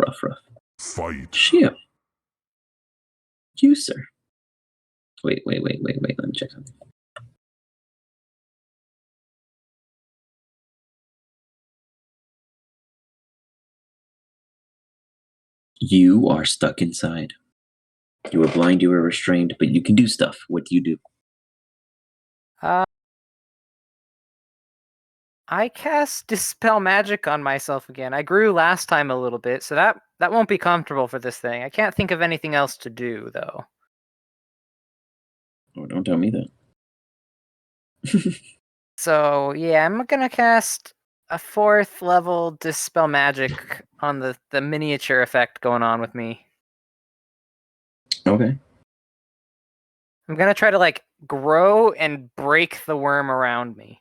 Fight. Shia. You, sir. Wait. Let me check something. You are stuck inside. You are blind, you are restrained, but you can do stuff. What do you do? I cast Dispel Magic on myself again. I grew last time a little bit, so that won't be comfortable for this thing. I can't think of anything else to do, though. Oh, don't tell me that. So, yeah, I'm gonna cast a 4th level Dispel Magic on the miniature effect going on with me. Okay. I'm gonna try to, like, grow and break the worm around me.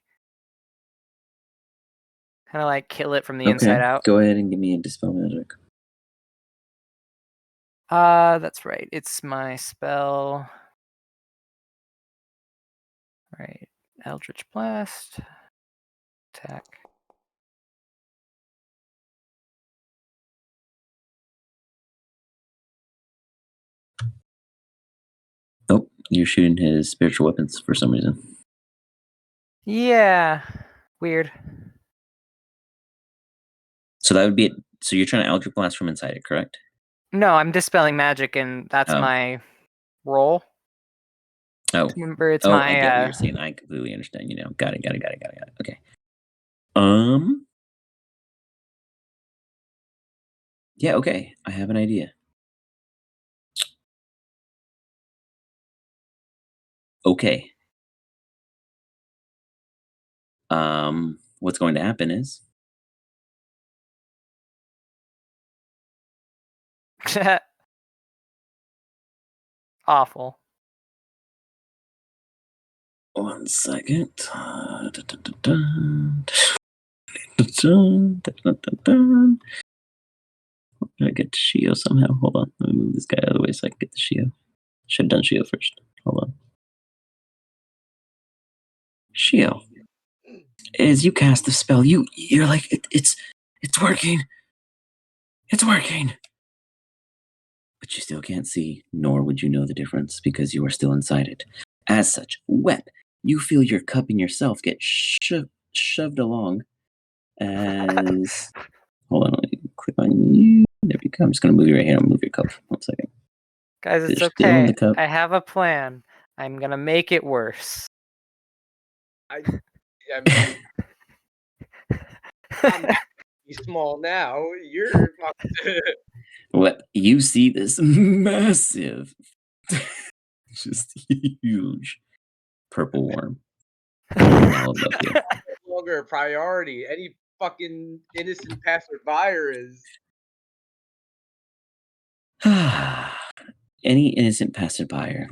Kind of, like, kill it from the inside out. Go ahead and give me a Dispel Magic. That's right. It's my spell. Right. Eldritch Blast. Attack. Oh, you're shooting his spiritual weapons for some reason. Yeah. Weird. So that would be it. So you're trying to Eldritch Blast from inside it, correct? No, I'm dispelling magic, and that's my roll. Oh. Remember, it's I get what you're saying. I completely understand you now. Got it. Okay. Yeah, okay. I have an idea. Okay. What's going to happen is Awful. 1 second. I get to Shio somehow. Hold on. Let me move this guy out of the way so I can get to Shio. Should have done Shio first. Hold on. Shio. As you cast the spell, you're like it's It's working! It's working! But you still can't see, nor would you know the difference because you are still inside it. As such, Web, you feel your cup and yourself get shoved along as... Hold on, let me click on you. There we go. I'm just going to move you right here. I'll move your cup. 1 second. Guys, it's You're still in okay. the cup. I have a plan. I'm gonna make it worse. I mean, I'm small now. You're What you see this massive, just huge purple worm now above you. no longer a priority. Any fucking innocent passerby is. Any innocent passerby.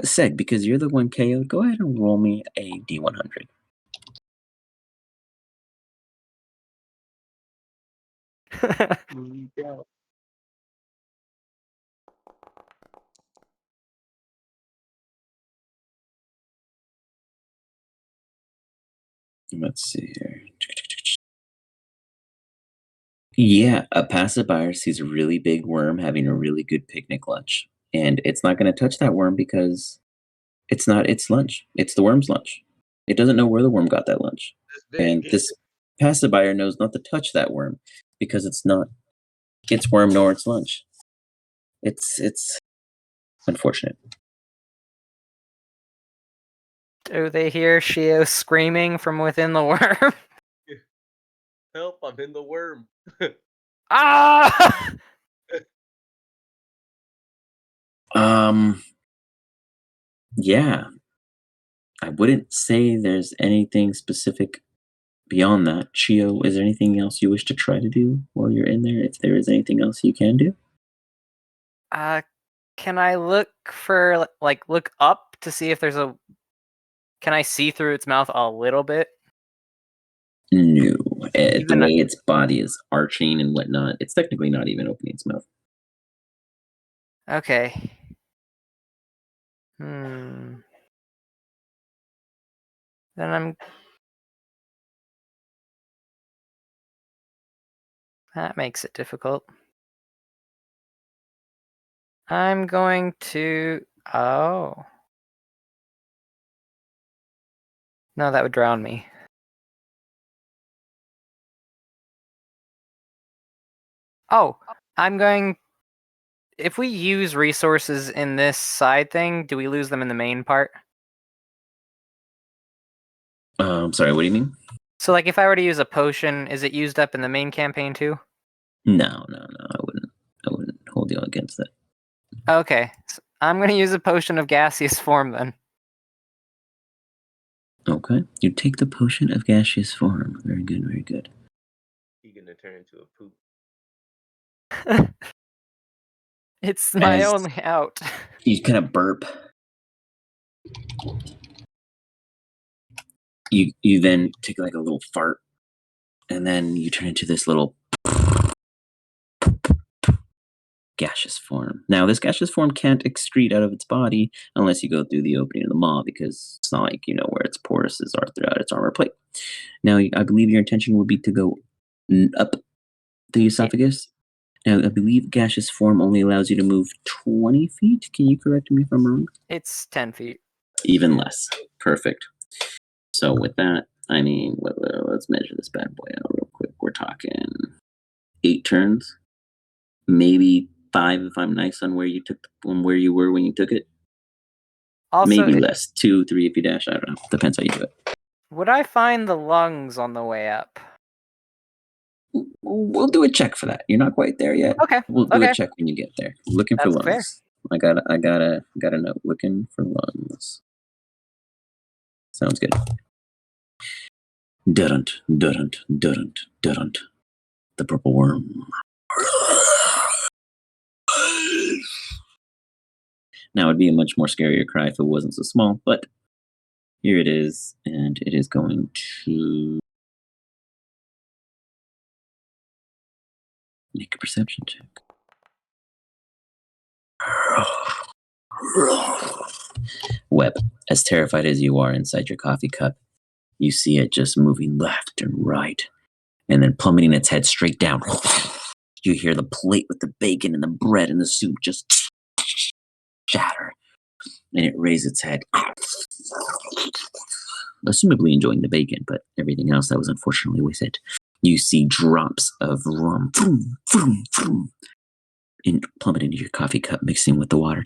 Seg, because you're the one KO'd, go ahead and roll me a D100. Yeah. Let's see here. Yeah, a passerby sees a really big worm having a really good picnic lunch. And it's not going to touch that worm because it's not its lunch. It's the worm's lunch. It doesn't know where the worm got that lunch. And this passerby knows not to touch that worm because it's not its worm nor its lunch. It's unfortunate. Do they hear Shio screaming from within the worm? Help, I'm in the worm. Ah! Yeah. I wouldn't say there's anything specific beyond that. Chio, is there anything else you wish to try to do while you're in there? If there is anything else you can do? Can I look for, like, look up to see if there's a... Can I see through its mouth a little bit? No. The Even way its body is arching and whatnot, it's technically not even opening its mouth. Okay. Then that makes it difficult. I'm going to... Oh. No, that would drown me. Oh, I'm going... If we use resources in this side thing, do we lose them in the main part? Sorry, what do you mean? So, like, if I were to use a potion, is it used up in the main campaign too? No, I wouldn't hold you against that. Okay, so I'm going to use a potion of gaseous form then. Okay, you take the potion of gaseous form. Very good, very good. He's gonna turn into a poop. It's my only out. You kind of burp. You then take like a little fart, and then you turn into this little gaseous form. Now, this gaseous form can't excrete out of its body unless you go through the opening of the maw, because it's not like you know where its porises are throughout its armor plate. Now, I believe your intention would be to go up the esophagus. Now, I believe gaseous form only allows you to move 20 feet. Can you correct me if I'm wrong? It's 10 feet. Even less. Perfect. So with that, I mean, let's measure this bad boy out real quick. We're talking 8 turns, maybe 5 if I'm nice on where you took, on where you were when you took it. Also, maybe less, 2, 3 if you dash. I don't know. Depends how you do it. Would I find the lungs on the way up? We'll do a check for that. You're not quite there yet. Okay. We'll do a check when you get there. Looking for lungs. Fair. I got a note. Looking for lungs. Sounds good. Durunt. The purple worm. Now it'd be a much more scarier cry if it wasn't so small, but here it is, and it is going to make a perception check. Webb, as terrified as you are inside your coffee cup, you see it just moving left and right, and then plummeting its head straight down. You hear the plate with the bacon and the bread and the soup just shatter, and it raises its head, assumably enjoying the bacon, but everything else that was unfortunately with it. You see drops of rum vroom, vroom, vroom, and plummet into your coffee cup, mixing with the water.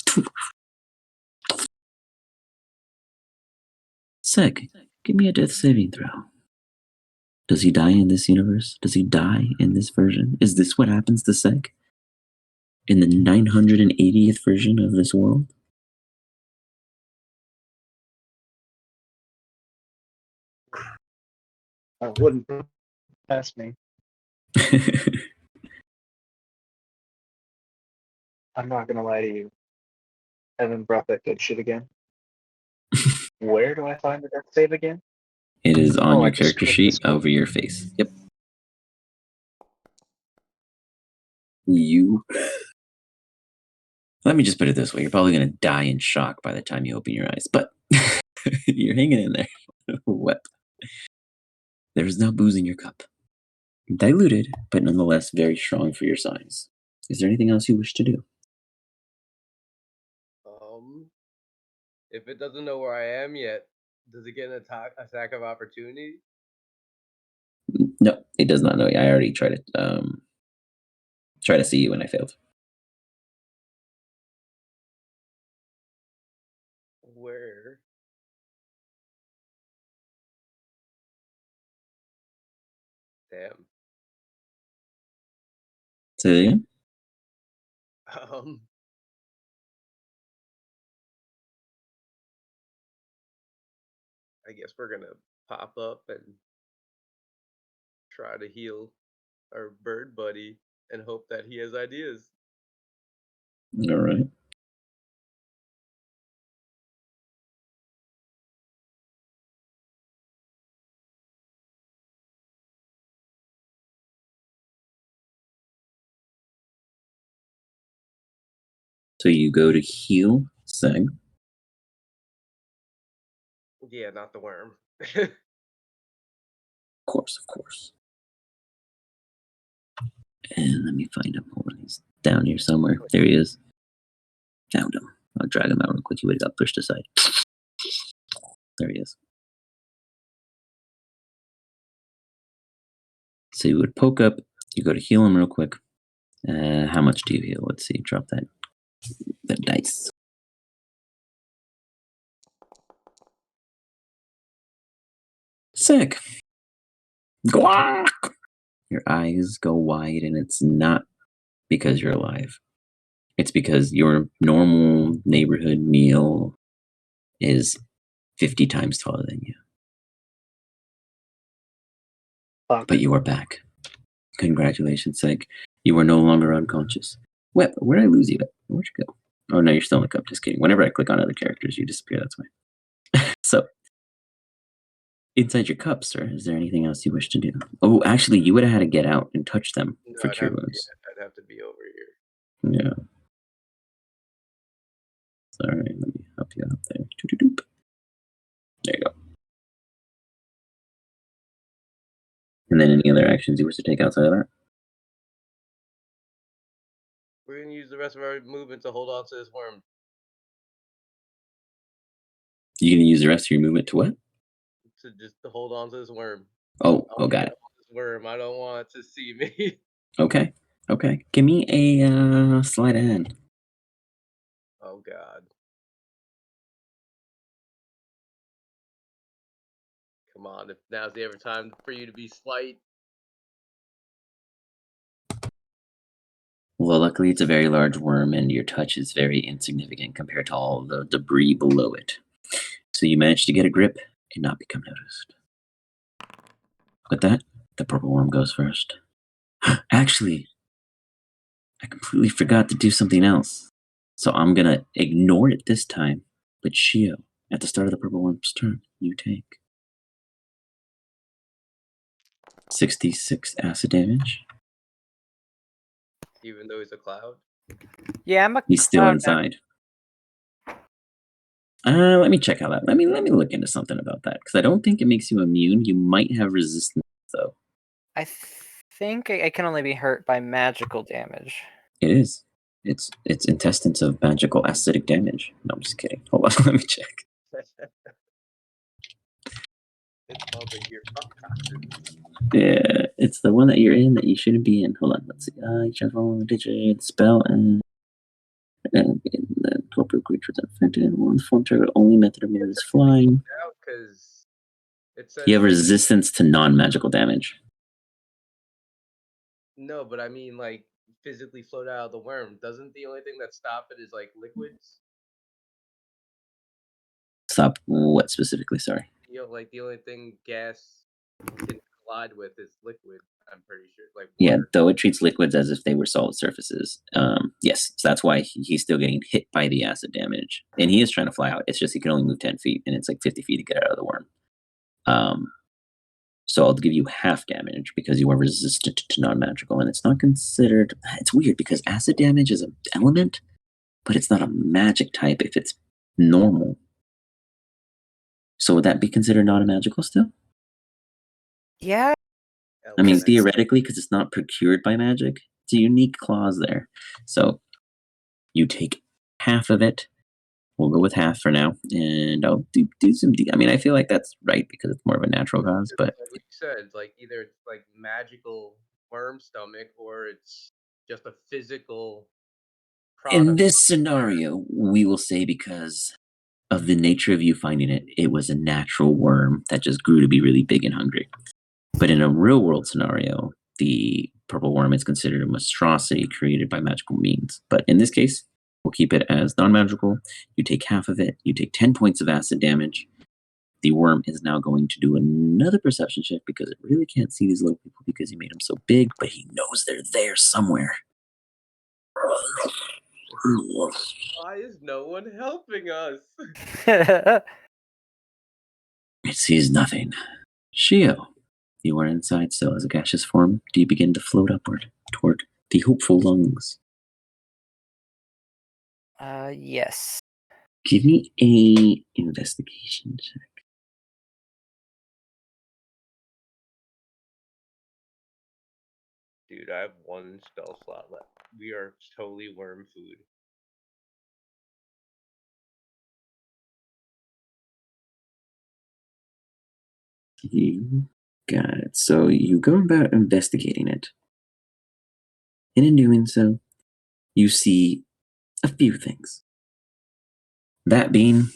Seg, give me a death saving throw. Does he die in this universe? Does he die in this version? Is this what happens to Seg? In the 980th version of this world? I wouldn't pass me. I'm not gonna lie to you. Evan brought that good shit again. Where do I find the death save again? It is on your I just character clicked sheet this one. over your face. Yep. You. Let me just put it this way. You're probably going to die in shock by the time you open your eyes, but you're hanging in there. What? There is now booze in your cup. Diluted, but nonetheless very strong for your size. Is there anything else you wish to do? If it doesn't know where I am yet, does it get an attack of opportunity? No, it does not know. I already tried to see you and I failed. Where? Damn. Say it again? I guess we're gonna pop up and try to heal our bird buddy and hope that he has ideas. All right. So you go to heal Seg. Yeah, not the worm. Of course. And let me find him. Hold on, he's down here somewhere. There he is. Found him. I'll drag him out real quick. He would have got pushed aside. There he is. So you would poke up. You go to heal him real quick. How much do you heal? Let's see. Drop that dice. Sick. Guac! Your eyes go wide, and it's not because you're alive. It's because your normal neighborhood meal is 50 times taller than you. But you are back. Congratulations, Seg. You are no longer unconscious. Where did I lose you? Where'd you go? Oh, no, you're still in the cup. Just kidding. Whenever I click on other characters, you disappear. That's why. So, inside your cup, sir, is there anything else you wish to do? Oh, actually, you would have had to get out and touch them for cure wounds. I'd have to be over here. Yeah. Sorry, let me help you out there. Doop. There you go. And then any other actions you wish to take outside of that? We're going to use the rest of our movement to hold on to this worm. You're going to use the rest of your movement to what? To hold on to this worm. Oh, got it. This worm. I don't want it to see me. Okay. Give me a sleight of hand. Oh, God. Come on, if now's the ever time for you to be slight. Well, luckily it's a very large worm, and your touch is very insignificant compared to all the debris below it. So you managed to get a grip and not become noticed. With that, the purple worm goes first. Actually, I completely forgot to do something else. So I'm going to ignore it this time. But Shio, at the start of the purple worm's turn, you take 66 acid damage. Even though he's a cloud? Yeah, he's still inside. Let me check out that. Let me look into something about that, because I don't think it makes you immune. You might have resistance, though. I think I can only be hurt by magical damage. It is. It's intestines of magical acidic damage. No, I'm just kidding. Hold on, let me check. It's called the Gear Fuck Toxin. Yeah, it's the one that you're in that you shouldn't be in. Hold on, let's see. You try following the digit, spell, and the corporate creature that's affected. One form target only method of movement is flying. Because it says You have resistance to non-magical damage. No, but I mean, like, physically float out of the worm. Doesn't the only thing that stop it is like liquids? Stop what specifically? Sorry. You know, like the only thing gas can collide with is liquid. I'm pretty sure, like Yeah, water. though it treats liquids as if they were solid surfaces. Yes, so that's why he's still getting hit by the acid damage, and he is trying to fly out. It's just he can only move 10 feet, and it's like 50 feet to get out of the worm. So I'll give you half damage because you are resistant to non-magical, and it's not considered. It's weird because acid damage is an element, but it's not a magic type if it's normal. So would that be considered non-magical still? Yeah. I mean, theoretically, because it's not procured by magic, it's a unique clause there. So you take half of it. We'll go with half for now, and I'll do some. I mean, I feel like that's right because it's more of a natural cause. But like you said, like either it's like magical worm stomach or it's just a physical product. in this scenario, we will say because of the nature of you finding it, it was a natural worm that just grew to be really big and hungry. But in a real world scenario, the purple worm is considered a monstrosity created by magical means. But in this case, we'll keep it as non-magical. You take half of it. You take 10 points of acid damage. The worm is now going to do another perception check because it really can't see these little people because you made them so big, but he knows they're there somewhere. Why is no one helping us? It sees nothing. Shio, you are inside still as a gaseous form. Do you begin to float upward toward the hopeful lungs? Yes. Give me a investigation check. Dude, I have one spell slot left. We are totally worm food. You got it. So you go about investigating it. And in doing so, you see a few things. That being,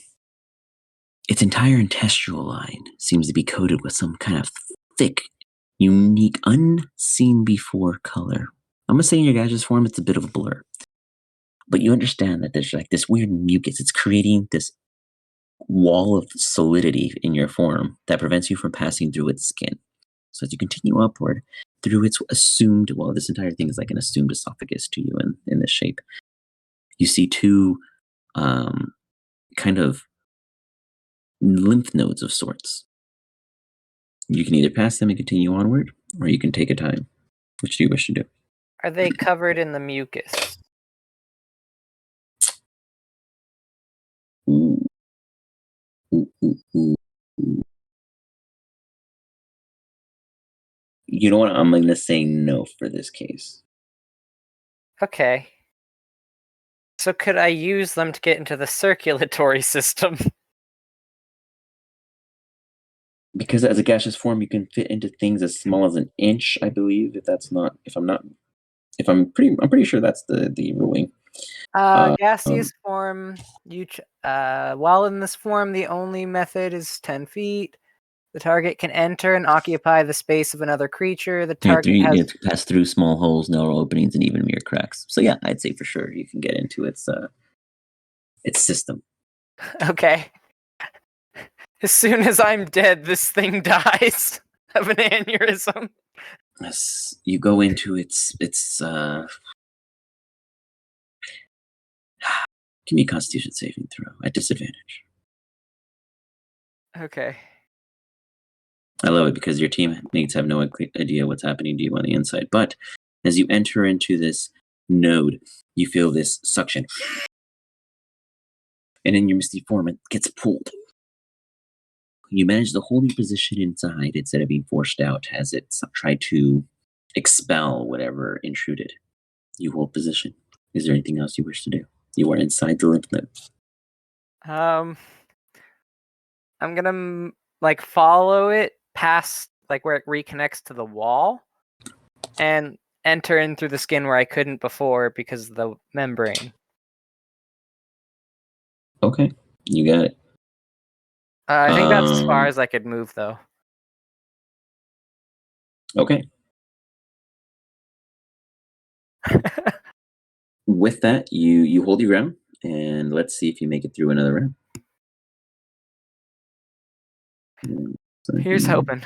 its entire intestinal line seems to be coated with some kind of thick, unique, unseen before color. I'm gonna say in your guys' form, it's a bit of a blur. But you understand that there's like this weird mucus. It's creating this wall of solidity in your form that prevents you from passing through its skin. So as you continue upward through its assumed, well, this entire thing is like an assumed esophagus to you in this shape. You see two kind of lymph nodes of sorts. You can either pass them and continue onward, or you can take a time. Which do you wish to do? Are they covered in the mucus? Ooh. Ooh, ooh, ooh, ooh. You know what? I'm going to say no for this case. Okay. So could I use them to get into the circulatory system? Because as a gaseous form, you can fit into things as small as an inch, I believe. I'm pretty sure that's the ruling. Gaseous form. While in this form, the only method is 10 feet. The target can enter and occupy the space of another creature. The target You has have to pass through small holes, narrow openings, and even mere cracks. So yeah, I'd say for sure you can get into its system. Okay. As soon as I'm dead, this thing dies of an aneurysm. Yes, you go into its give me a Constitution saving throw at disadvantage. Okay. I love it because your teammates have no idea what's happening to you on the inside. But as you enter into this node, you feel this suction. And in your misty form, it gets pulled. you manage to hold your position inside instead of being forced out as it tried to expel whatever intruded. You hold position. Is there anything else you wish to do? You are inside the lymph node. I'm gonna like follow it past like where it reconnects to the wall, and enter in through the skin where I couldn't before because of the membrane. Okay, you got it. I think that's as far as I could move, though. Okay. With that, you hold your ground, and let's see if you make it through another round. Here's hoping.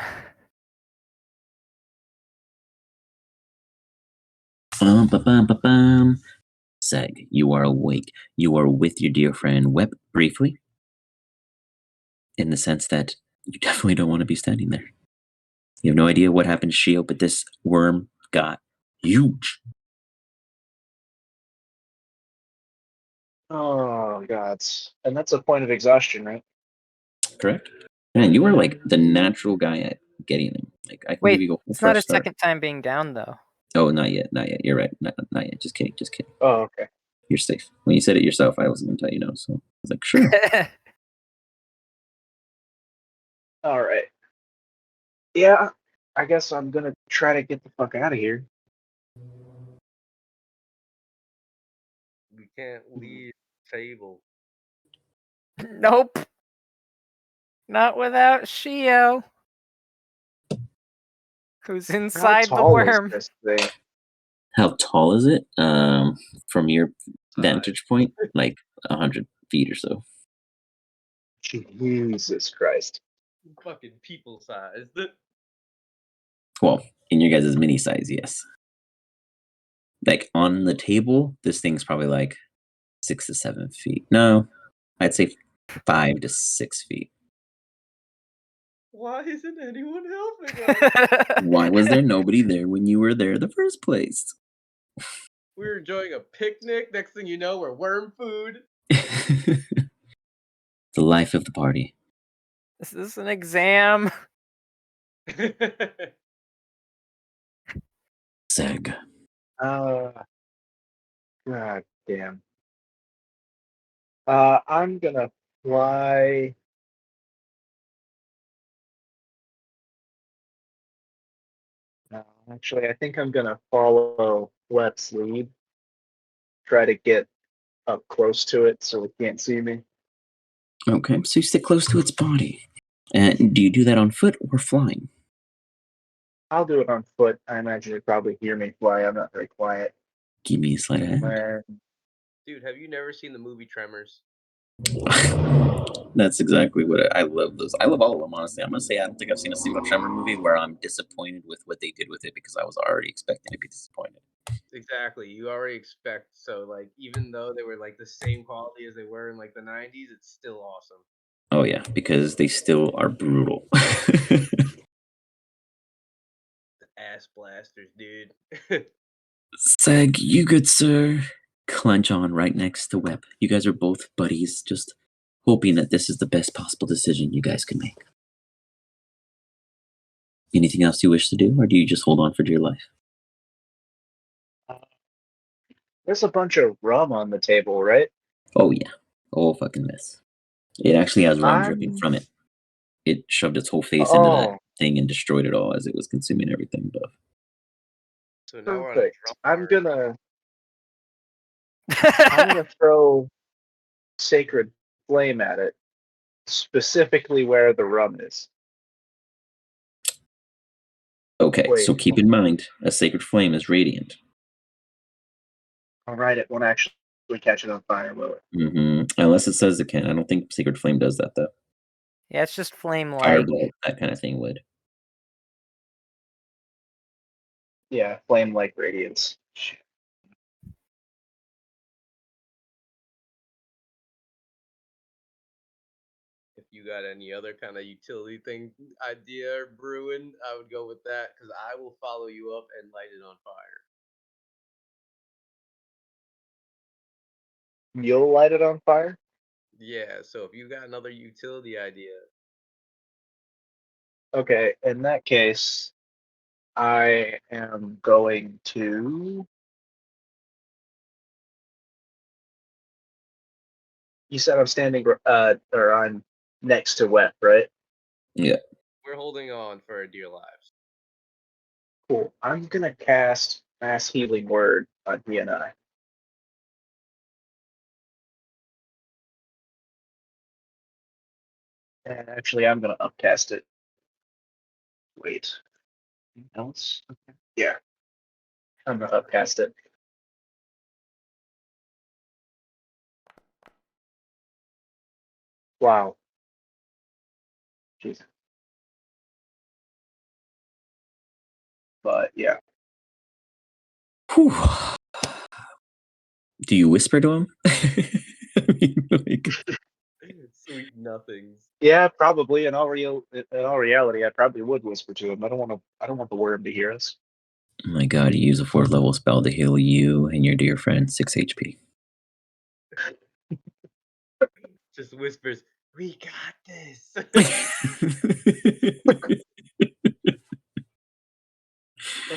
Seg, you are awake. You are with your dear friend Web briefly, in the sense that you definitely don't want to be standing there. You have no idea what happened to Shio, but this worm got huge. Oh god. And that's a point of exhaustion, right? Correct. Man, you were like the natural guy at getting them. Like I can give Wait, you a it's fresh not a start. second time being down, though. Oh, not yet, not yet. You're right. Not yet. Just kidding. Just kidding. Oh, okay. You're safe. When you said it yourself, I wasn't gonna tell you no. So I was like, sure. All right. Yeah, I guess I'm gonna try to get the fuck out of here. We can't leave the table. Nope. Not without Shio, who's How inside the tall is worm. this thing? How tall is it? From your Size. vantage point, like 100 feet or so. Jesus Christ. Fucking people sized. Well, in your guys' mini size, yes. Like on the table, this thing's probably like 6 to 7 feet. No, I'd say 5 to 6 feet. Why isn't anyone helping us? Why was there nobody there when you were there in the first place? We were enjoying a picnic. Next thing you know, we're worm food. The life of the party. Is this an exam? Seg. God damn. I'm gonna fly. Actually, I think I'm gonna follow Let's lead. Try to get up close to it so it can't see me. Okay, so you stick close to its body. And do you do that on foot or flying? I'll do it on foot. I imagine you'd probably hear me fly. I'm not very quiet. Give me a sleight of hand. Dude, have you never seen the movie Tremors? That's exactly what I love those. I love all of them, honestly. I'm gonna say I don't think I've seen a single Tremor movie where I'm disappointed with what they did with it because I was already expecting to be disappointed. Exactly. You already expect, so like even though they were like the same quality as they were in like the 90s, it's still awesome. Oh yeah, because they still are brutal. Ass blasters, dude. Seg, you good sir. Clench on right next to Webb. You guys are both buddies, just hoping that this is the best possible decision you guys can make. Anything else you wish to do, or do you just hold on for dear life? There's a bunch of rum on the table, right? Oh yeah. Oh fucking mess. It actually has rum dripping I'm. from it. It shoved its whole face into that Oh, thing and destroyed it all as it was consuming everything. But So now we're on a perfect. drum I'm party. gonna throw sacred flame at it, specifically where the rum is. okay, so Wait, keep in mind, a sacred flame is radiant. all right, it won't actually catch it on fire, will it? Unless it says it can. I don't think sacred flame does that though. Yeah, it's just flame like. Fireball, that kind of thing would. Yeah, flame like radiance. Shit. If you got any other kind of utility thing idea or brewing, I would go with that because I will follow you up and light it on fire. You'll light it on fire? Yeah, so if you got another utility idea, Okay, in that case, I am going to. You said I'm standing, or I'm next to Wet, right? Yeah. We're holding on for our dear lives. Cool. I'm gonna cast Mass Healing Word on he and I. And actually, I'm gonna upcast it. Wait. Anything else? Okay. Yeah, I'm gonna upcast it. Wow. Jeez. But yeah. Whew. Do you whisper to him? I mean, like, Sweet nothings. Yeah, probably. In all reality, I probably would whisper to him. I don't want to. I don't want the worm to hear us. oh my god, you use a 4th level spell to heal you and your dear friend 6 HP. Just whispers, "We got this."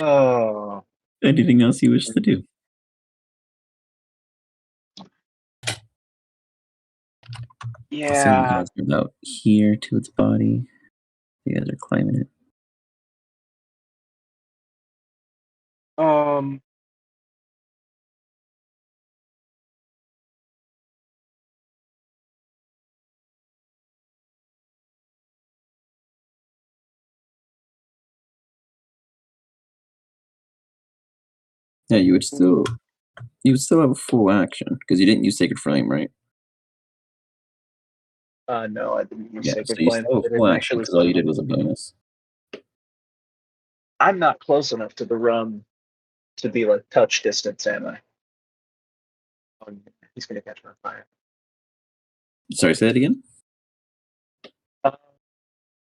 Oh. Anything else you wish to do? So you Yeah. guys are about here to its body. You guys are climbing it. Um. Yeah, you would still have a full action because you didn't use Sacred Flame, right? No, I didn't use Yeah, so Sacred you Flame. still have I a full didn't action actually because all you summon. did was a bonus. I'm not close enough to the rum to be like touch distance, am I? Oh, he's gonna catch my fire. Sorry, say that again. Uh,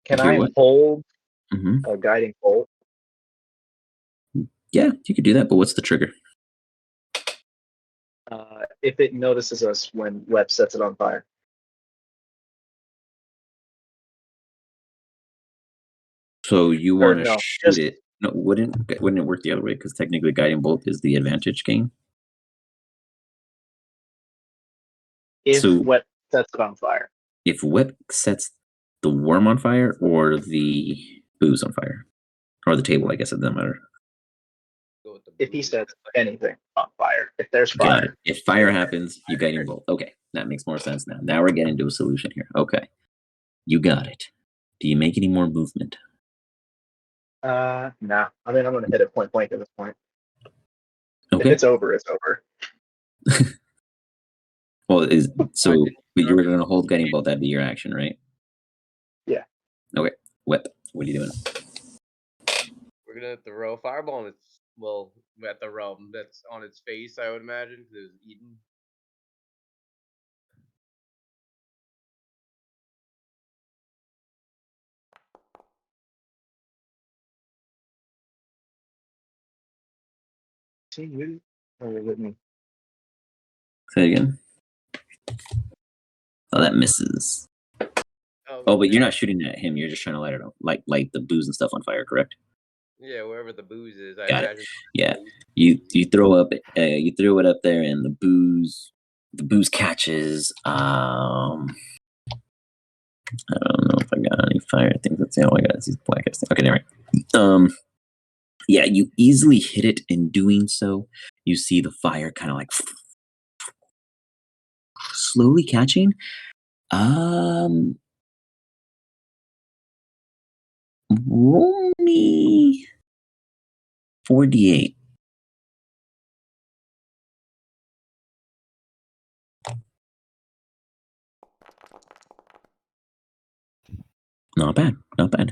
can Do I what? hold Mm-hmm. a guiding bolt? Yeah, you could do that, but what's the trigger? If it notices us when Web sets it on fire. So you Or want to no, shoot just it? No, wouldn't it work the other way? Because technically, guiding bolt is the advantage gain. if So Web sets it on fire. if Whip sets the worm on fire or the booze on fire, or the table, I guess it doesn't matter. Go with the If he booze. sets anything on fire, if there's Got it. fire. If fire happens, you guiding bolt. Okay, that makes more sense now. Now we're getting to a solution here. Okay, you got it. Do you make any more movement? Nah. I mean, I'm gonna hit it point blank at this point. If Okay. it's over, it's over. Well, so Why didn't you were already- going to hold guiding bolt. That'd be your action, right? Yeah. Okay. Whip. What are you doing? We're gonna throw a fireball on its at the rum that's on its face, I would imagine, because it was eaten. See you. Or with me. Say it again. Oh, that misses. Oh, but you're not shooting at him. You're just trying to light it up, light the booze and stuff on fire, correct? Yeah, wherever the booze is, I Got it. imagine. Yeah. You throw you throw it up there, and the booze catches. I don't know if I got any fire things. Let's see. Oh, I got these black things. Okay, never mind. Yeah, you easily hit it. In doing so, you see the fire kind of like slowly catching. Roll me 4d8. Not bad. Not bad.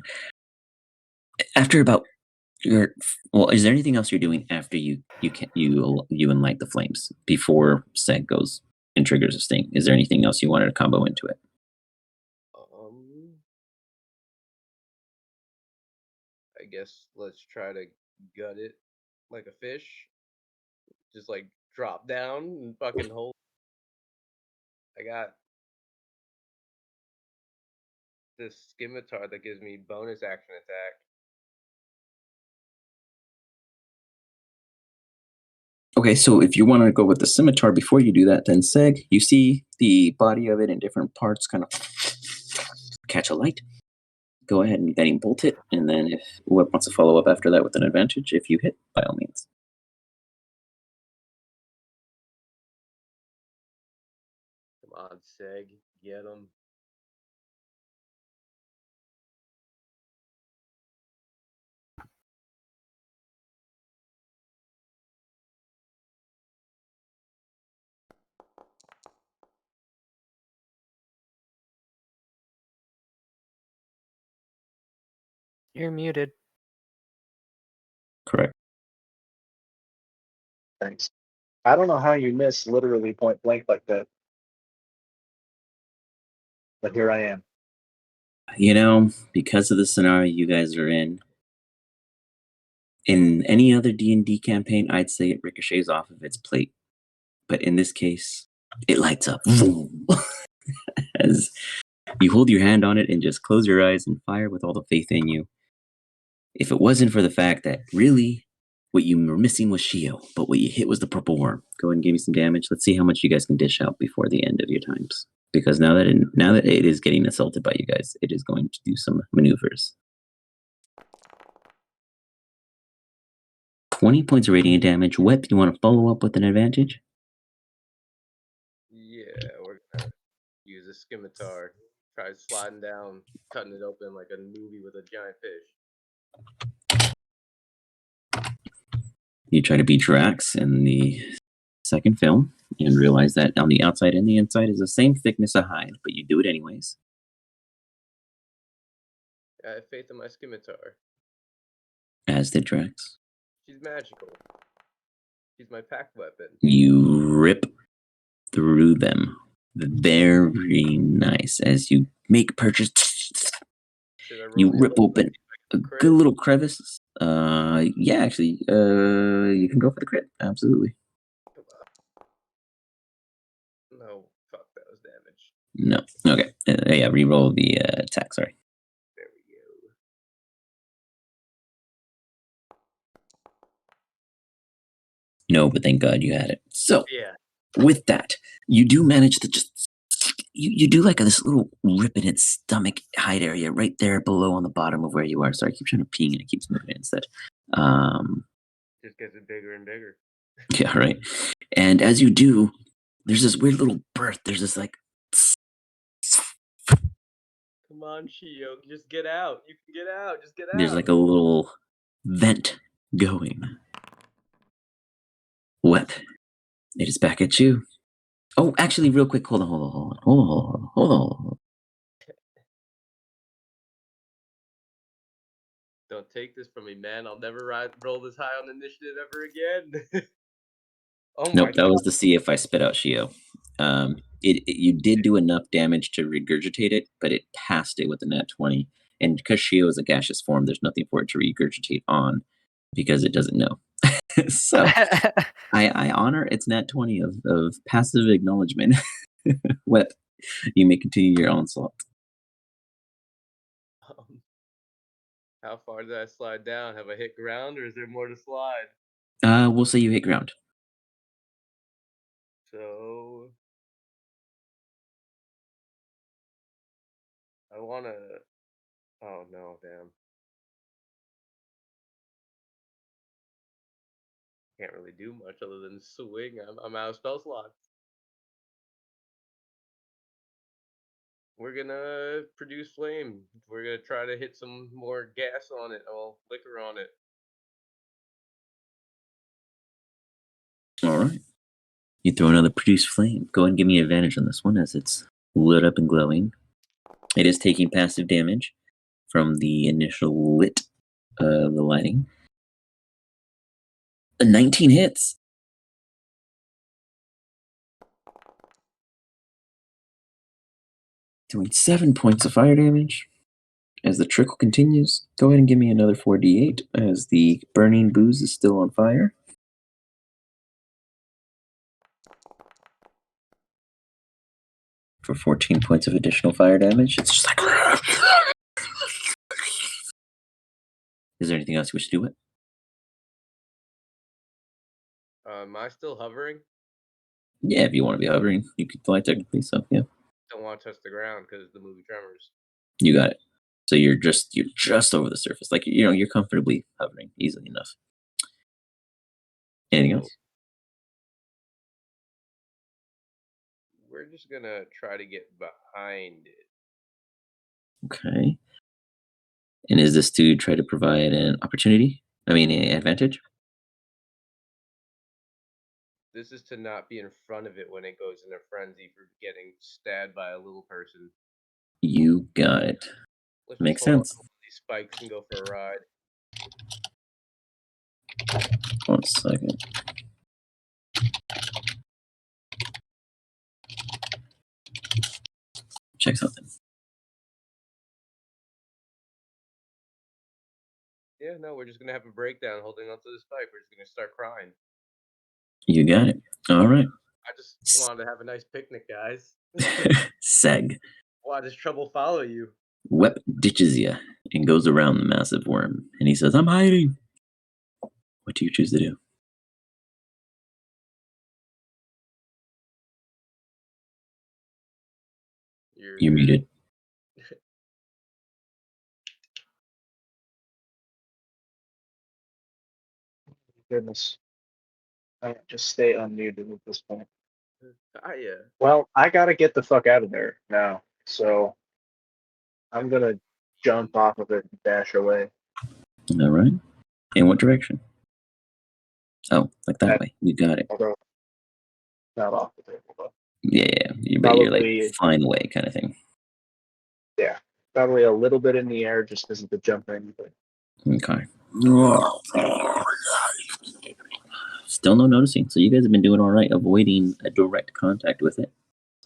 After about is there anything else you're doing after you light the flames before Seg goes and triggers a sting? Is there anything else you wanted to combo into it? I guess let's try to gut it like a fish. Just like drop down and fucking hold. I got this scimitar that gives me bonus action attack. Okay, so if you want to go with the scimitar before you do that, then Seg, you see the body of it in different parts kind of catch a light. Go ahead and guiding bolt it, and then if Web wants to follow up after that with an advantage, if you hit, by all means. Come on, Seg, get him. You're muted. Correct. Thanks. I don't know how you miss literally point blank like that. But here I am. You know, because of the scenario you guys are in any other D&D campaign, I'd say it ricochets off of its plate. But in this case, it lights up. As you hold your hand on it and just close your eyes and fire with all the faith in you. If it wasn't for the fact that really what you were missing was Shio, but what you hit was the purple worm. Go ahead and give me some damage. Let's see how much you guys can dish out before the end of your times. Because now that it is getting assaulted by you guys, it is going to do some maneuvers. 20 points of radiant damage. Wep, you want to follow up with an advantage? Yeah, we're gonna use a scimitar. Try sliding down, cutting it open like a movie with a giant fish. You try to beat Drax in the second film and realize that on the outside and the inside is the same thickness of hide, but you do it anyways. I have faith in my scimitar. As did Drax. She's magical. She's my pack weapon. You rip through them. Very nice. As you make purchase, you rip open a good little crevice. Yeah, actually, you can go for the crit. Absolutely. No, fuck, that was damage. No. Okay. Yeah, reroll the attack. Sorry. There we go. No, but thank God you had it. So, yeah, with that, you do manage to just you do like this little rip in its stomach hide area right there below on the bottom of where you are. Sorry, I keep trying to ping and it keeps moving instead. Just gets it bigger and bigger. Yeah, right. And as you do, there's this weird little birth. There's this like. Come on, Shio, just get out. You can get out. Just get out. There's like a little vent going. What? It is back at you. Oh, actually, real quick, hold on. Don't take this from me, man. I'll never roll this high on initiative ever again. Oh nope, that was to see if I spit out Shio. You did do enough damage to regurgitate it, but it passed it with a nat 20. And because Shio is a gaseous form, there's nothing for it to regurgitate on because it doesn't know. So I honor its nat 20 of passive acknowledgement. Wep, you may continue your onslaught. How far did I slide down? Have I hit ground or is there more to slide? We'll say you hit ground. So I wanna. Oh no, damn. Can't really do much other than swing. I'm out of spell slots. We're gonna produce flame. We're gonna try to hit some more gas on it, or liquor on it. All right. You throw another produce flame. Go ahead and give me advantage on this one as it's lit up and glowing. It is taking passive damage from the initial lit of the lighting. 19 hits. Doing 7 points of fire damage. As the trickle continues, go ahead and give me another 4d8 as the burning booze is still on fire. For 14 points of additional fire damage. It's just like Is there anything else you wish to do with? Am I still hovering? Yeah, if you want to be hovering, you could fly technically. So yeah, Don't want to touch the ground because the movie Tremors. you got it. So you're just over the surface, like you're comfortably hovering easily enough. Anything So else? we're just gonna try to get behind it. Okay. And is this to try to provide an opportunity? I mean, an advantage? This is to not be in front of it when it goes in a frenzy for getting stabbed by a little person. You got it. Let's just Makes hold on to sense. these spikes and go for a ride. 1 second. Check something. Yeah, no, we're just gonna have a breakdown holding onto this spike. We're just gonna start crying. You got it. All right. I just wanted to have a nice picnic, guys. Seg. Why does trouble follow you? Wep ditches you and goes around the massive worm. And he says, I'm hiding. What do you choose to do? You're muted. Goodness. I just stay unmuted at this point. Yeah. Well, I gotta get the fuck out of there now. So I'm gonna jump off of it and dash away. All right. In what direction? Oh, like that way. You got it. Although not off the table, but Yeah. You're like probably flying away kind of thing. yeah, probably a little bit in the air just because of the jumping. But Okay. Still no noticing. So you guys have been doing all right, avoiding a direct contact with it.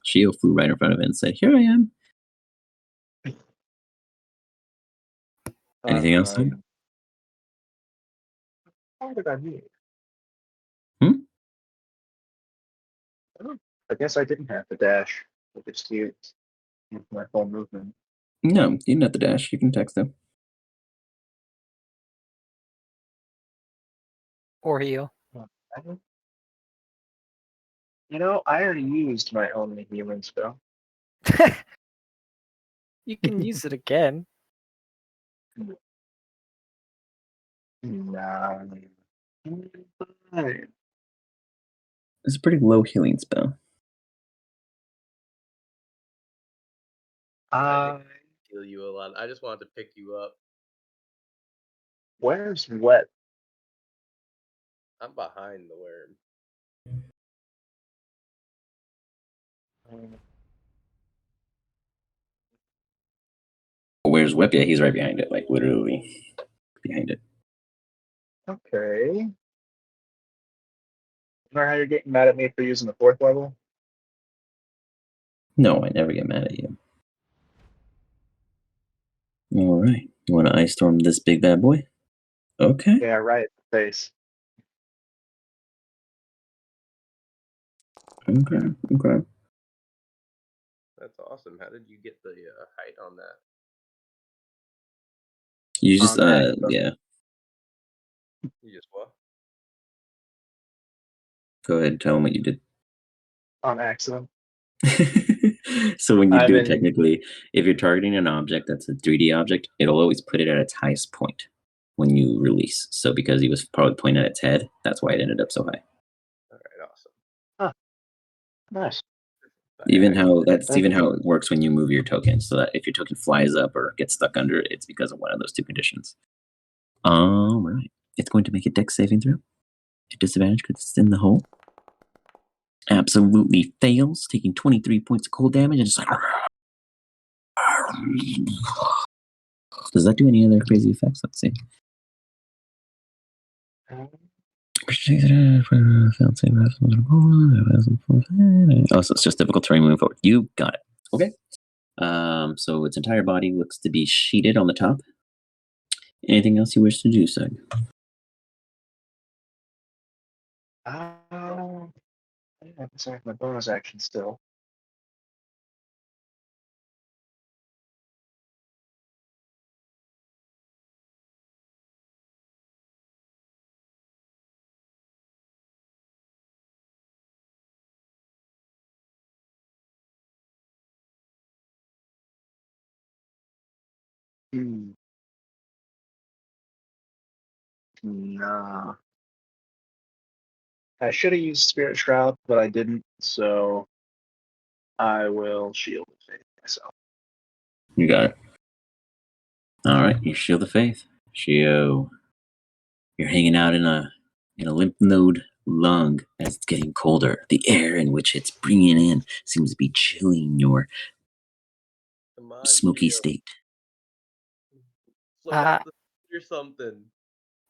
Shio flew right in front of it and said, "Here I am." Anything else? How did I meet? Hmm? I guess I didn't have to dash. I just used my full movement. No, you didn't have to dash. You can text them. Or heal. You know, I already used my only healing spell. You can use it again. Nah. It's a pretty low healing spell. I heal you a lot. I just wanted to pick you up. Where's wet? I'm behind the worm. Where's Whip? Yeah, he's right behind it, like literally behind it. Okay. Remember how you're getting mad at me for using the 4th level? No, I never get mad at you. All right. You want to ice storm this big bad boy? Okay. Yeah, right. Face. Okay. That's awesome. How did you get the height on that? You just yeah. You just what? Go ahead and tell him what you did. On accident. So when you do it, technically, if you're targeting an object that's a 3D object, it'll always put it at its highest point when you release. So because he was probably pointing at its head, that's why it ended up so high. All right, awesome. Huh. Nice. Even how it works when you move your token, so that if your token flies up or gets stuck under it, it's because of one of those two conditions. All right. It's going to make a dex saving throw. At disadvantage because it's in the hole. Absolutely fails, taking 23 points of cold damage and just like. Does that do any other crazy effects? Let's see. Oh, so it's just difficult terrain moving forward. You got it. Okay. So its entire body looks to be sheeted on the top. Anything else you wish to do, Seg? Yeah, sorry, my bonus action still. Hmm. Nah. I should have used Spirit Shroud, but I didn't, so I will shield of faith myself. You got it. All right, you shield of faith. Shio, you're hanging out in a lymph node lung as it's getting colder. The air in which it's bringing in seems to be chilling your Come on, smoky Shio. state. Float out or something.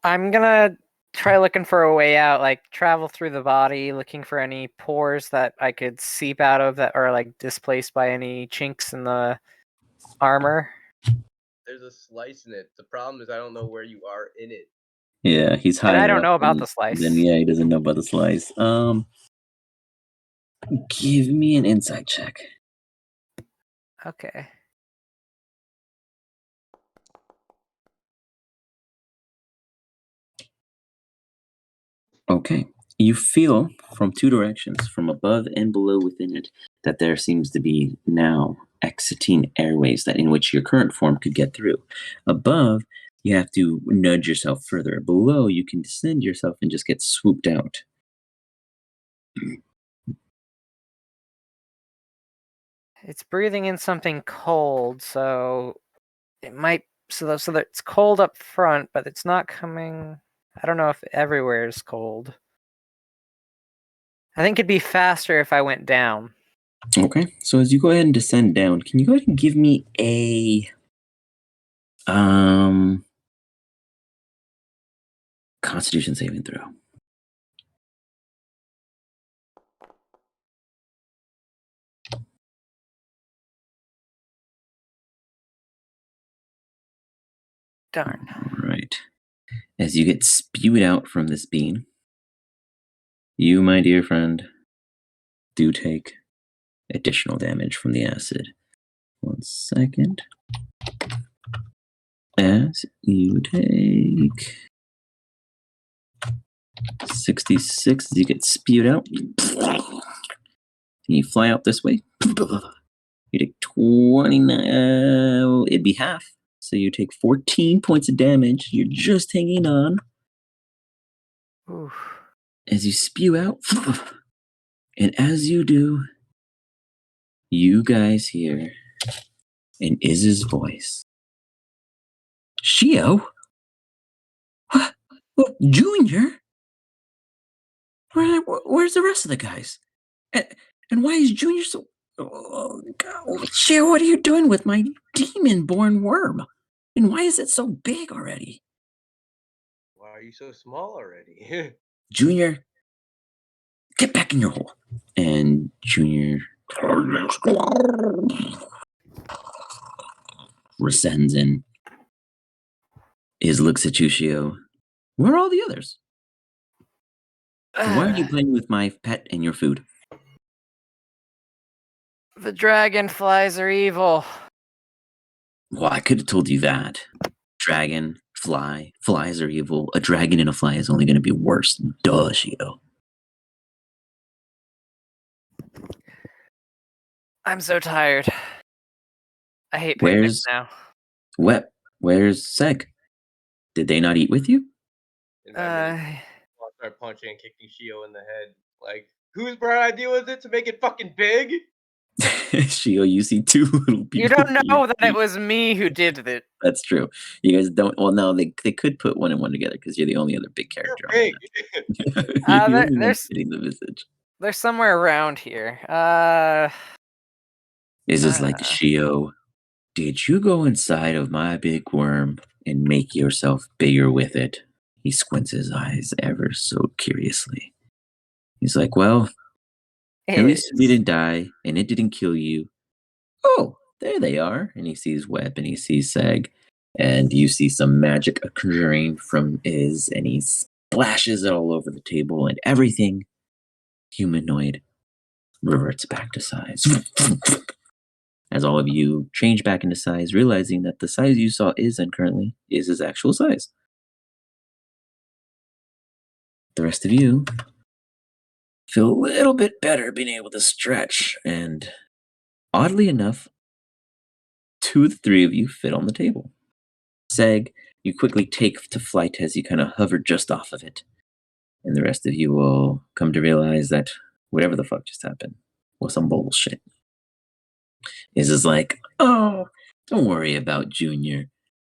I'm gonna try looking for a way out, like travel through the body, looking for any pores that I could seep out of that are like displaced by any chinks in the armor. There's a slice in it. The problem is I don't know where you are in it. Yeah, he's high And I enough. don't know about the slice. Then yeah, he doesn't know about the slice. Give me an insight check. Okay. Okay. You feel from two directions, from above and below within it, that there seems to be now exiting airways that in which your current form could get through. Above, you have to nudge yourself further. Below, you can descend yourself and just get swooped out. It's breathing in something cold, so it might so that it's cold up front, but it's not coming. I don't know if everywhere is cold. I think it'd be faster if I went down. Okay, so as you go ahead and descend down, can you go ahead and give me a Constitution saving throw? Darn. Right. As you get spewed out from this beam, you, my dear friend, do take additional damage from the acid. 1 second. As you take 66 as you get spewed out. You fly out this way. You take 29. It'd be half. So you take 14 points of damage. You're just hanging on. Oof. As you spew out. And as you do, you guys hear in Iz's voice. Shio? What? Junior? Where's the rest of the guys? And why is Junior so... Oh, God. Shio, what are you doing with my demon-born worm? And why is it so big already? Why are you so small already? Junior, get back in your hole. And Junior rescends in. Iz looks at you, Shio. Where are all the others? Why are you playing with my pet and your food? The dragonflies are evil. Well, I could have told you that. Dragon, fly, flies are evil. A dragon and a fly is only going to be worse. Duh, Shio. I'm so tired. I hate picnics now. Where's Seg? Did they not eat with you? I'll start punching and kicking Shio in the head. Like, whose bright idea was it to make it fucking big? Shio, you see two little people. You don't know that it was me who did it. That's true. You guys don't. Well, no, they could put one and one together because you're the only other big character. You're big. Hitting the visage. They're somewhere around here. Is this like Shio? Did you go inside of my big worm and make yourself bigger with it? He squints his eyes ever so curiously. He's like, well, at least you didn't die and it didn't kill you. Oh, there they are. And he sees Webb and he sees Seg. And you see some magic occurring from Iz, and he splashes it all over the table, and everything humanoid reverts back to size. As all of you change back into size, realizing that the size you saw Iz in currently is his actual size. The rest of you feel a little bit better being able to stretch, and oddly enough, 2 of the 3 of you fit on the table. Seg, you quickly take to flight as you kind of hover just off of it. And the rest of you will come to realize that whatever the fuck just happened was some bullshit. Is like, oh, don't worry about Junior.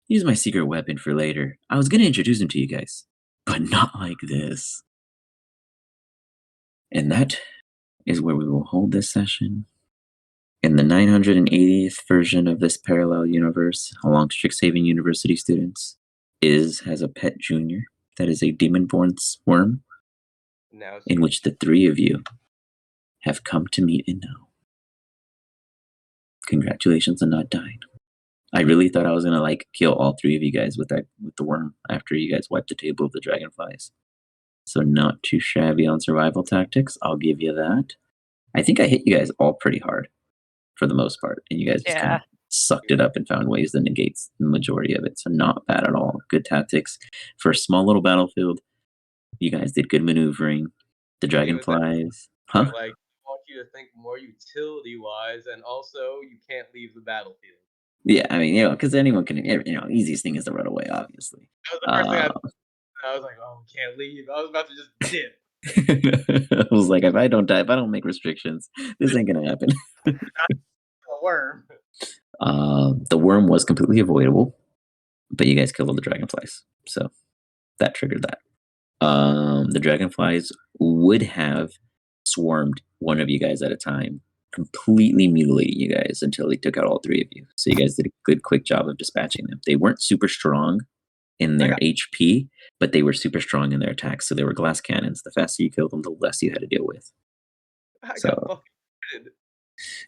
He's my secret weapon for later. I was going to introduce him to you guys, but not like this. And that is where we will hold this session. In the 980th version of this parallel universe, along Strixhaven University students, has a pet junior that is a demon-born worm, in which the three of you have come to meet and know. Congratulations on not dying. I really thought I was gonna kill all three of you guys with the worm after you guys wiped the table of the dragonflies. So not too shabby on survival tactics, I'll give you that. I think I hit you guys all pretty hard for the most part, and you guys just kind of sucked it up and found ways to negate the majority of it. So not bad at all. Good tactics for a small little battlefield. You guys did good maneuvering. The dragonflies, huh? I want you to think more utility-wise, and also you can't leave the battlefield. Yeah, I mean, because anyone can, easiest thing is to run away, obviously. That was the first thing I was like, oh, we can't leave. I was about to just dip. I was like, if I don't die, if I don't make restrictions, this ain't gonna happen. A worm. The worm was completely avoidable, but you guys killed all the dragonflies, so that triggered that. The dragonflies would have swarmed one of you guys at a time, completely mutilating you guys until they took out all three of you. So you guys did a good, quick job of dispatching them. They weren't super strong in their HP, but they were super strong in their attacks. So they were glass cannons. The faster you killed them, the less you had to deal with.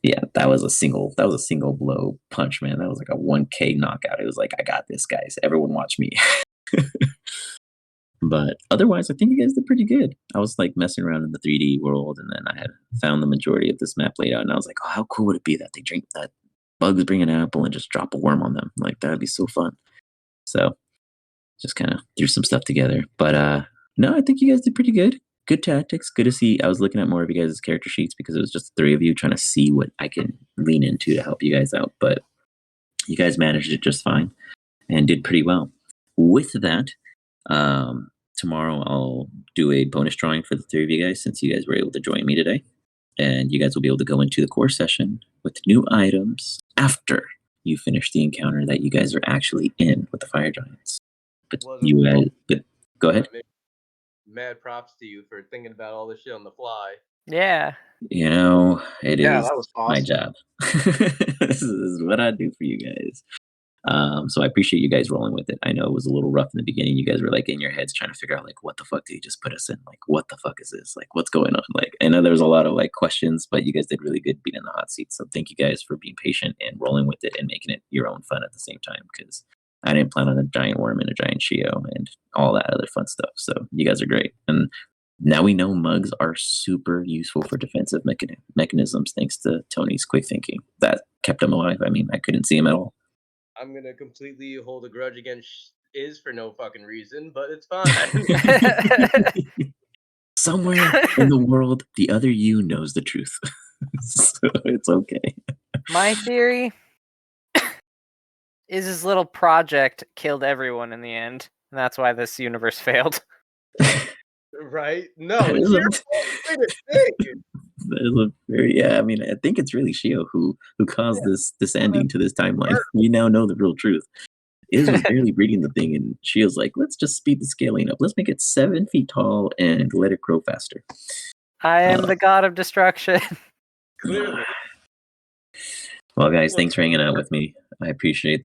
Yeah, that was a single blow punch, man. That was like a 1K knockout. It was like, I got this, guys. Everyone watch me. But otherwise, I think you guys did pretty good. I was messing around in the 3D world, and then I had found the majority of this map laid out, and I was like, oh, how cool would it be that that bugs bring an apple and just drop a worm on them? That'd be so fun. So just kind of threw some stuff together. But no, I think you guys did pretty good. Good tactics. Good to see. I was looking at more of you guys' character sheets because it was just the three of you trying to see what I can lean into to help you guys out. But you guys managed it just fine and did pretty well. With that, tomorrow I'll do a bonus drawing for the three of you guys since you guys were able to join me today. And you guys will be able to go into the core session with new items after you finish the encounter that you guys are actually in with the fire giants. But go ahead. Mad props to you for thinking about all this shit on the fly. Yeah. It is that was awesome. my job. This is what I do for you guys. So I appreciate you guys rolling with it. I know it was a little rough in the beginning. You guys were in your heads trying to figure out what the fuck did he just put us in? What the fuck is this? What's going on? I know there was a lot of questions, but you guys did really good being in the hot seat. So thank you guys for being patient and rolling with it and making it your own fun at the same time, because I didn't plan on a giant worm and a giant Shio and all that other fun stuff. So you guys are great. And now we know mugs are super useful for defensive mechanisms thanks to Tony's quick thinking. That kept him alive. I mean, I couldn't see him at all. I'm going to completely hold a grudge against Iz for no fucking reason, but it's fine. Somewhere in the world, the other you knows the truth. So it's okay. My theory is his little project killed everyone in the end, and that's why this universe failed. Right? No, it's your I mean, I think it's really Shio who caused this ending to this timeline. We now know the real truth. Iz was barely reading the thing, and Shio's like, let's just speed the scaling up. Let's make it 7 feet tall and let it grow faster. I am the god of destruction. Clearly. Well, guys, thanks for hanging out with me. I appreciate